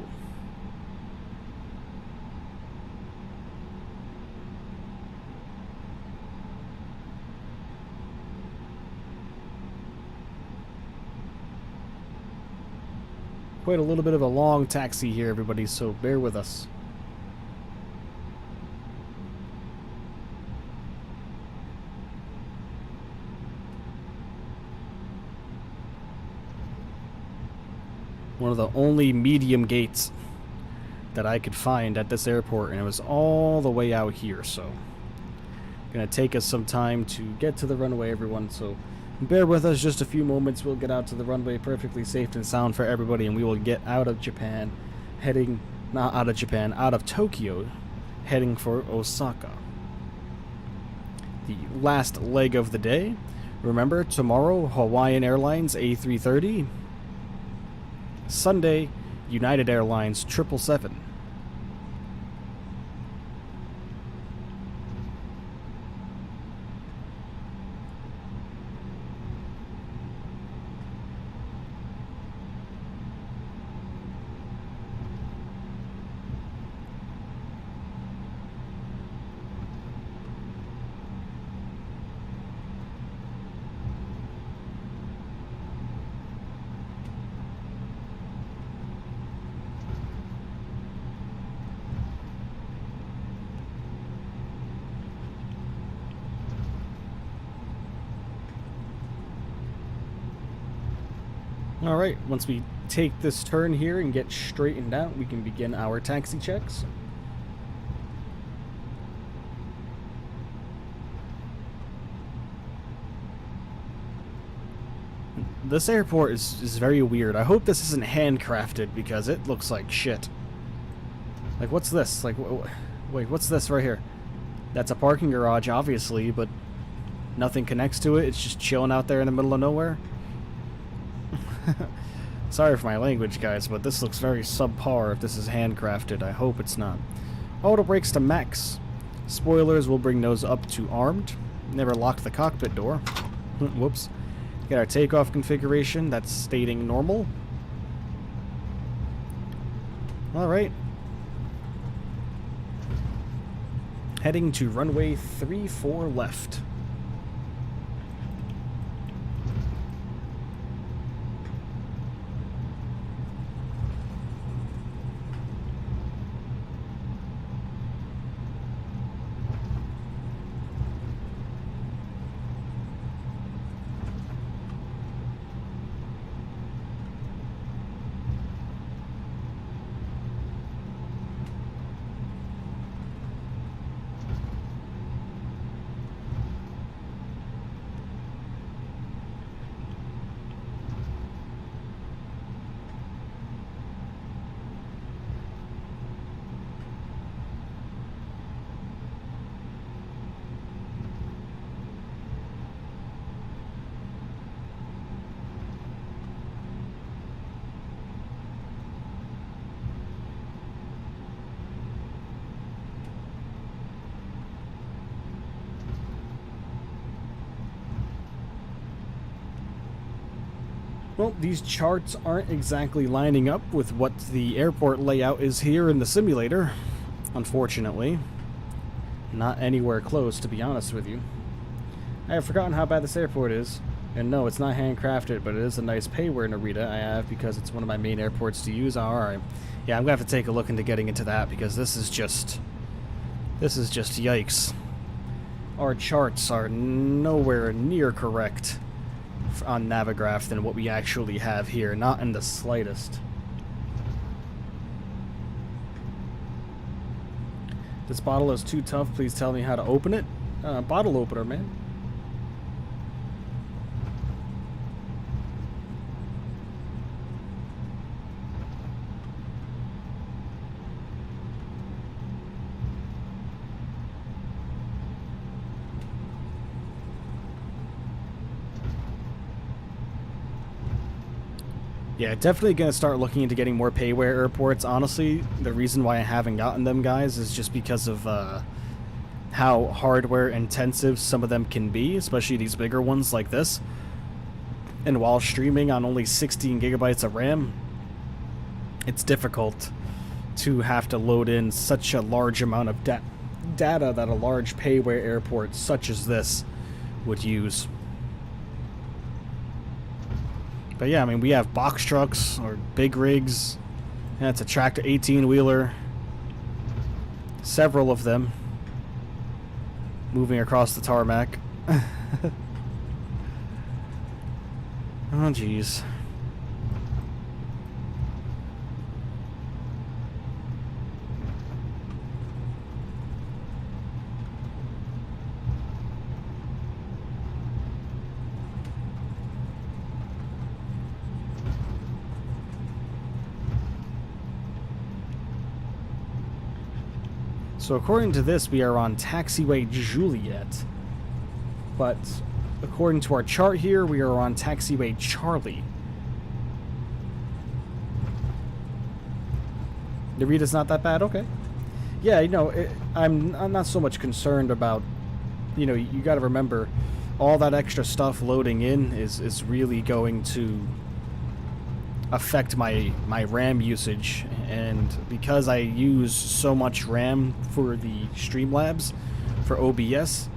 Quite a little bit of a long taxi here, everybody, so bear with us. One of the only medium gates that I could find at this airport, and it was all the way out here, so gonna take us some time to get to the runway, everyone, so bear with us just a few moments. We'll get out to the runway perfectly safe and sound for everybody, and we will get out of Japan, out of Tokyo, heading for Osaka. The last leg of the day. Remember, tomorrow, Hawaiian Airlines A330. Sunday, United Airlines 777. Alright, once we take this turn here and get straightened out, we can begin our taxi checks. This airport is very weird. I hope this isn't handcrafted because it looks like shit. Like, what's this? Like, wait, what's this right here? That's a parking garage, obviously, but nothing connects to it. It's just chilling out there in the middle of nowhere. Sorry for my language, guys, but this looks very subpar if this is handcrafted. I hope it's not. Auto brakes to max. Spoilers will bring those up to armed. Never locked the cockpit door. Whoops. Get our takeoff configuration. That's stating normal. Alright. Heading to runway 34 left. Well, these charts aren't exactly lining up with what the airport layout is here in the simulator, unfortunately. Not anywhere close, to be honest with you. I have forgotten how bad this airport is. And no, it's not handcrafted, but it is a nice payware Narita I have because it's one of my main airports to use. Alright. Yeah, I'm going to have to take a look into getting into that because this is just yikes. Our charts are nowhere near correct on Navigraph than what we actually have here, not in the slightest. This bottle is too tough, please tell me how to open it. Bottle opener, man. Yeah, definitely going to start looking into getting more payware airports. Honestly, the reason why I haven't gotten them, guys, is just because of how hardware intensive some of them can be, especially these bigger ones like this. And while streaming on only 16 gigabytes of RAM, it's difficult to have to load in such a large amount of data that a large payware airport such as this would use. But yeah, I mean, we have box trucks or big rigs. And it's a tractor 18-wheeler. Several of them moving across the tarmac. Oh, jeez. So according to this, we are on Taxiway Juliet. But according to our chart here, we are on Taxiway Charlie. Narita's not that bad? Okay. Yeah, you know, I'm not so much concerned about, you know, you got to remember, all that extra stuff loading in is really going to affect my RAM usage, and because I use so much RAM for the Streamlabs for OBS,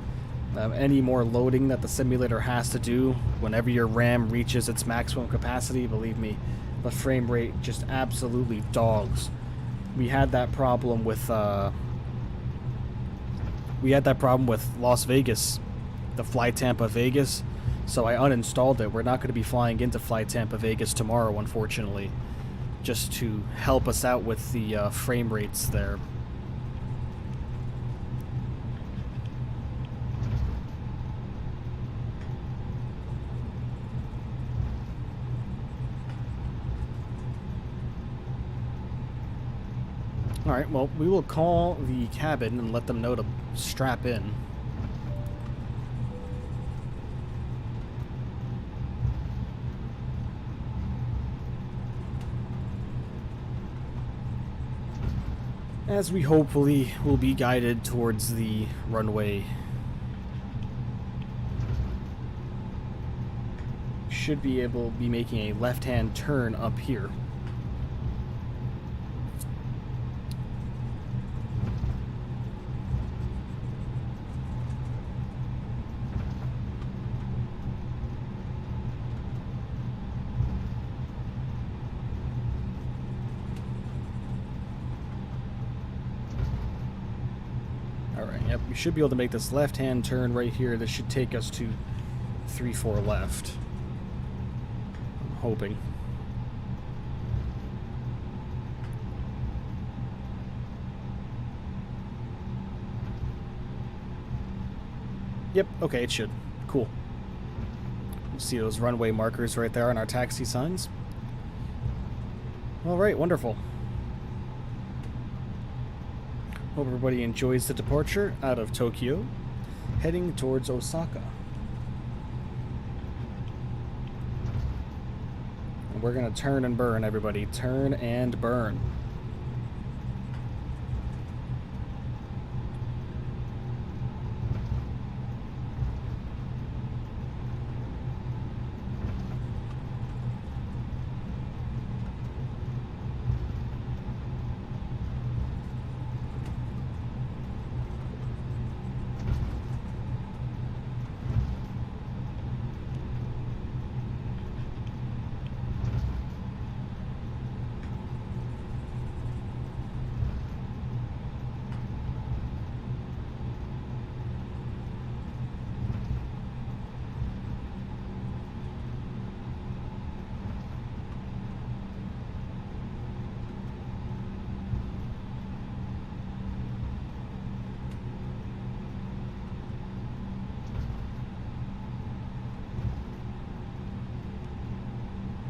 any more loading that the simulator has to do whenever your RAM reaches its maximum capacity, believe me, the frame rate just absolutely dogs. We had that problem with Las Vegas, the Fly Tampa Vegas. So I uninstalled it. We're not going to be flying into Fly Tampa Vegas tomorrow, unfortunately, just to help us out with the frame rates there. Alright, well, we will call the cabin and let them know to strap in. As we hopefully will be guided towards the runway. Should be able to be making a left-hand turn up here. Yep, we should be able to make this left-hand turn right here. This should take us to 34 left. I'm hoping. Yep, okay, it should. Cool. You see those runway markers right there on our taxi signs? Alright, wonderful. Hope everybody enjoys the departure out of Tokyo, heading towards Osaka. And we're going to turn and burn, everybody. Turn and burn.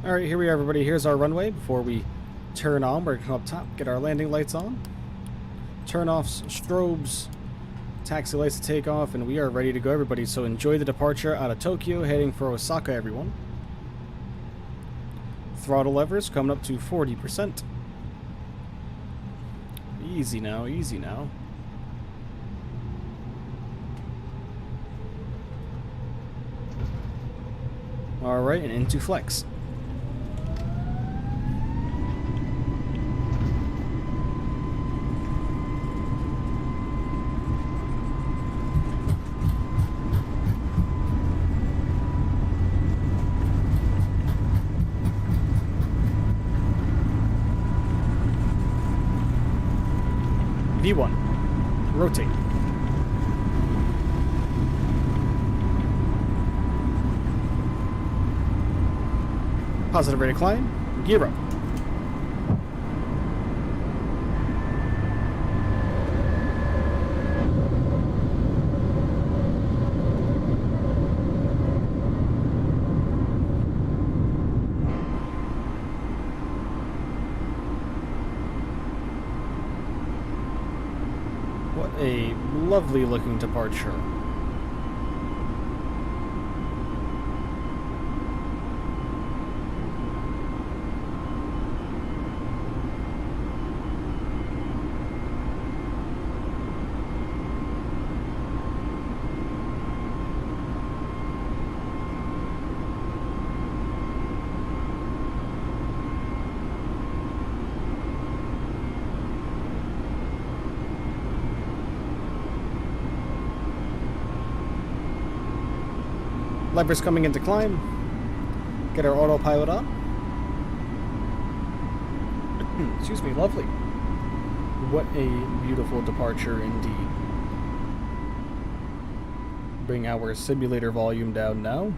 Alright, here we are, everybody. Here's our runway. Before we turn on, we're going to come up top, get our landing lights on, turn off strobes, taxi lights to take off, and we are ready to go, everybody. So enjoy the departure out of Tokyo, heading for Osaka, everyone. Throttle levers coming up to 40%. Easy now, easy now. Alright, and into flex. V1. Rotate. Positive rate of climb. Gear up. What a lovely looking departure. Levers coming into climb. Get our autopilot on. Excuse me, lovely. What a beautiful departure indeed. Bring our simulator volume down now.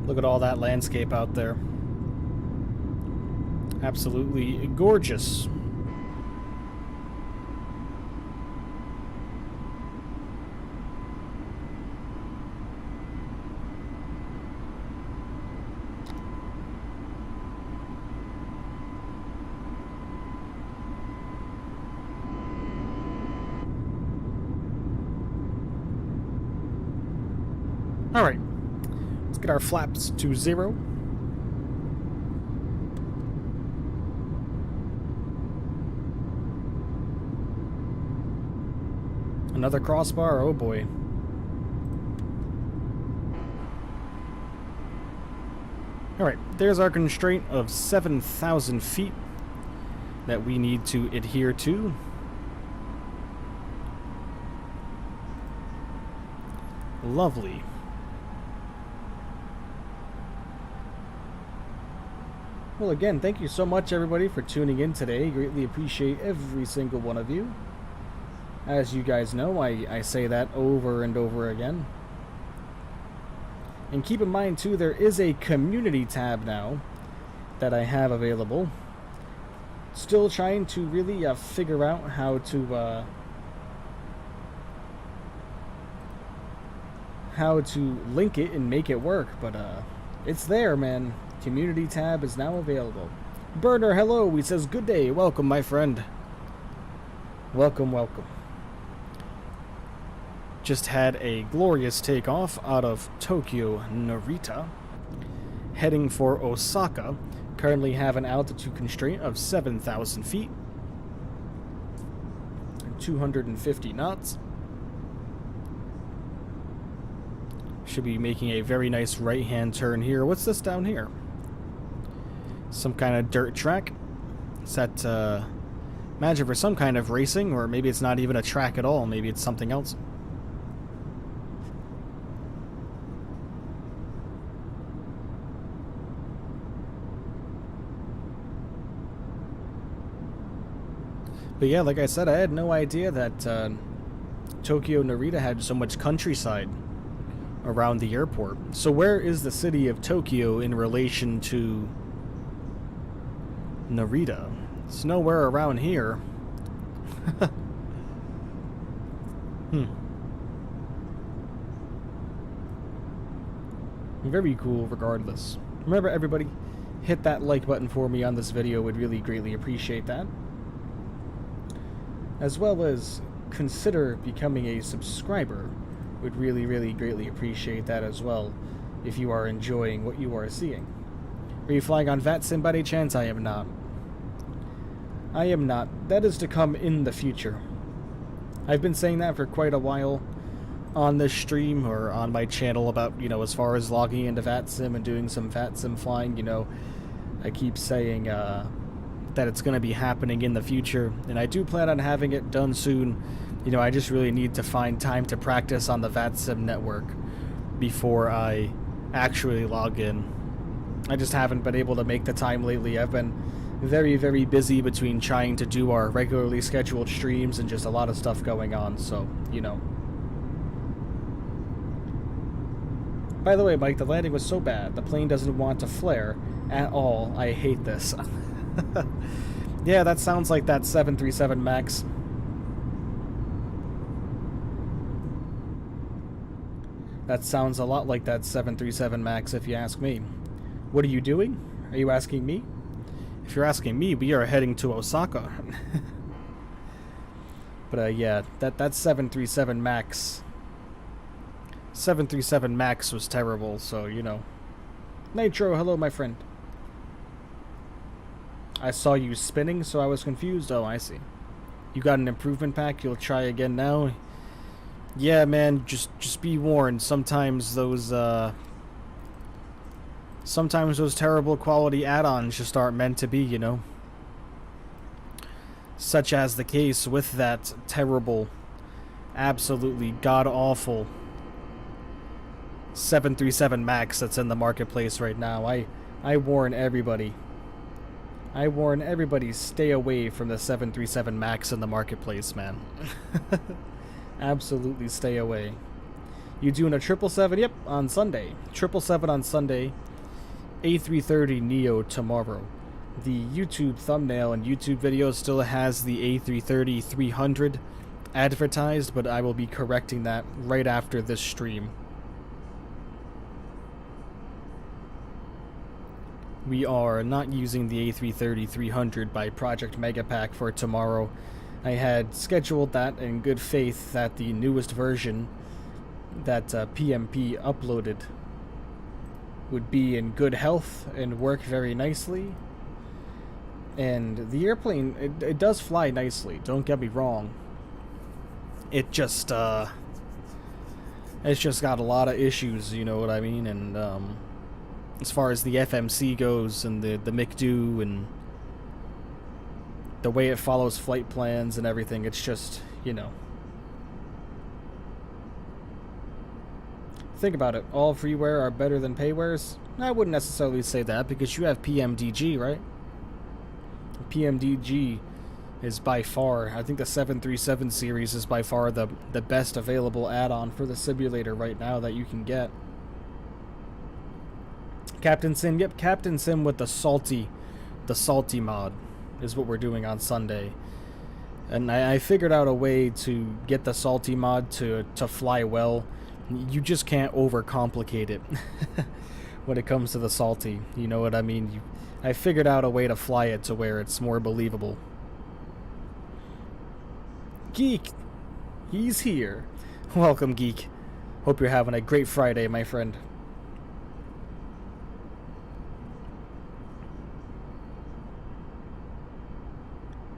Look at all that landscape out there. Absolutely gorgeous. All right. Get our flaps to 0. Another crossbar, oh boy. Alright, there's our constraint of 7,000 feet that we need to adhere to. Lovely. Well, again, thank you so much, everybody, for tuning in today. Greatly appreciate every single one of you. As you guys know, I say that over and over again. And keep in mind, too, there is a community tab now that I have available. Still trying to really figure out how to link it and make it work, but it's there, man. Community tab is now available. Burner, hello. He says, good day. Welcome, my friend. Welcome, welcome. Just had a glorious takeoff out of Tokyo Narita. Heading for Osaka. Currently have an altitude constraint of 7,000 feet. 250 knots. Should be making a very nice right-hand turn here. What's this down here? Some kind of dirt track. Is that Imagine for some kind of racing, or maybe it's not even a track at all. Maybe it's something else. But yeah, like I said, I had no idea that Tokyo Narita had so much countryside around the airport. So where is the city of Tokyo in relation to Narita? It's nowhere around here. Very cool regardless. Remember, everybody, hit that like button for me on this video. Would really greatly appreciate that. As well as consider becoming a subscriber. Would really, really greatly appreciate that as well, if you are enjoying what you are seeing. Are you flying on VATSIM by any chance? I am not. I am not. That is to come in the future. I've been saying that for quite a while on this stream or on my channel about, you know, as far as logging into VATSIM and doing some VATSIM flying, you know, I keep saying that it's going to be happening in the future, and I do plan on having it done soon. You know, I just really need to find time to practice on the VATSIM network before I actually log in. I just haven't been able to make the time lately. I've been very, very busy between trying to do our regularly scheduled streams and just a lot of stuff going on, so, you know. By the way, Mike, the landing was so bad. The plane doesn't want to flare at all. I hate this. Yeah, that sounds like that 737 MAX. That sounds a lot like that 737 MAX, if you ask me. What are you doing? Are you asking me? If you're asking me, we are heading to Osaka. But yeah, that 737 MAX... 737 MAX was terrible, so, you know. Nitro, hello, my friend. I saw you spinning, so I was confused. Oh, I see. You got an improvement pack? You'll try again now? Yeah, man, just be warned. Sometimes those terrible quality add-ons just aren't meant to be, you know? Such as the case with that terrible, absolutely god-awful 737 MAX that's in the marketplace right now. I warn everybody. I warn everybody, stay away from the 737 MAX in the marketplace, man. Absolutely stay away. You doing a 777? Yep, on Sunday. 777 on Sunday. A330 Neo tomorrow. The YouTube thumbnail and YouTube video still has the A330-300 advertised, but I will be correcting that right after this stream. We are not using the A330-300 by Project Megapack for tomorrow. I had scheduled that in good faith that the newest version that PMP uploaded would be in good health and work very nicely. And the airplane, it does fly nicely, don't get me wrong. It just, it's just got a lot of issues, you know what I mean? And, as far as the FMC goes and the McDo and the way it follows flight plans and everything, it's just, you know. Think about it. All freeware are better than paywares? I wouldn't necessarily say that, because you have PMDG, right? PMDG is by far, I think the 737 series is by far the best available add-on for the simulator right now that you can get. Captain Sim, yep, Captain Sim with the salty mod is what we're doing on Sunday. And I figured out a way to get the salty mod to fly well. You just can't overcomplicate it when it comes to the salty, you know what I mean? I figured out a way to fly it to where it's more believable. Geek, he's here. Welcome, Geek. Hope you're having a great Friday, my friend.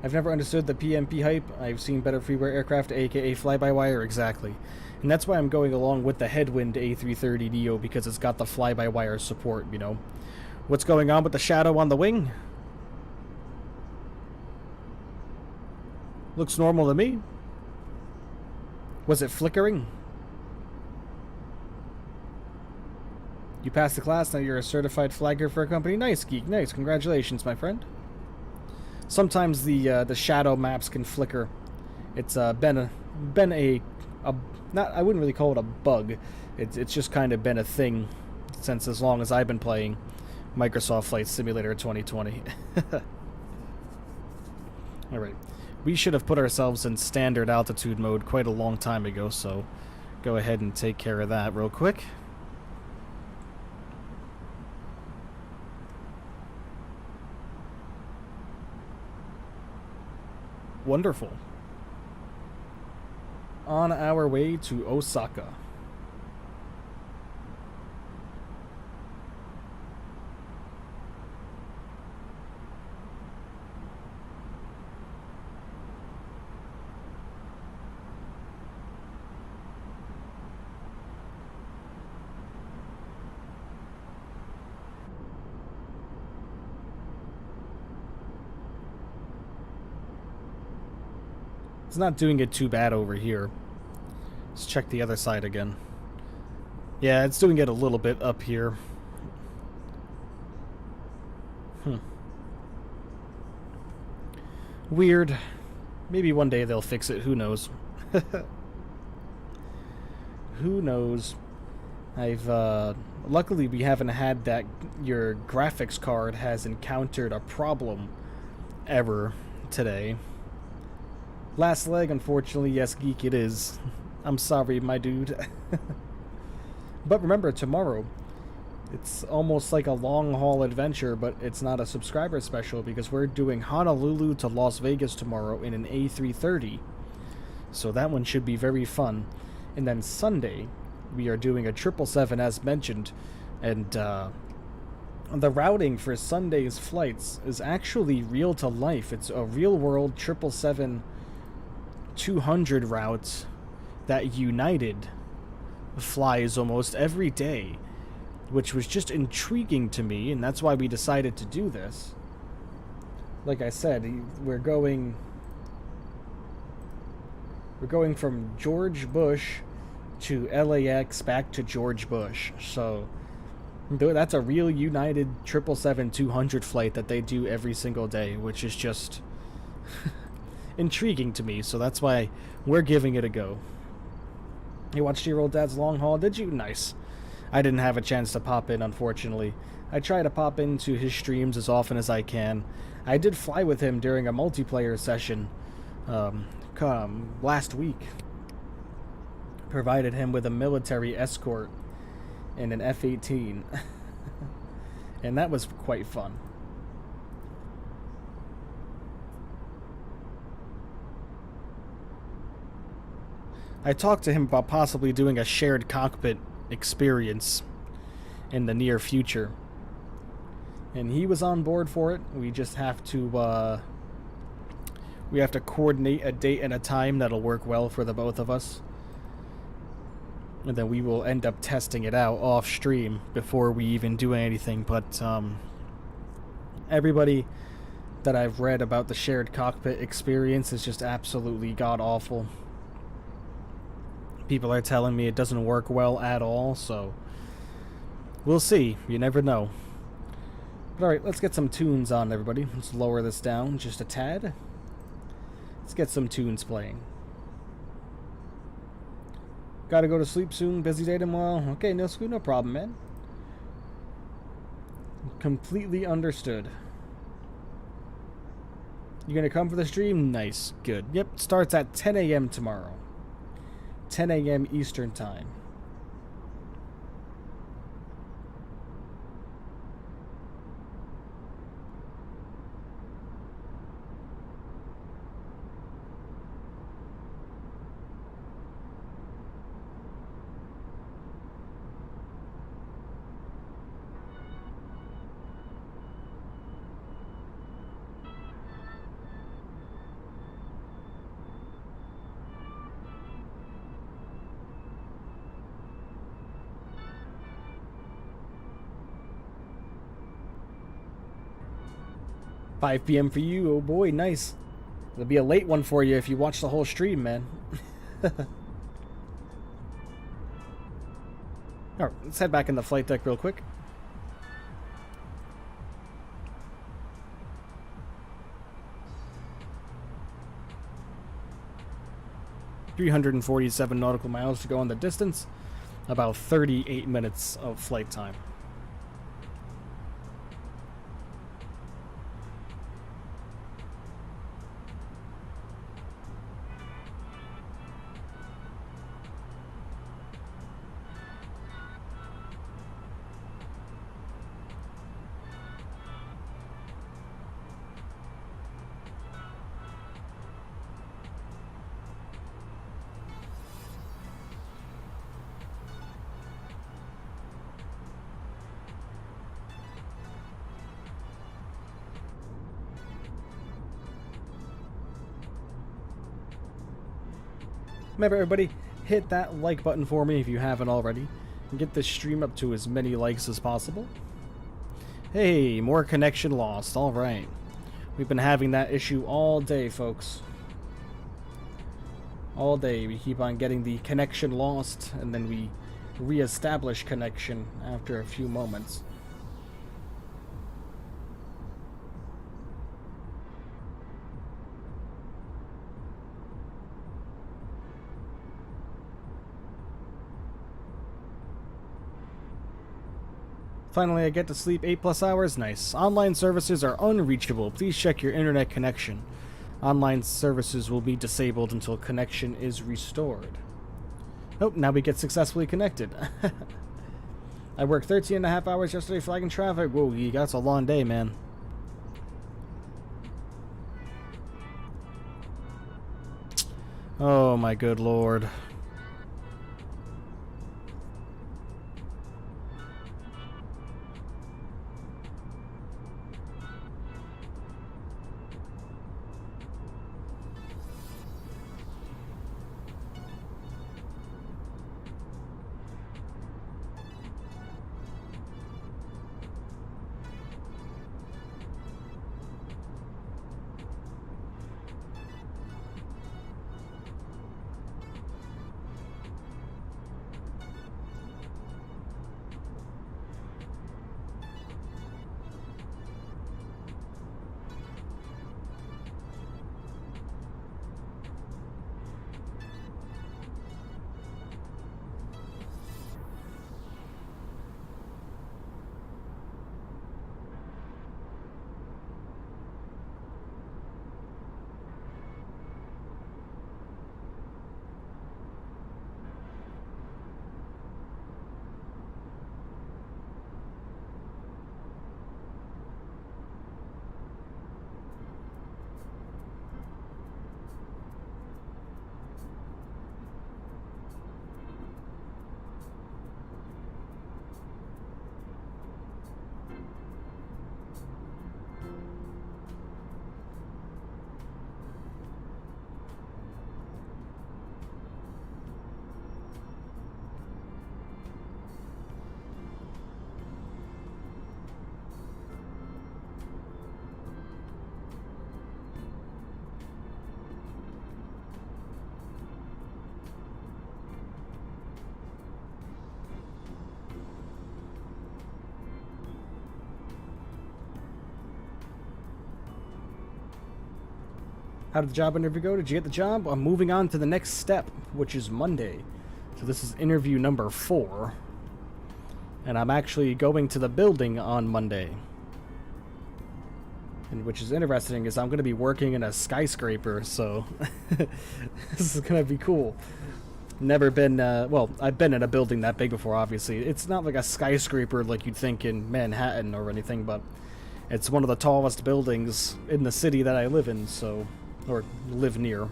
I've never understood the PMP hype. I've seen better freeware aircraft, aka fly-by-wire, exactly. And that's why I'm going along with the Headwind A330 Neo, because it's got the fly-by-wire support, you know. What's going on with the shadow on the wing? Looks normal to me. Was it flickering? You passed the class, now you're a certified flagger for a company. Nice, Geek. Nice. Congratulations, my friend. Sometimes the shadow maps can flicker. It's been a not, I wouldn't really call it a bug. It's just kind of been a thing since as long as I've been playing Microsoft Flight Simulator 2020. All right. We should have put ourselves in standard altitude mode quite a long time ago, so go ahead and take care of that real quick. Wonderful. On our way to Osaka. It's not doing it too bad over here. Let's check the other side again. Yeah, it's doing it a little bit up here. Weird. Maybe one day they'll fix it. Who knows? Who knows? Luckily we haven't had that your graphics card has encountered a problem ever today. Last leg, unfortunately, yes, Geek, it is. I'm sorry, my dude. But remember, tomorrow, it's almost like a long-haul adventure, but it's not a subscriber special because we're doing Honolulu to Las Vegas tomorrow in an A330. So that one should be very fun. And then Sunday, we are doing a 777 as mentioned, and the routing for Sunday's flights is actually real to life. It's a real-world 777 200 routes that United flies almost every day, which was just intriguing to me, and that's why we decided to do this. Like I said, we're going from George Bush to LAX back to George Bush. So that's a real United 777 200 flight that they do every single day, which is just intriguing to me, so that's why we're giving it a go. You watched your old dad's long haul, did you? Nice. I didn't have a chance to pop in, unfortunately. I try to pop into his streams as often as I can. I did fly with him during a multiplayer session last week. Provided him with a military escort in an F-18. And that was quite fun. I talked to him about possibly doing a shared cockpit experience in the near future, and he was on board for it. We just have to coordinate a date and a time that'll work well for the both of us, and then we will end up testing it out off stream before we even do anything. But everybody that I've read about the shared cockpit experience is just absolutely god awful. People are telling me it doesn't work well at all, so we'll see. You never know. But alright, let's get some tunes on, everybody. Let's lower this down just a tad. Let's get some tunes playing. Gotta go to sleep soon. Busy day tomorrow. Okay, no problem, man. Completely understood. You gonna come for the stream? Nice. Good. Yep, starts at 10 a.m. tomorrow. 10 a.m. Eastern Time. $5 p.m. for you, oh boy, nice. It'll be a late one for you if you watch the whole stream, man. Alright, let's head back in the flight deck real quick. $347 nautical miles to go on the distance. About 38 minutes of flight time. Remember, everybody, hit that like button for me if you haven't already, and get this stream up to as many likes as possible. Hey, more connection lost. Alright. We've been having that issue all day, folks. All day. We keep on getting the connection lost, and then we re-establish connection after a few moments. Finally, I get to sleep 8+ hours. Nice. Online services are unreachable. Please check your internet connection. Online services will be disabled until connection is restored. Oh, now we get successfully connected. I worked 13.5 hours yesterday flagging traffic. Whoa, that's a long day, man. Oh my good lord. How did the job interview go? Did you get the job? I'm moving on to the next step, which is Monday. So this is interview number 4. And I'm actually going to the building on Monday. And which is interesting, is I'm going to be working in a skyscraper, so this is going to be cool. Never been, well, I've been in a building that big before, obviously. It's not like a skyscraper like you'd think in Manhattan or anything, but it's one of the tallest buildings in the city that I live in, so... or live near.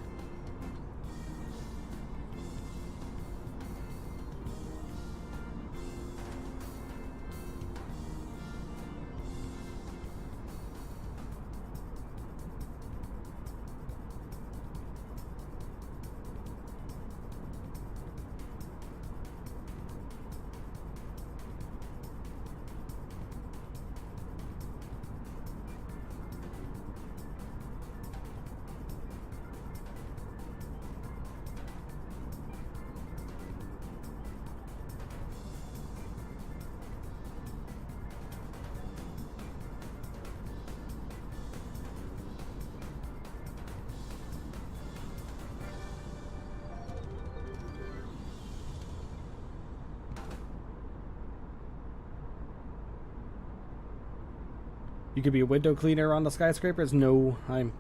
You could be a window cleaner on the skyscrapers? No, I'm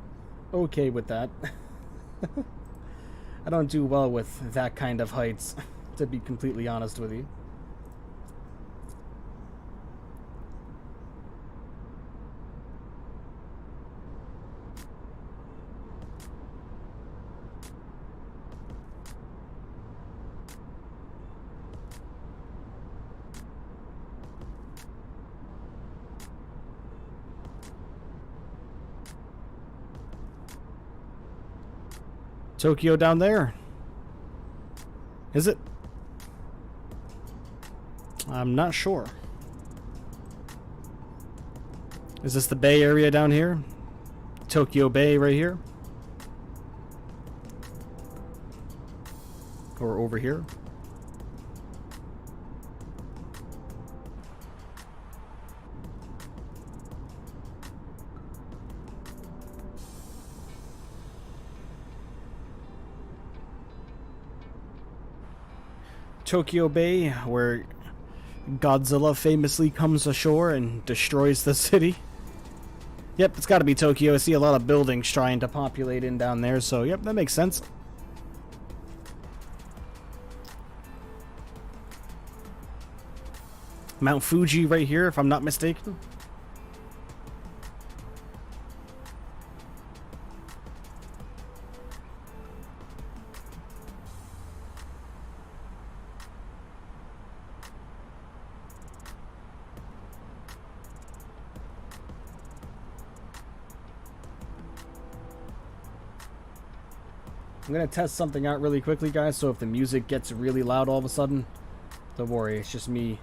okay with that. I don't do well with that kind of heights, to be completely honest with you. Tokyo down there. Is it? I'm not sure. Is this the Bay Area down here? Tokyo Bay right here? Or over here? Tokyo Bay, where Godzilla famously comes ashore and destroys the city. Yep, it's gotta be Tokyo. I see a lot of buildings trying to populate in down there, so yep, that makes sense. Mount Fuji right here, if I'm not mistaken. I'm gonna test something out really quickly, guys, so if the music gets really loud all of a sudden, don't worry, it's just me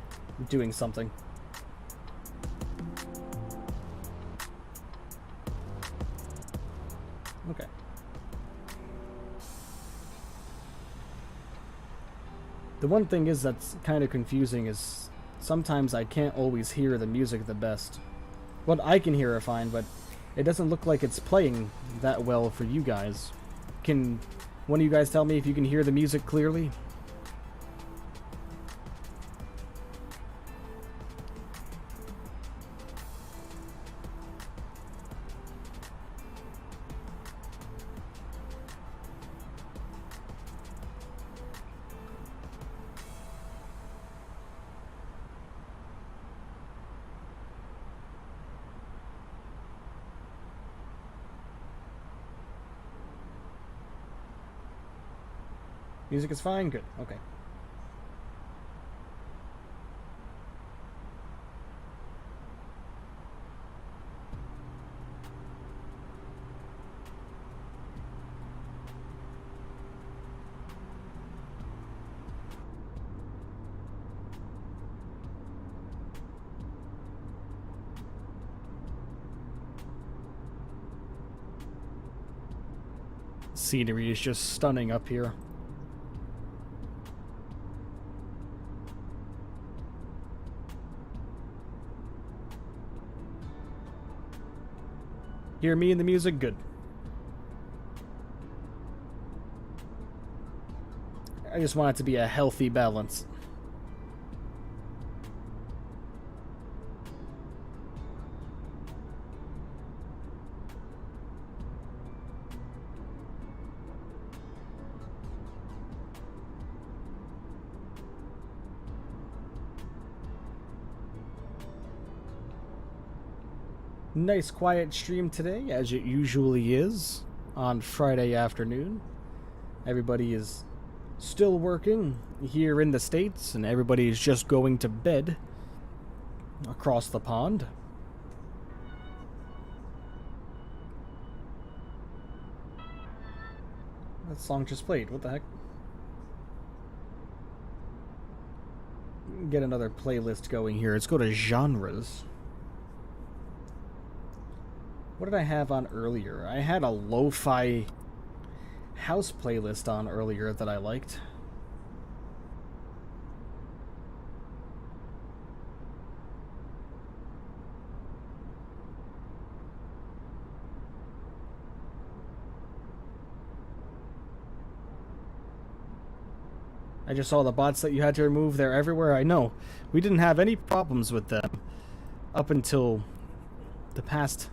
doing something. Okay. The one thing is that's kind of confusing is sometimes I can't always hear the music the best. Well, I can hear it fine, but it doesn't look like it's playing that well for you guys. Can one of you guys tell me if you can hear the music clearly? Music is fine? Good. Okay. Scenery is just stunning up here. Hear me and the music? Good. I just want it to be a healthy balance. Nice quiet stream today, as it usually is on Friday afternoon. Everybody is still working here in the States, and everybody is just going to bed across the pond. That song just played. What the heck? Get another playlist going here. Let's go to genres. What did I have on earlier? I had a lo-fi house playlist on earlier that I liked. I just saw the bots that you had to remove. They're everywhere. I know. We didn't have any problems with them up until the past,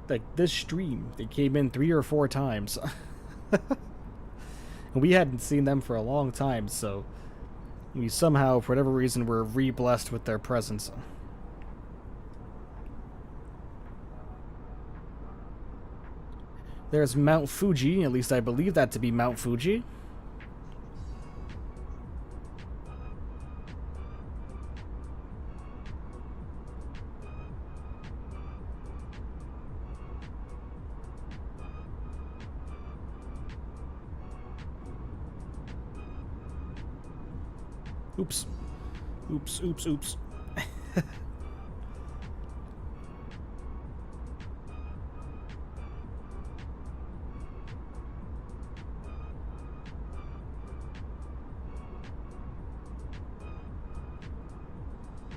like this stream, they came in 3 or 4 times. And we hadn't seen them for a long time, so we somehow, for whatever reason, were re-blessed with their presence. There's Mount Fuji, at least I believe that to be Mount Fuji. Oops. Oops, oops, oops.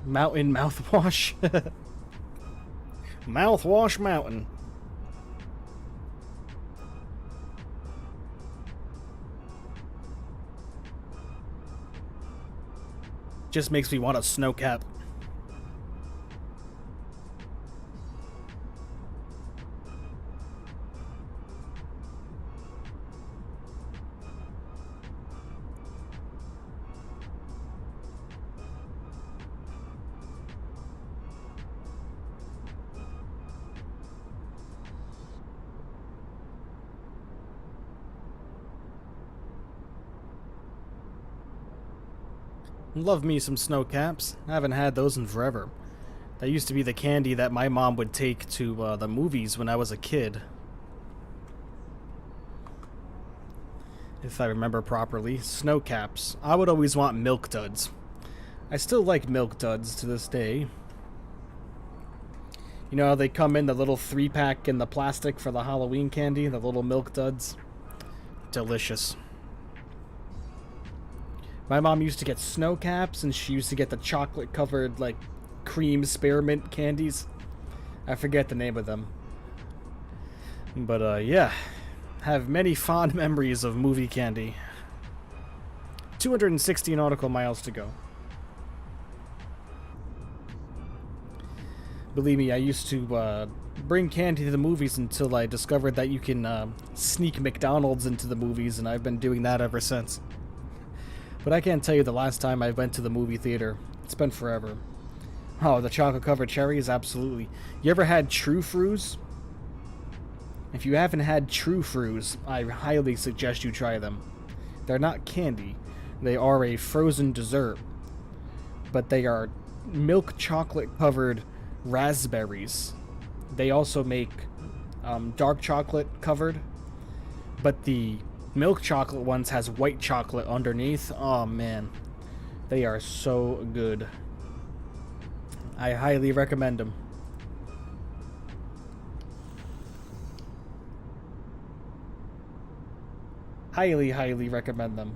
Mountain mouthwash. Mouthwash mountain. Just makes me want a snow cap. Love me some snow caps. I haven't had those in forever. That used to be the candy that my mom would take to the movies when I was a kid. If I remember properly. Snow caps. I would always want Milk Duds. I still like Milk Duds to this day. You know how they come in the little 3-pack in the plastic for the Halloween candy? The little Milk Duds? Delicious. My mom used to get snow caps, and she used to get the chocolate-covered, like, cream spearmint candies. I forget the name of them. But, yeah. Have many fond memories of movie candy. 260 nautical miles to go. Believe me, I used to bring candy to the movies until I discovered that you can sneak McDonald's into the movies, and I've been doing that ever since. But I can't tell you the last time I went to the movie theater. It's been forever. Oh, the chocolate-covered cherries? Absolutely. You ever had True Fruits? If you haven't had True Fruits, I highly suggest you try them. They're not candy. They are a frozen dessert. But they are milk chocolate-covered raspberries. They also make dark chocolate covered. But the milk chocolate ones has white chocolate underneath. Oh man, they are so good. I highly recommend them. Highly, highly recommend them.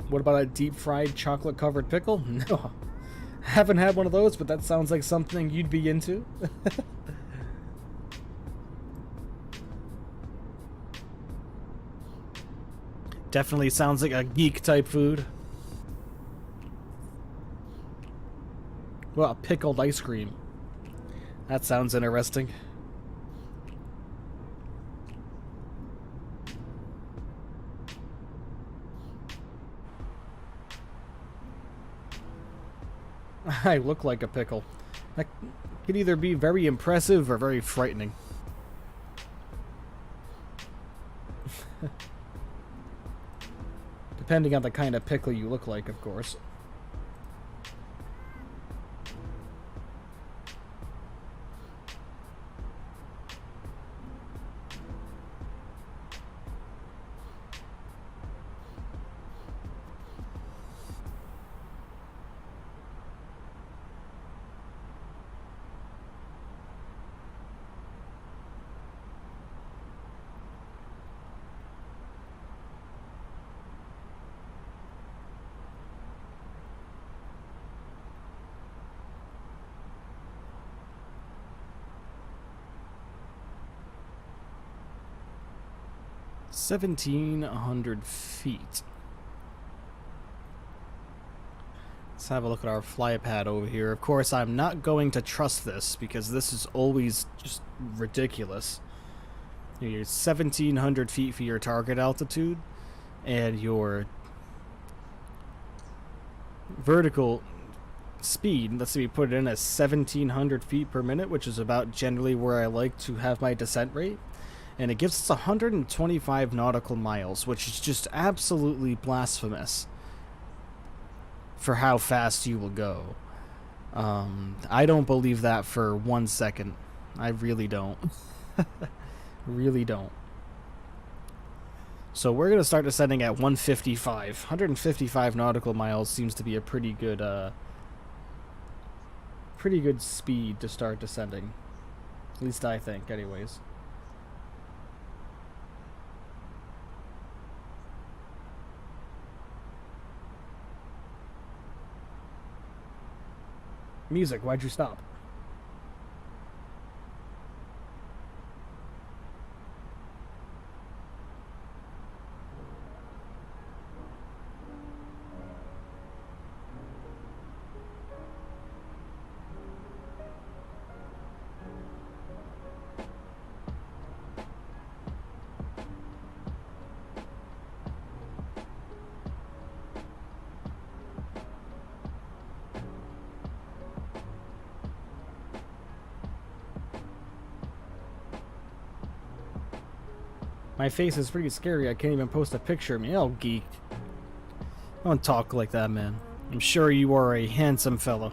What about a deep-fried chocolate-covered pickle? No. Haven't had one of those, but that sounds like something you'd be into. Definitely sounds like a geek-type food. Well, pickled ice cream. That sounds interesting. I look like a pickle. That could either be very impressive or very frightening. Depending on the kind of pickle you look like, of course. 1,700 feet. Let's have a look at our fly pad over here. Of course, I'm not going to trust this because this is always just ridiculous. You're 1,700 feet for your target altitude, and your vertical speed, let's say we put it in as 1,700 feet per minute, which is about generally where I like to have my descent rate. And it gives us 125 nautical miles, which is just absolutely blasphemous for how fast you will go. I don't believe that for 1 second. I really don't. Really don't. So we're going to start descending at 155. 155 nautical miles seems to be a pretty good speed to start descending. At least I think, anyways. Music, why'd you stop? My face is pretty scary. I can't even post a picture of me. Oh, geek. Don't talk like that, man. I'm sure you are a handsome fella.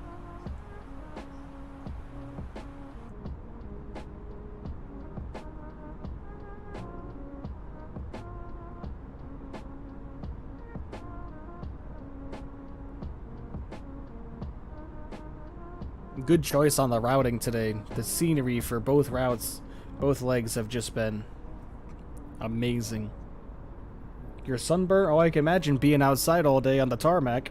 Good choice on the routing today. The scenery for both routes, both legs have just been amazing. Your sunburn? Oh, I can imagine being outside all day on the tarmac.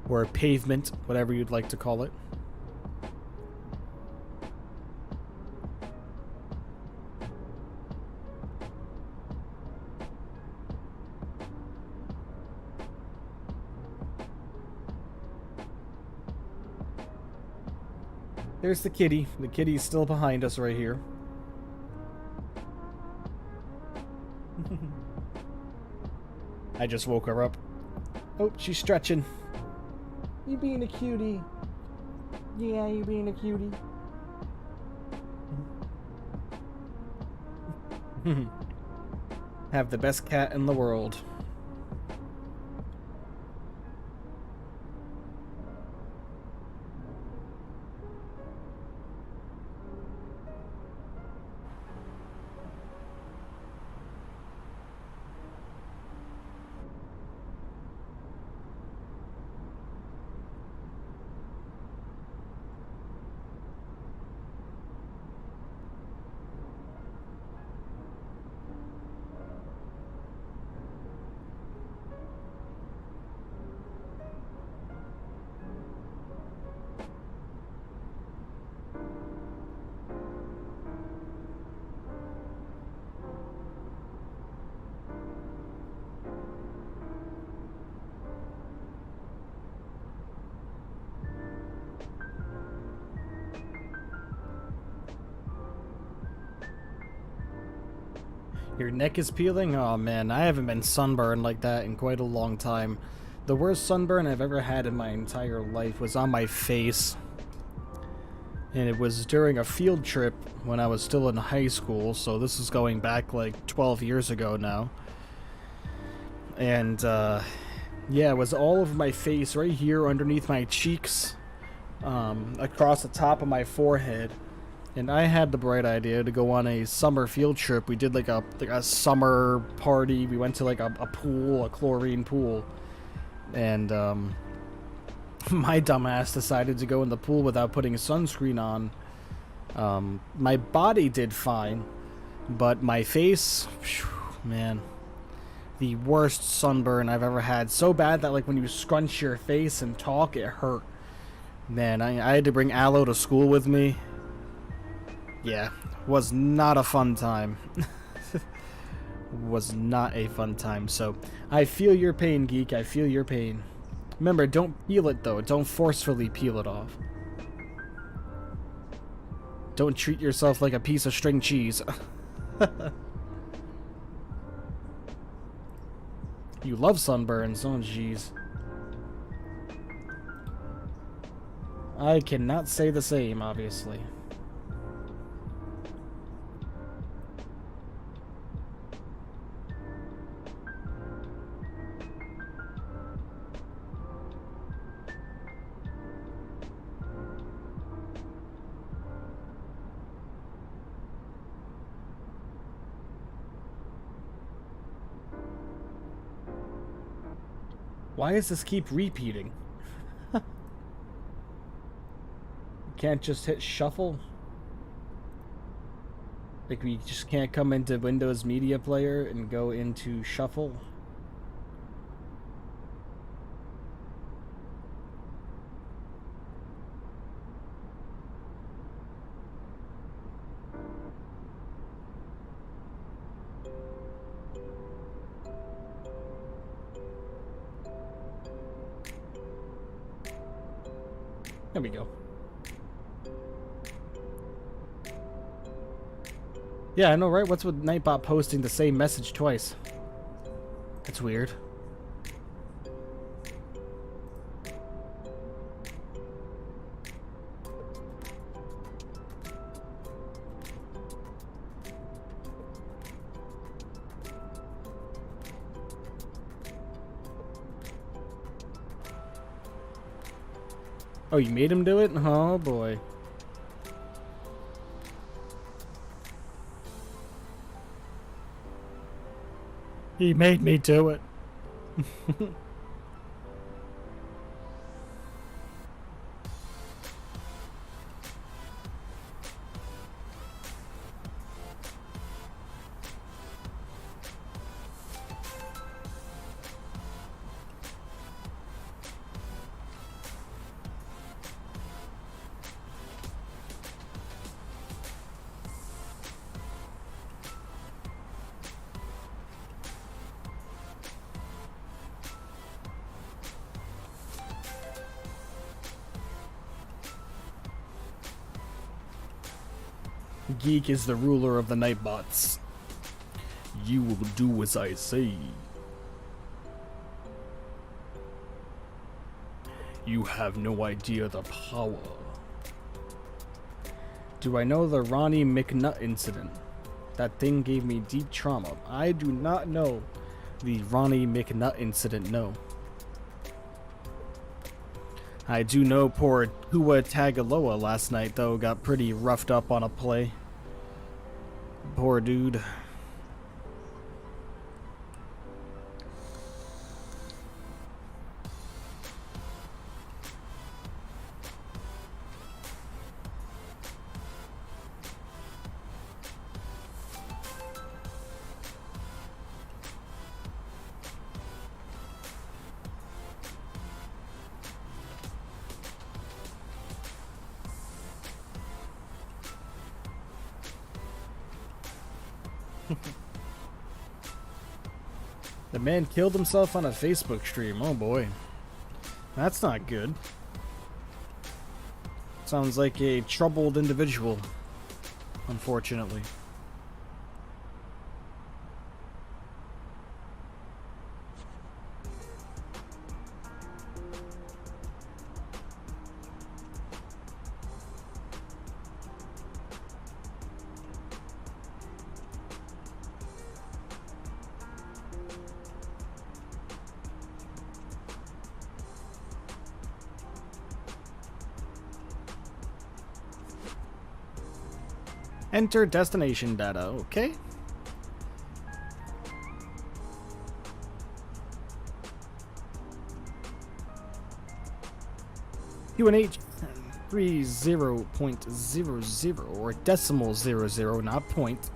Or pavement, whatever you'd like to call it. There's the kitty. The kitty's still behind us right here. I just woke her up. Oh, she's stretching. You being a cutie. Yeah, you being a cutie. Have the best cat in the world. Your neck is peeling? Oh man, I haven't been sunburned like that in quite a long time. The worst sunburn I've ever had in my entire life was on my face. And it was during a field trip when I was still in high school, so this is going back like 12 years ago now. And yeah, it was all over my face, right here underneath my cheeks, across the top of my forehead. And I had the bright idea to go on a summer field trip. We did like a summer party. We went to like a pool, a chlorine pool. And my dumbass decided to go in the pool without putting sunscreen on. My body did fine, but my face, whew, man, the worst sunburn I've ever had. So bad that like when you scrunch your face and talk, it hurt. Man, I had to bring aloe to school with me. Yeah, was not a fun time. Was not a fun time, so I feel your pain, Geek. I feel your pain. Remember, don't peel it, though. Don't forcefully peel it off. Don't treat yourself like a piece of string cheese. You love sunburns, oh jeez. I cannot say the same, obviously. Why does this keep repeating? Can't just hit shuffle? Like we just can't come into Windows Media Player and go into shuffle? There we go. Yeah, I know, right? What's with Nightbot posting the same message twice? That's weird. Oh, you made him do it? Oh, boy. He made me do it. Geek is the ruler of the Nightbots. You will do as I say. You have no idea the power. Do I know the Ronnie McNutt incident? That thing gave me deep trauma. I do not know the Ronnie McNutt incident, no. I do know poor Hua Tagaloa last night, though, got pretty roughed up on a play. Poor dude. The man killed himself on a Facebook stream. Oh boy. That's not good. Sounds like a troubled individual, unfortunately. Enter destination data, okay. UNH 30.00 or decimal 00, not point.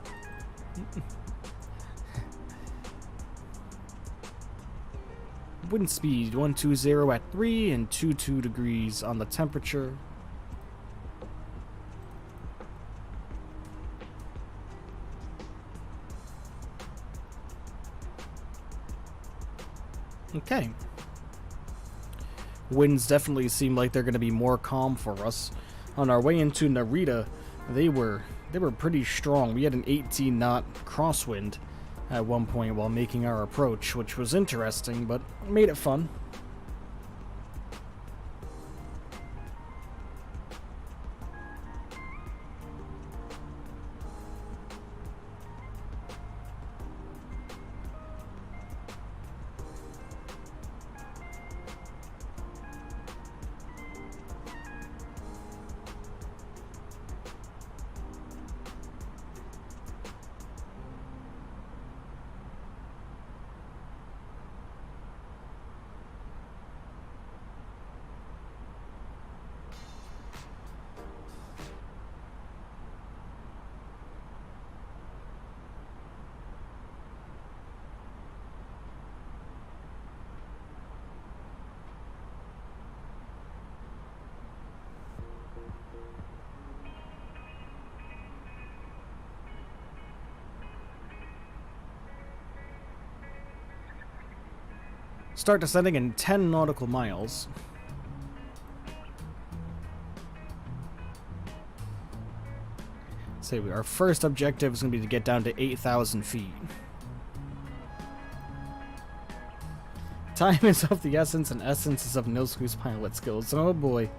Wind speed 120 at 3 and 22 degrees on the temperature. Okay. Winds definitely seem like they're going to be more calm for us. On our way into Narita, they were pretty strong. We had an 18-knot crosswind at one point while making our approach, which was interesting, but made it fun. Start descending in 10 nautical miles. Say our first objective is going to be to get down to 8,000 feet. Time is of the essence, and essence is of Nilsku's pilot skills. Oh boy.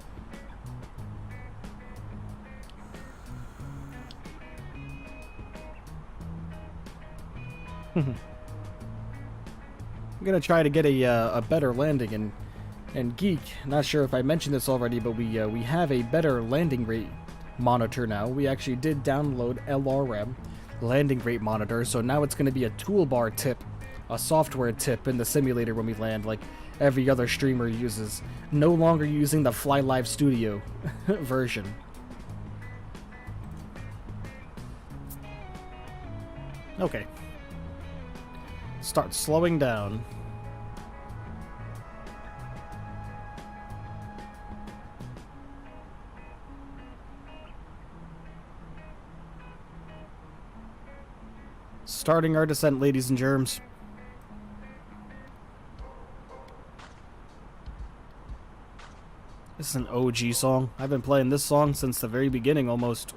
I'm gonna try to get a better landing, and Geek, not sure if I mentioned this already, but we have a better landing rate monitor now. We actually did download LRM landing rate monitor, so now it's gonna be a toolbar tip, a software tip in the simulator when we land, like every other streamer uses. No longer using the Fly Live Studio version. Okay. Start slowing down. Starting our descent, ladies and germs. This is an OG song. I've been playing this song since the very beginning, almost.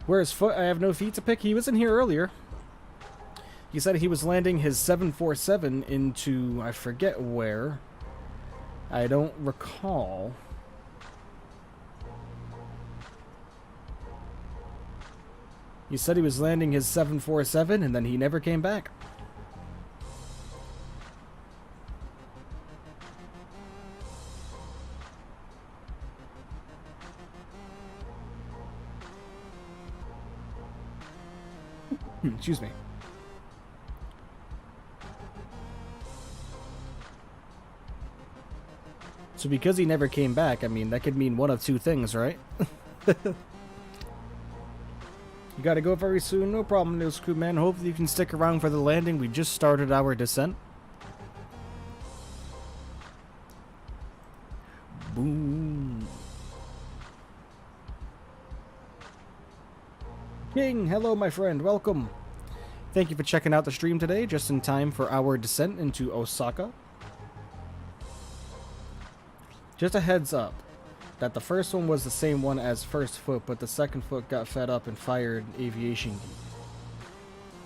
Where's Foot? I have no feet to pick. He was in here earlier. He said he was landing his 747 into, I forget where. I don't recall. He said he was landing his 747 and then he never came back. Excuse me. So because he never came back, I mean, that could mean one of two things, right? You gotta go very soon. No problem, News Crew Man. Hopefully you can stick around for the landing. We just started our descent. Boom. King, hello my friend, welcome. Thank you for checking out the stream today, just in time for our descent into Osaka. Just a heads up, that the first one was the same one as First Foot, but the second foot got fed up and fired Aviation Geek.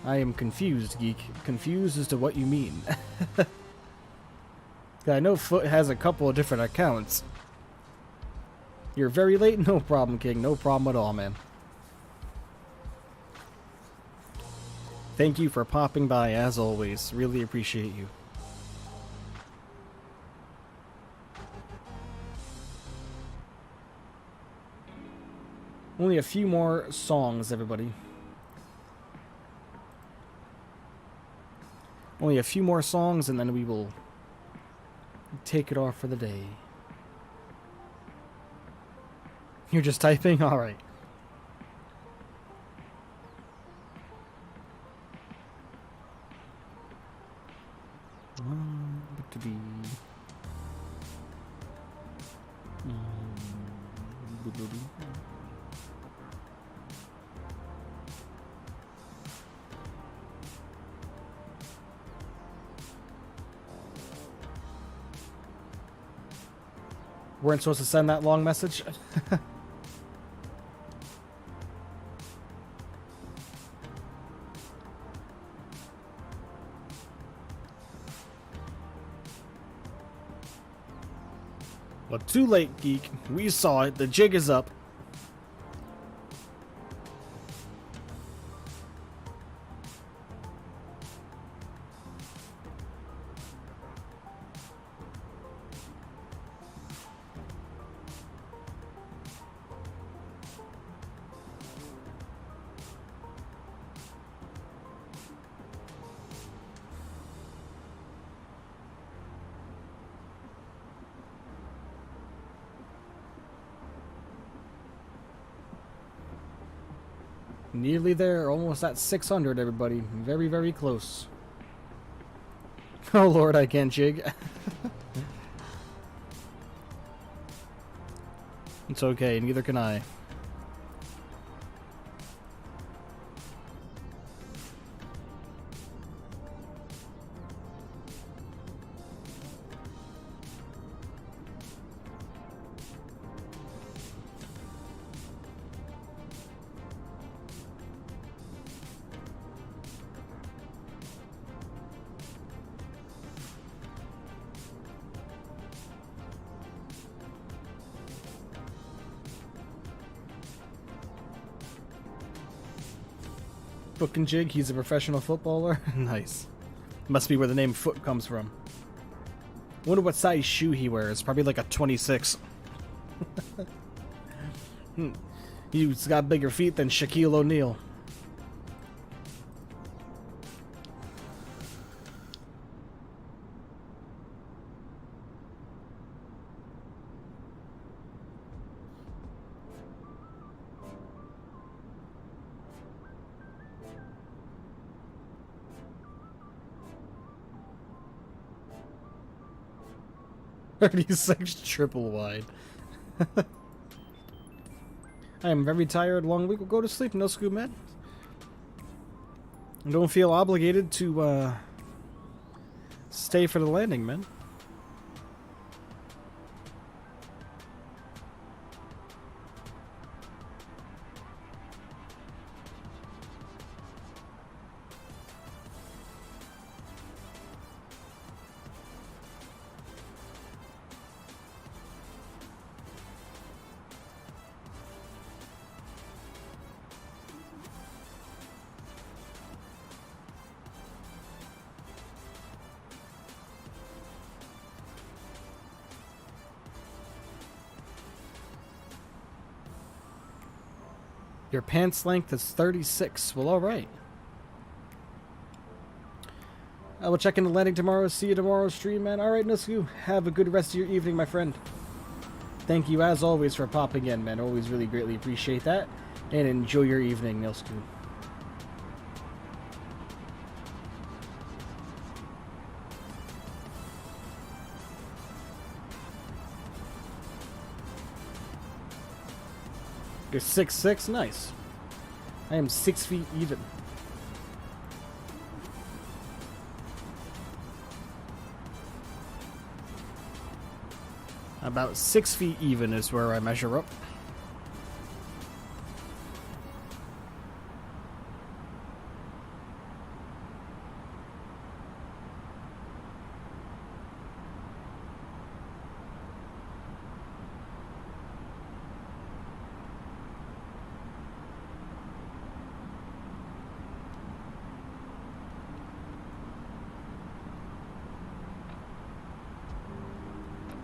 I am confused, Geek. Confused as to what you mean. I know Foot has a couple of different accounts. You're very late? No problem, King. No problem at all, man. Thank you for popping by, as always. Really appreciate you. Only a few more songs, everybody. Only a few more songs, and then we will take it off for the day. You're just typing? Alright. To be Weren't supposed to send that long message. Well, too late, geek. We saw it. The jig is up. Nearly there, almost at 600, everybody. Very, very close. Oh lord, I can't jig. It's okay, neither can I. Foot can jig, he's a professional footballer. Nice. Must be where the name Foot comes from. Wonder what size shoe he wears. Probably like a 26. He's got bigger feet than Shaquille O'Neal. .36 triple wide. I am very tired. Long week will go to sleep. No scoop, man. Don't feel obligated to stay for the landing, man. Your pants length is 36. Well, alright. I will check in the landing tomorrow. See you tomorrow stream, man. Alright, Nusku. Have a good rest of your evening, my friend. Thank you, as always, for popping in, man. Always really greatly appreciate that. And enjoy your evening, Nusku. You're 6'6", nice. I am 6 feet even. About 6 feet even is where I measure up.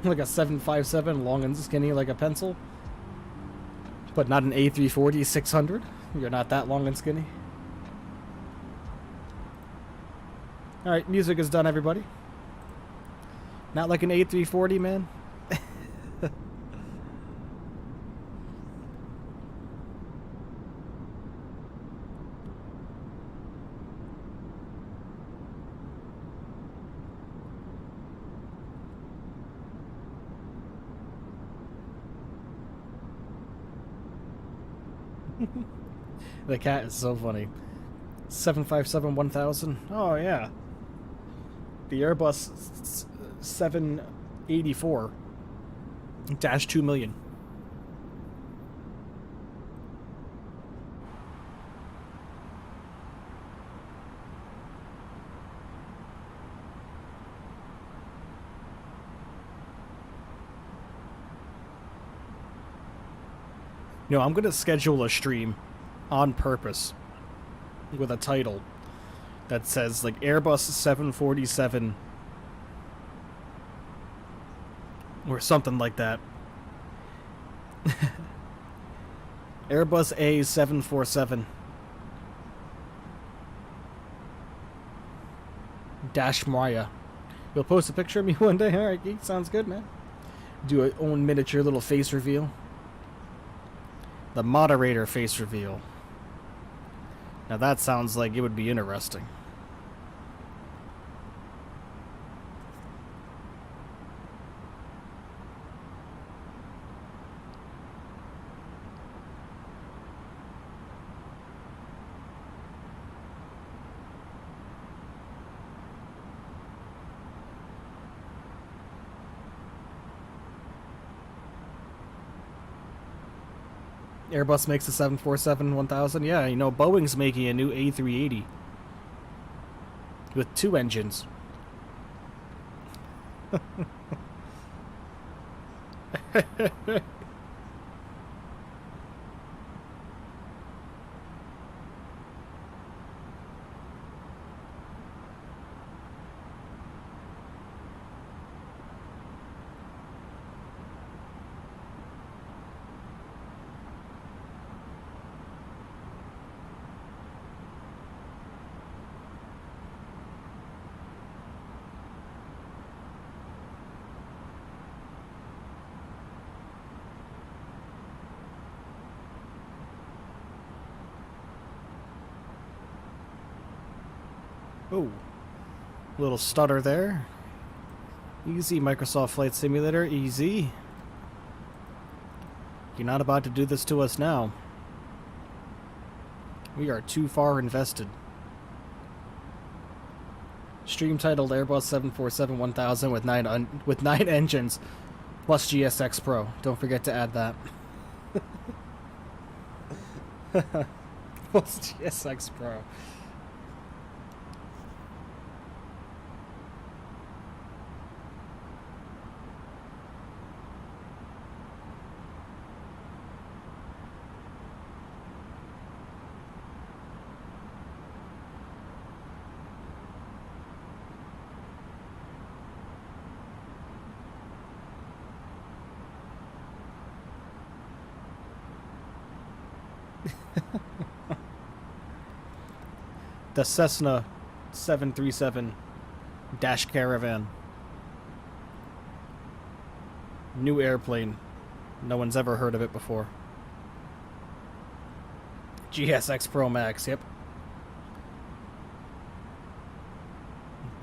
Like a 757, long and skinny like a pencil. But not an A340 600. You're not that long and skinny. Alright, music is done, everybody. Not like an A340, man. The cat is so funny. 757-1000. Oh yeah. The Airbus 784. Dash 2 million. No, I'm gonna schedule a stream on purpose with a title that says like Airbus 747 or something like that. Airbus A747 dash Maya. You'll post a picture of me one day? Alright, geek, sounds good, man. Do a own miniature little face reveal. The moderator face reveal. Now that sounds like it would be interesting. Airbus makes a 747-1000. Yeah, you know, Boeing's making a new A380 with 2 engines. Oh, little stutter there. Easy, Microsoft Flight Simulator, easy. You're not about to do this to us now. We are too far invested. Stream titled Airbus 747-1000 with 9 engines plus GSX Pro. Don't forget to add that. Plus GSX Pro. The Cessna 737 Dash Caravan. New airplane. No one's ever heard of it before. GSX Pro Max, yep.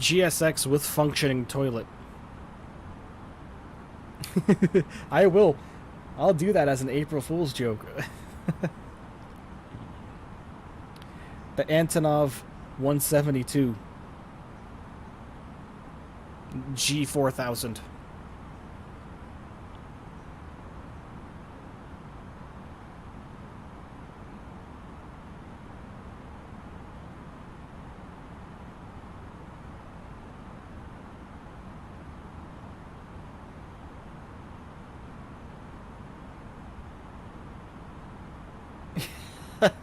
GSX with functioning toilet. I will. I'll do that as an April Fool's joke. The Antonov 172 G4000.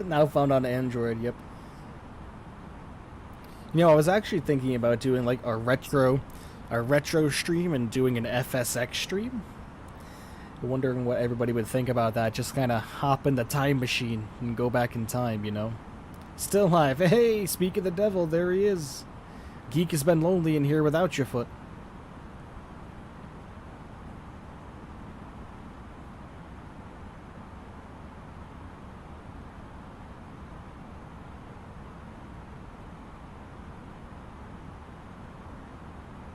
Now found on Android, yep. You know, I was actually thinking about doing like a retro stream and doing an FSX stream. Wondering what everybody would think about that. Just kind of hop in the time machine and go back in time, you know. Still live. Hey, speak of the devil, there he is. Geek has been lonely in here without your foot.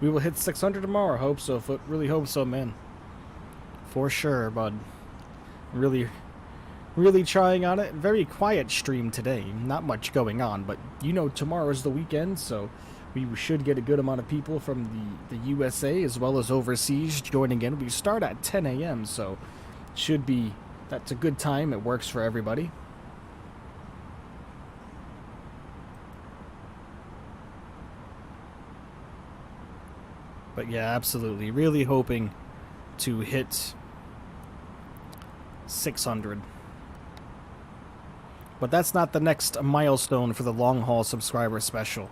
We will hit 600 tomorrow. Hope so, Foot. Really hope so, man. For sure, bud. Really trying on it. Very quiet stream today. Not much going on, but you know tomorrow's the weekend, so We should get a good amount of people from the USA as well as overseas joining in. We start at 10 a.m., so should be, that's a good time. It works for everybody. But yeah, absolutely. Really hoping to hit 600. But that's not the next milestone for the long haul subscriber special.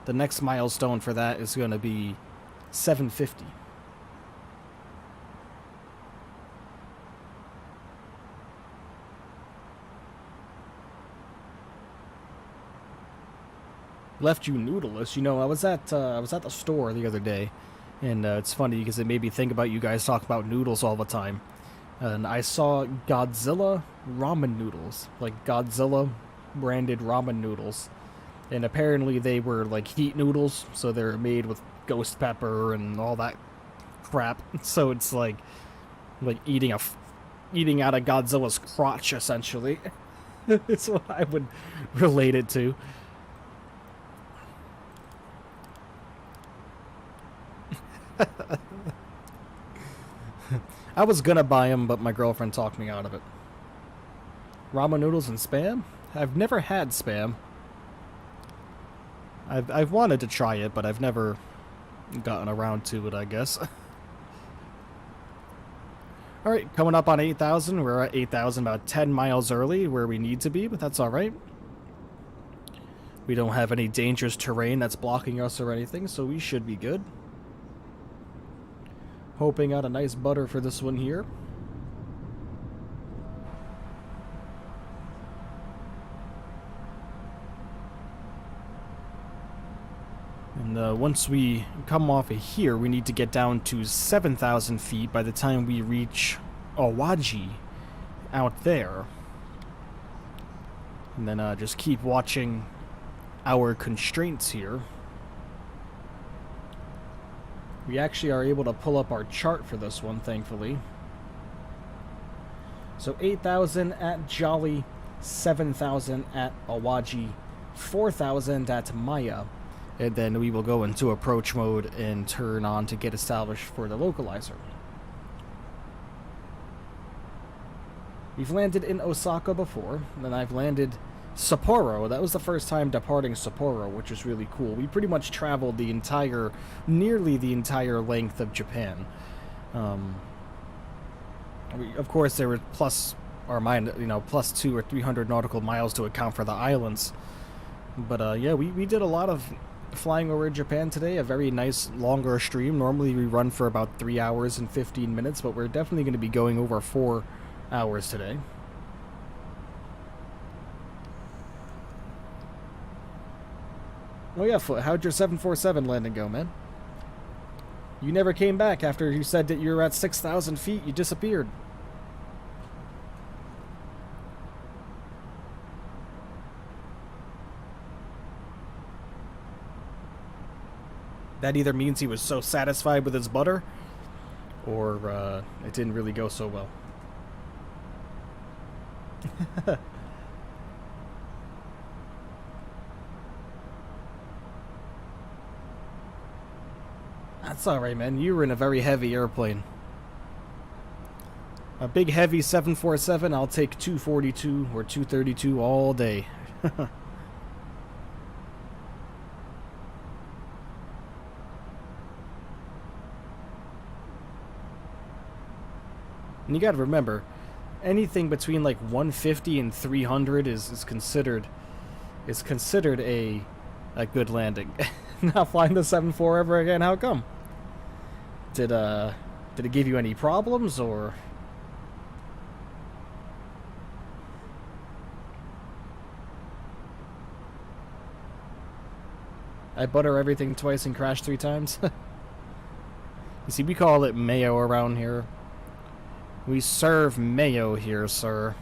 The next milestone for that is going to be 750. Left you noodleless. You know, I was at the store the other day, and it's funny because it made me think about you guys talk about noodles all the time. And I saw Godzilla ramen noodles, like Godzilla branded ramen noodles. And apparently they were like heat noodles, so they're made with ghost pepper and all that crap. So it's like eating out of Godzilla's crotch, essentially. It's what I would relate it to. I was gonna buy them, but my girlfriend talked me out of it. Ramen noodles and Spam? I've never had Spam. I've wanted to try it, but I've never gotten around to it, I guess. Alright, coming up on 8,000. We're at 8,000 about 10 miles early where we need to be, but that's alright. We don't have any dangerous terrain that's blocking us or anything, so we should be good. Hoping out a nice butter for this one here. And once we come off of here, we need to get down to 7,000 feet by the time we reach Awaji out there. And then just keep watching our constraints here. We actually are able to pull up our chart for this one, thankfully. So 8,000 at Jolly, 7,000 at Awaji, 4,000 at Maya, and then we will go into approach mode and turn on to get established for the localizer. We've landed in Osaka before, and then I've landed Sapporo. That was the first time departing Sapporo, which is really cool. We pretty much traveled the entire, nearly the entire length of Japan. Of course, there were plus or minus, plus 200 or 300 nautical miles to account for the islands. But yeah, we did a lot of flying over Japan today. A very nice longer stream. Normally we run for about 3 hours and 15 minutes, but we're definitely going to be going over 4 hours today. Oh yeah, Foot, how'd your 747 landing go, man? You never came back after you said that you were at 6,000 feet. You disappeared. That either means he was so satisfied with his butter, or it didn't really go so well. That's alright, man. You were in a very heavy airplane. A big heavy 747, I'll take 242 or 232 all day. And you gotta remember, anything between like 150 and 300 is considered a good landing. Not flying the 74 ever again, how come? Did it give you any problems, or? I butter everything twice and crash 3 times? You see, we call it mayo around here. We serve mayo here, sir.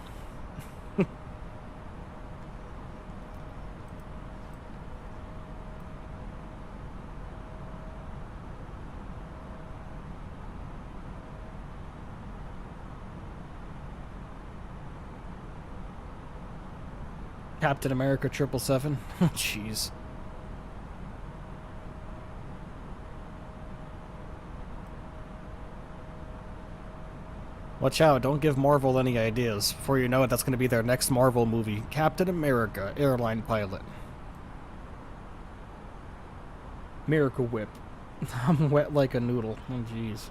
Captain America 777. Jeez. Watch out, don't give Marvel any ideas. Before you know it, that's going to be their next Marvel movie. Captain America, airline pilot. Miracle Whip. I'm wet like a noodle. Oh, jeez.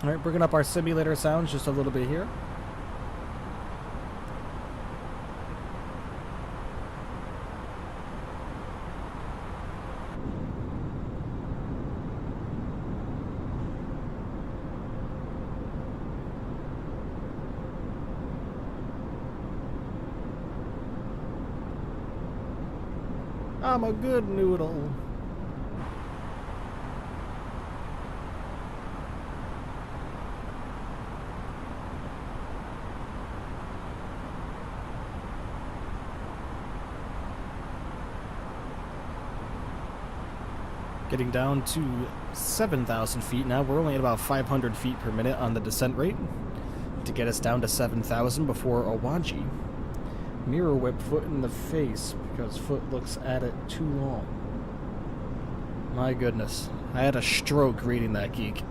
Alright, bringing up our simulator sounds just a little bit here. I'm a good noodle. Getting down to 7,000 feet now. We're only at about 500 feet per minute on the descent rate to get us down to 7,000 before Awaji. Mirror whip foot in the face because foot looks at it too long. My goodness. I had a stroke reading that geek.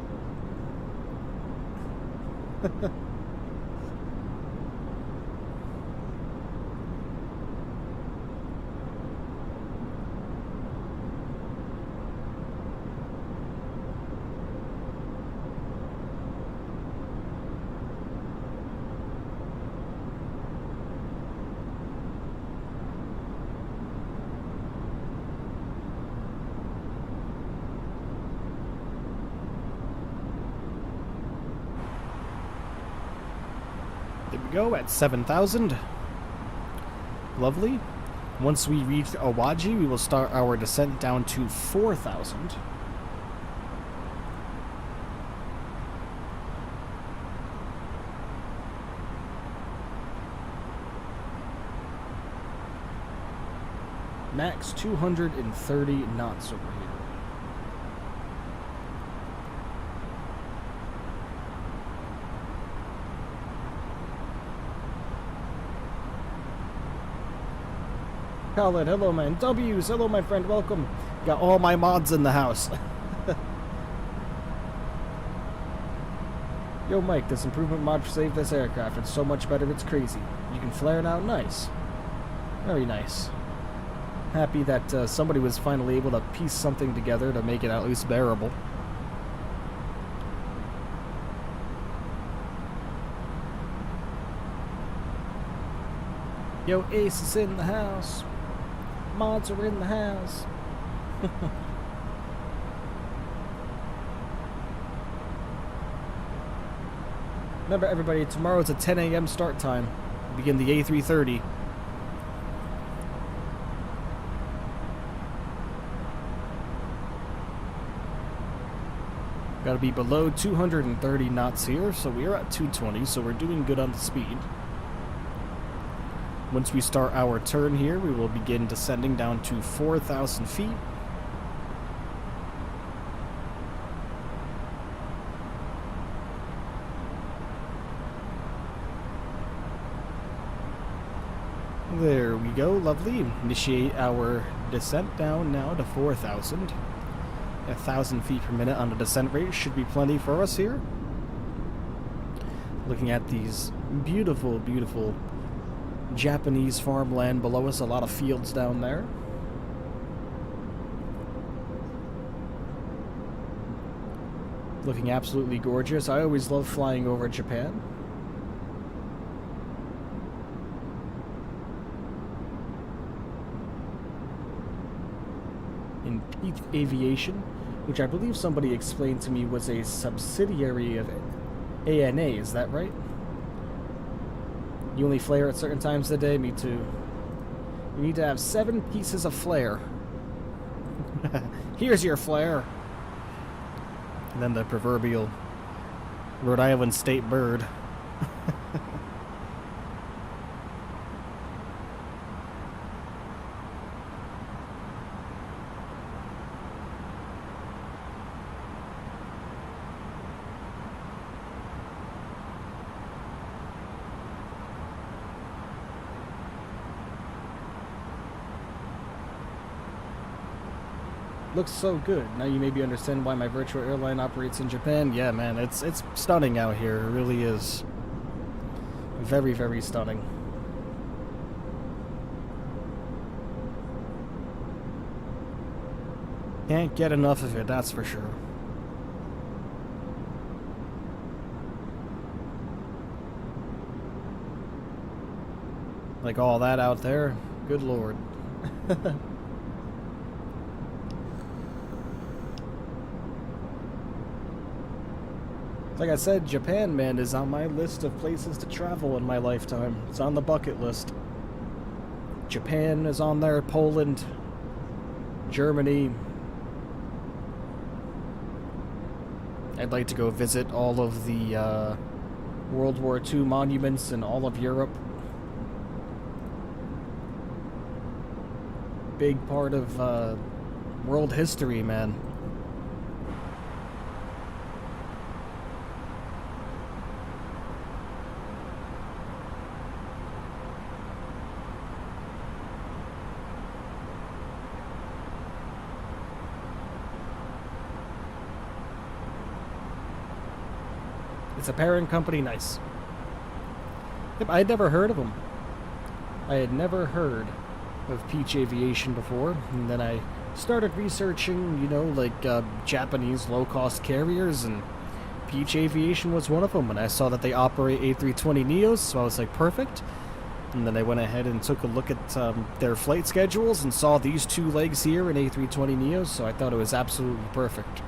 There we go, at 7,000. Lovely. Once we reach Awaji, we will start our descent down to 4,000. Max 230 knots over here. Khaled, hello man. W's, hello my friend, welcome. Got all my mods in the house. Yo Mike, this improvement mod saved this aircraft. It's so much better, it's crazy. You can flare it out nice. Very nice. Happy that somebody was finally able to piece something together to make it at least bearable. Yo, Ace is in the house. Mods are in the house. Remember everybody, tomorrow's a 10 a.m. start time. Begin the A330. Gotta be below 230 knots here, so we are at 220, so we're doing good on the speed. Once we start our turn here, we will begin descending down to 4,000 feet. There we go, lovely. Initiate our descent down now to 4,000. 1,000 feet per minute on the descent rate should be plenty for us here. Looking at these beautiful, beautiful Japanese farmland below us, a lot of fields down there. Looking absolutely gorgeous. I always love flying over Japan. In Peak Aviation, which I believe somebody explained to me was a subsidiary of ANA, is that right? You only flare at certain times of the day? Me too. You need to have 7 pieces of flare. Here's your flare. And then the proverbial Rhode Island state bird. Looks so good. Now you maybe understand why my virtual airline operates in Japan. Yeah, man, it's stunning out here. It really is. Very, very stunning. Can't get enough of it, that's for sure. Like all that out there, good lord. Like I said, Japan, man, is on my list of places to travel in my lifetime. It's on the bucket list. Japan is on there, Poland, Germany. I'd like to go visit all of the World War II monuments in all of Europe. Big part of world history, man. It's a parent company, nice. Yep, I had never heard of them. I had never heard of Peach Aviation before, and then I started researching, you know, like Japanese low-cost carriers, and Peach Aviation was one of them, and I saw that they operate A320neos, so I was like, perfect. And then I went ahead and took a look at their flight schedules and saw these two legs here in A320neos, so I thought it was absolutely perfect.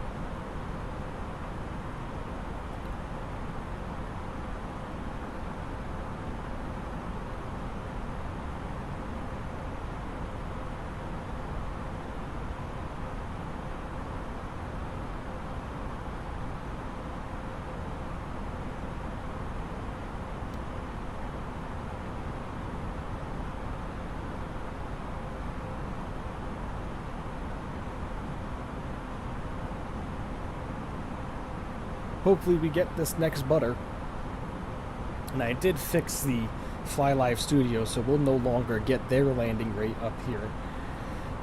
Hopefully we get this next butter. And I did fix the Fly Live Studio, so we'll no longer get their landing rate up here.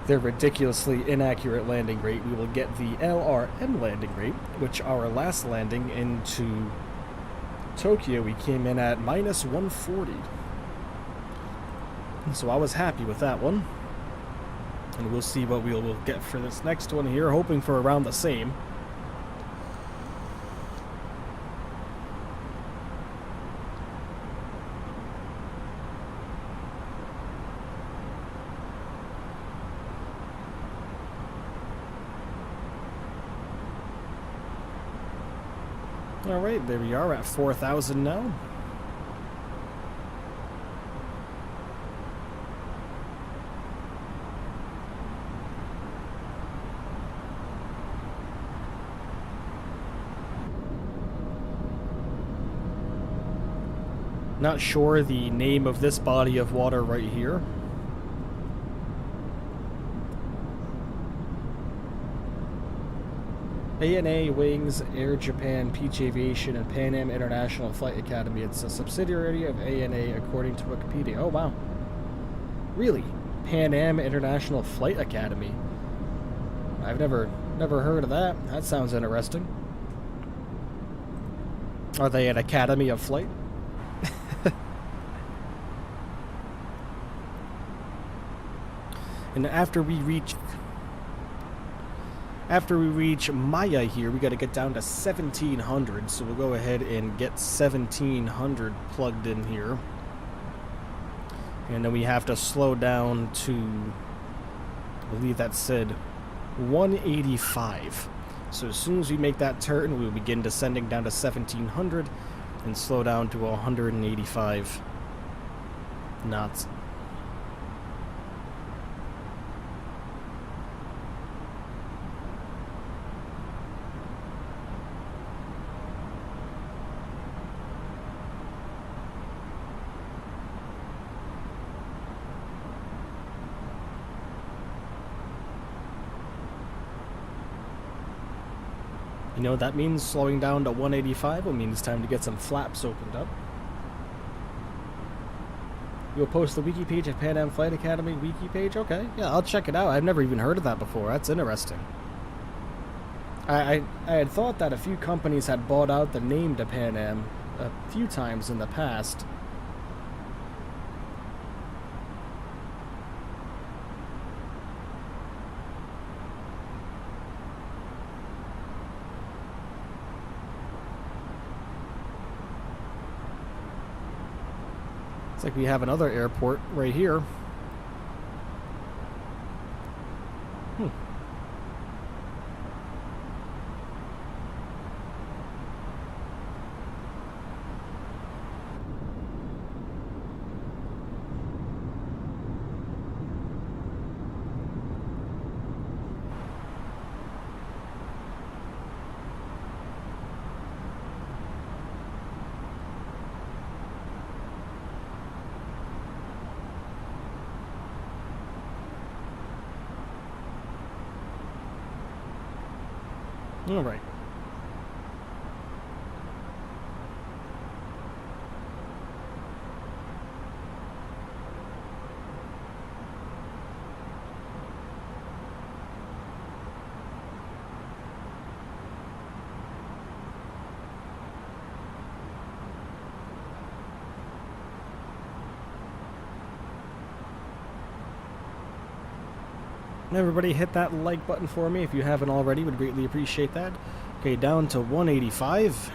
Their ridiculously inaccurate landing rate. We will get the LRM landing rate, which our last landing into Tokyo, we came in at minus 140. And so I was happy with that one. And we'll see what we'll get for this next one here, hoping for around the same. Alright, there we are at 4,000 now. Not sure the name of this body of water right here. ANA, Wings, Air Japan, Peach Aviation, and Pan Am International Flight Academy. It's a subsidiary of ANA according to Wikipedia. Oh, wow. Really? Pan Am International Flight Academy. I've never heard of that. That sounds interesting. Are they an academy of flight? And after we reach Maya here, we got to get down to 1700, so we'll go ahead and get 1700 plugged in here. And then we have to slow down to, I believe that said 185. So as soon as we make that turn, we'll begin descending down to 1700 and slow down to 185 knots. You know what that means? Slowing down to 185 will mean it's time to get some flaps opened up. You'll post the wiki page at Pan Am Flight Academy wiki page? Okay, yeah, I'll check it out. I've never even heard of that before. That's interesting. I had thought that a few companies had bought out the name to Pan Am a few times in the past. It's like we have another airport right here. All right. Everybody hit that like button for me if you haven't already. Would greatly appreciate that. Okay, down to 185.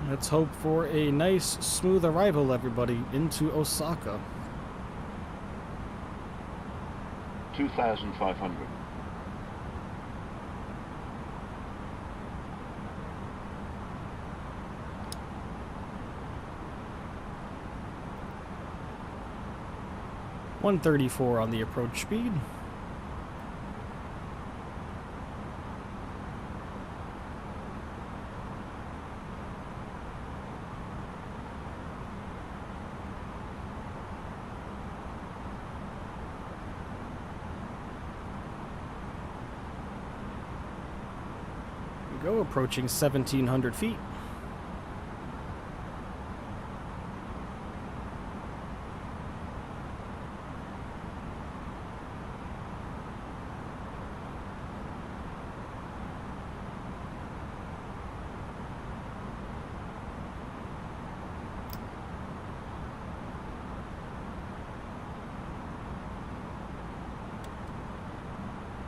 Let's hope for a nice, smooth arrival, everybody, into Osaka. 2,500. .134 on the approach speed. Go, approaching 1,700 feet.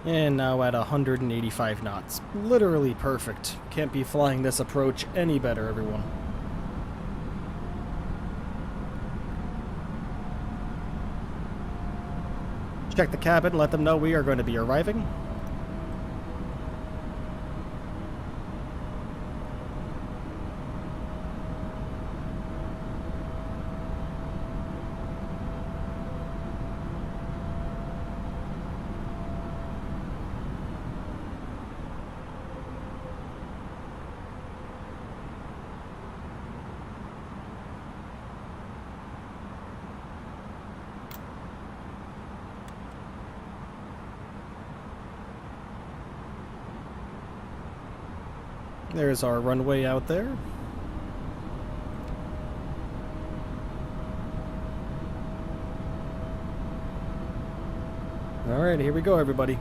And now at 185 knots. Literally perfect. Can't be flying this approach any better, everyone. Check the cabin, let them know we are going to be arriving. There's our runway out there. Alright, here we go, everybody.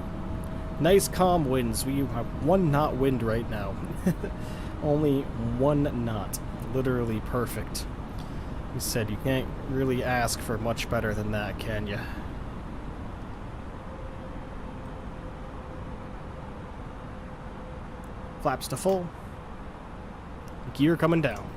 Nice calm winds. We have 1 knot wind right now. Only 1 knot. Literally perfect. You said you can't really ask for much better than that, can you? Flaps to full. Gear coming down.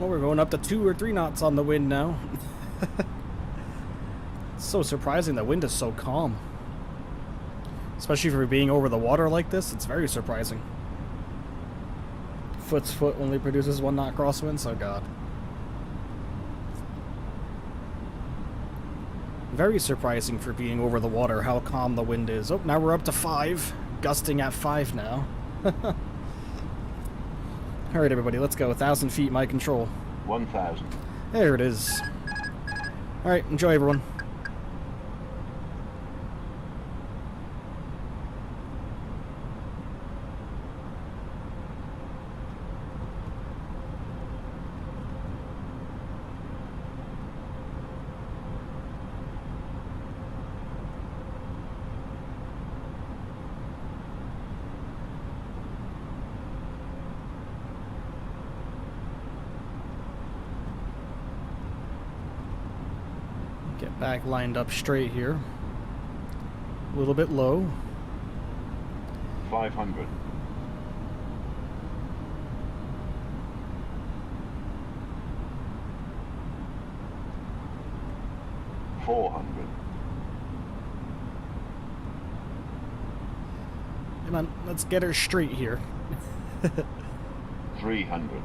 Well, we're going up to 2 or 3 knots on the wind now. It's so surprising the wind is so calm. Especially for being over the water like this, it's very surprising. Foot's foot only produces 1 knot crosswind, so God. Very surprising for being over the water how calm the wind is. Oh, now we're up to 5. Gusting at 5 now. Alright everybody, let's go. 1,000 feet, my control. 1,000. There it is. Alright, enjoy everyone. Get back lined up straight here. A little bit low. 500. 400. Come on, let's get her straight here. 300.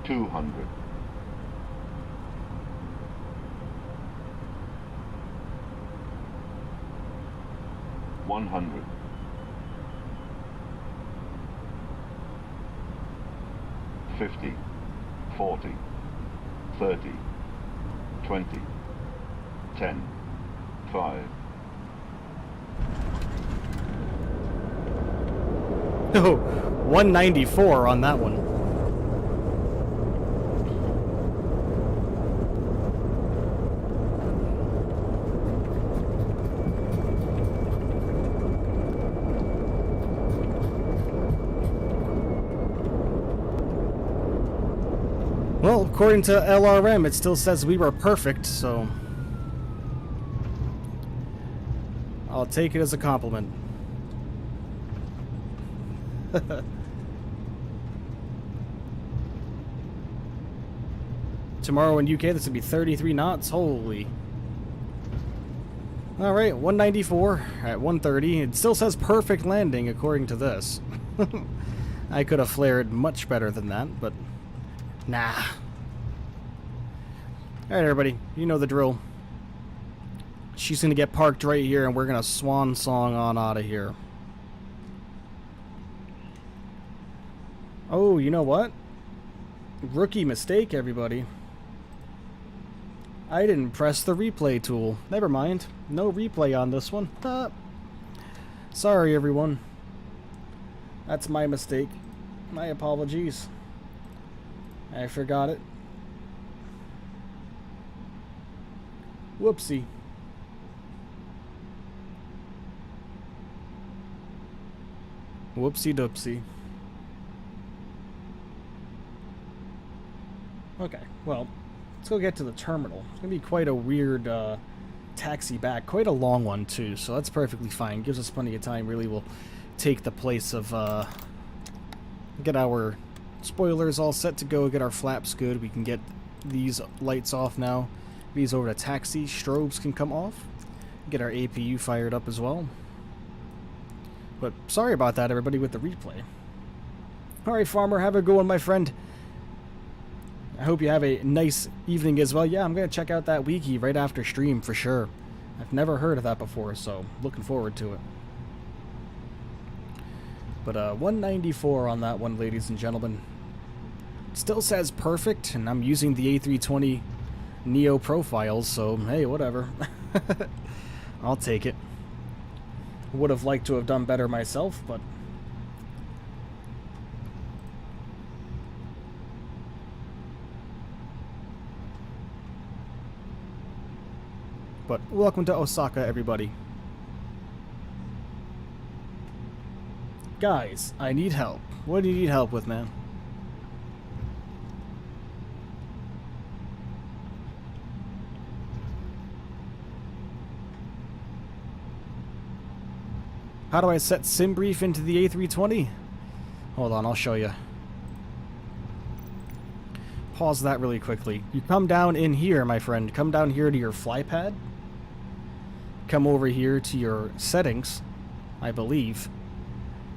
200. 100. 50. 40. 30. 20. 10. 5. Oh, 194 on that one. Well, according to LRM, it still says we were perfect, so I'll take it as a compliment. Tomorrow in UK, this would be 33 knots. Holy. Alright, 194 at 130. It still says perfect landing according to this. I could have flared much better than that, but nah. Alright, everybody. You know the drill. She's going to get parked right here, and we're going to swan song on out of here. Oh, you know what? Rookie mistake, everybody. I didn't press the replay tool. Never mind. No replay on this one. Sorry, everyone. That's my mistake. My apologies. I forgot it. Whoopsie. Whoopsie doopsie. Okay, well, let's go get to the terminal. It's gonna be quite a weird taxi back, quite a long one too, so that's perfectly fine. Gives us plenty of time. Really will take the place of get our spoilers all set to go, get our flaps good. We can get these lights off now. These over to taxi, strobes can come off. Get our APU fired up as well. But sorry about that, everybody, with the replay. Alright, Farmer, have a good one, my friend. I hope you have a nice evening as well. Yeah, I'm going to check out that wiki right after stream for sure. I've never heard of that before, so looking forward to it. But 194 on that one, ladies and gentlemen. Still says perfect, and I'm using the A320 Neo profiles, so hey, whatever. I'll take it. Would have liked to have done better myself, but... But welcome to Osaka, everybody. Guys, I need help. What do you need help with, man? How do I set SimBrief into the A320? Hold on, I'll show you. Pause that really quickly. You come down in here, my friend. Come down here to your flypad. Come over here to your settings, I believe.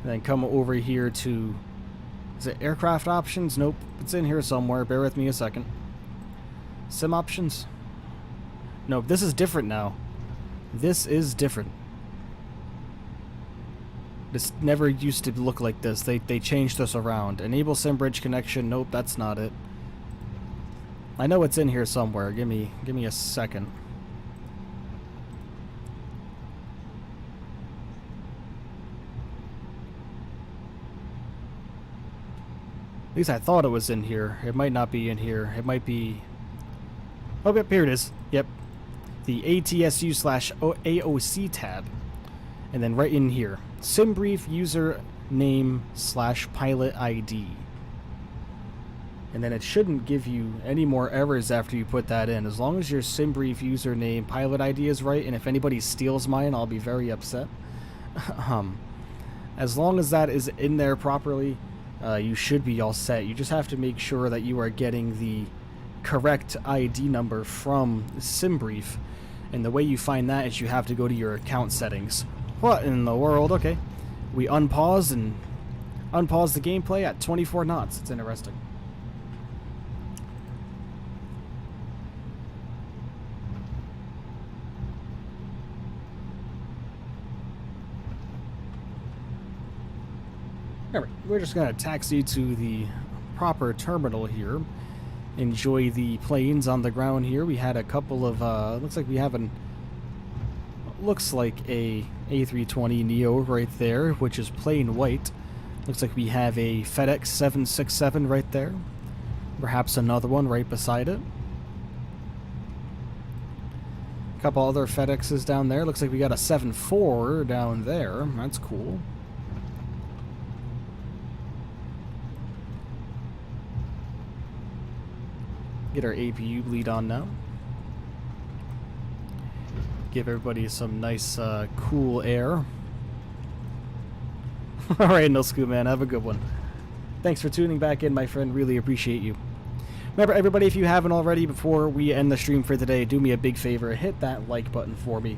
And then come over here to... Is it aircraft options? Nope. It's in here somewhere. Bear with me a second. Sim options? Nope, this is different now. This is different. This never used to look like this. They changed this around. Enable SimBridge connection. Nope, that's not it. I know it's in here somewhere. Give me a second. At least I thought it was in here. It might not be in here. It might be... Oh, yep, here it is. Yep. The ATSU/AOC tab. And then right in here. SimBrief user name / pilot ID. And then it shouldn't give you any more errors after you put that in. As long as your SimBrief username pilot ID is right, and if anybody steals mine, I'll be very upset. As long as that is in there properly, you should be all set. You just have to make sure that you are getting the correct ID number from SimBrief. And the way you find that is you have to go to your account settings. What in the world? Okay. We unpause and unpause the gameplay at 24 knots. It's interesting. Alright, we're just going to taxi to the proper terminal here. Enjoy the planes on the ground here. We had a couple of, looks like we have an... Looks like a A320 Neo right there, which is plain white. Looks like we have a FedEx 767 right there. Perhaps another one right beside it. A couple other FedExes down there. Looks like we got a 7.4 down there. That's cool. Get our APU bleed on now. Give everybody some nice, cool air. Alright, No Scoop Man, have a good one. Thanks for tuning back in, my friend. Really appreciate you. Remember, everybody, if you haven't already, before we end the stream for today, do me a big favor. Hit that like button for me.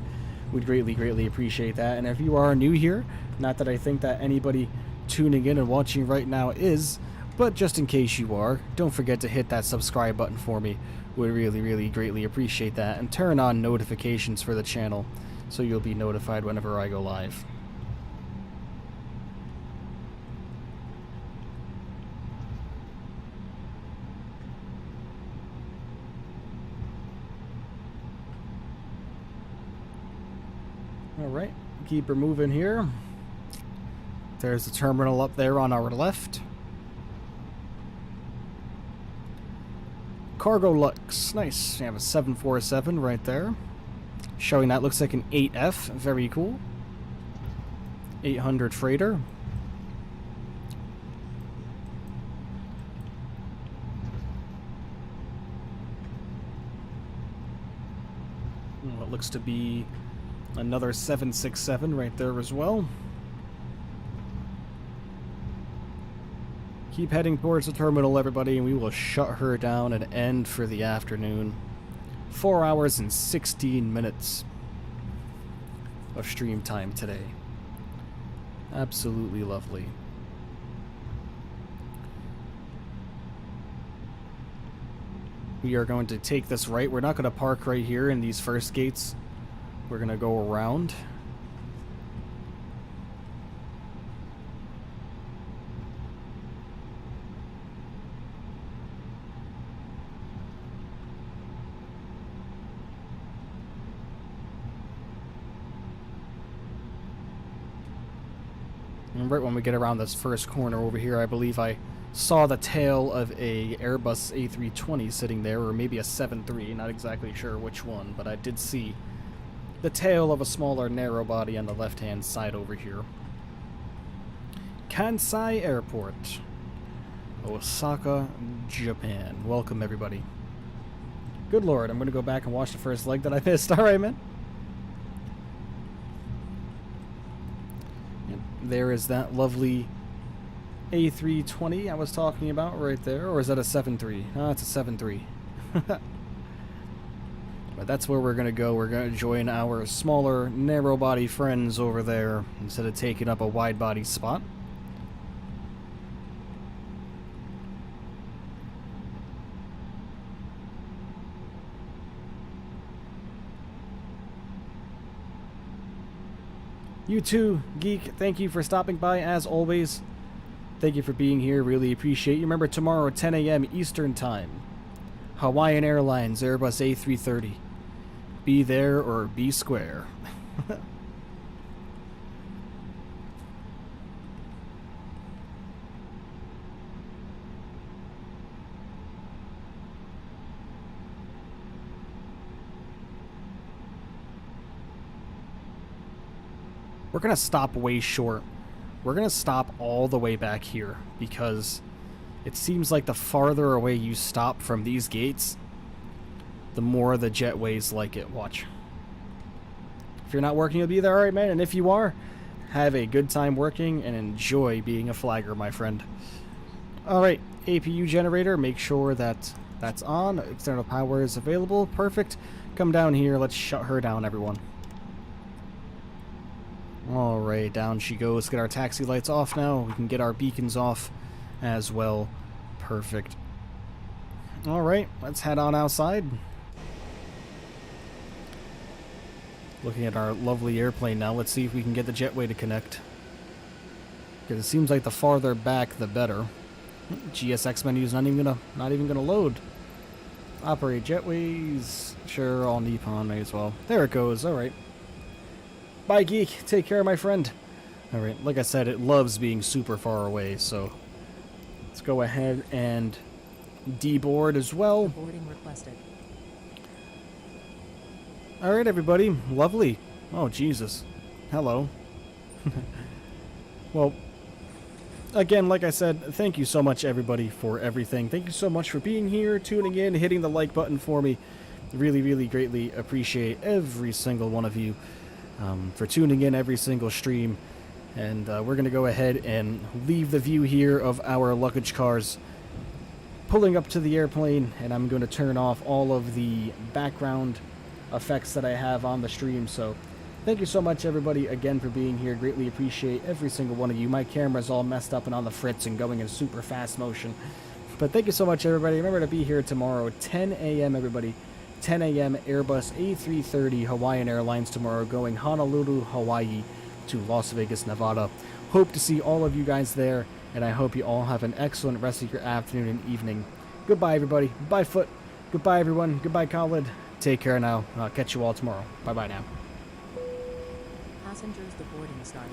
We'd greatly, greatly appreciate that. And if you are new here, not that I think that anybody tuning in and watching right now is, but just in case you are, don't forget to hit that subscribe button for me. Would really, really greatly appreciate that. And turn on notifications for the channel so you'll be notified whenever I go live. Alright, keep her moving here. There's the terminal up there on our left. Cargo looks nice. You have a 747 right there. Showing that looks like an 8F. Very cool. 800 freighter. What looks to be another 767 right there as well. Keep heading towards the terminal, everybody, and we will shut her down and end for the afternoon. 4 hours and 16 minutes of stream time today. Absolutely lovely. We are going to take this right. We're not going to park right here in these first gates. We're going to go around. And right when we get around this first corner over here, I believe I saw the tail of a Airbus A320 sitting there, or maybe a 73, not exactly sure which one, but I did see the tail of a smaller narrow body on the left-hand side over here. Kansai Airport, Osaka, Japan. Welcome, everybody. Good lord, I'm going to go back and watch the first leg that I missed. Alright, man. Yep, there is that lovely A320 I was talking about right there. Or is that a 7.3? Oh, it's a 7.3. But that's where we're going to go. We're going to join our smaller, narrow-body friends over there instead of taking up a wide-body spot. You too, Geek. Thank you for stopping by, as always. Thank you for being here. Really appreciate you. Remember, tomorrow at 10 a.m. Eastern Time, Hawaiian Airlines Airbus A330. Be there or be square. We're going to stop way short. We're going to stop all the way back here because it seems like the farther away you stop from these gates, the more the jetways like it. Watch. If you're not working, you'll be there, alright, man. And if you are, have a good time working and enjoy being a flagger, my friend. Alright, APU generator, make sure that that's on. External power is available. Perfect. Come down here. Let's shut her down, everyone. Alright, down she goes. Get our taxi lights off now. We can get our beacons off as well. Perfect. Alright, let's head on outside. Looking at our lovely airplane now. Let's see if we can get the jetway to connect. Because it seems like the farther back, the better. GSX menu is not even gonna load. Operate jetways. Sure, all Nippon may as well. There it goes. Alright. Bye, Geek. Take care, my friend. Alright, like I said, it loves being super far away, so let's go ahead and deboard as well. Boarding requested. Alright, everybody. Lovely. Oh, Jesus. Hello. Well, again, like I said, thank you so much, everybody, for everything. Thank you so much for being here, tuning in, hitting the like button for me. Really, really greatly appreciate every single one of you. For tuning in every single stream. And we're going to go ahead and leave the view here of our luggage cars pulling up to the airplane, and I'm going to turn off all of the background effects that I have on the stream. So thank you so much, everybody, again, for being here. Greatly appreciate every single one of you. My camera's all messed up and on the fritz and going in super fast motion. But thank you so much, everybody. Remember to be here tomorrow, 10 a.m., everybody. 10 a.m. Airbus A330 Hawaiian Airlines tomorrow, going Honolulu, Hawaii to Las Vegas, Nevada. Hope to see all of you guys there, and I hope you all have an excellent rest of your afternoon and evening. Goodbye, everybody. Bye, Foot. Goodbye, everyone. Goodbye, Khalid. Take care now. I'll catch you all tomorrow. Bye-bye now. Passengers, the boarding started.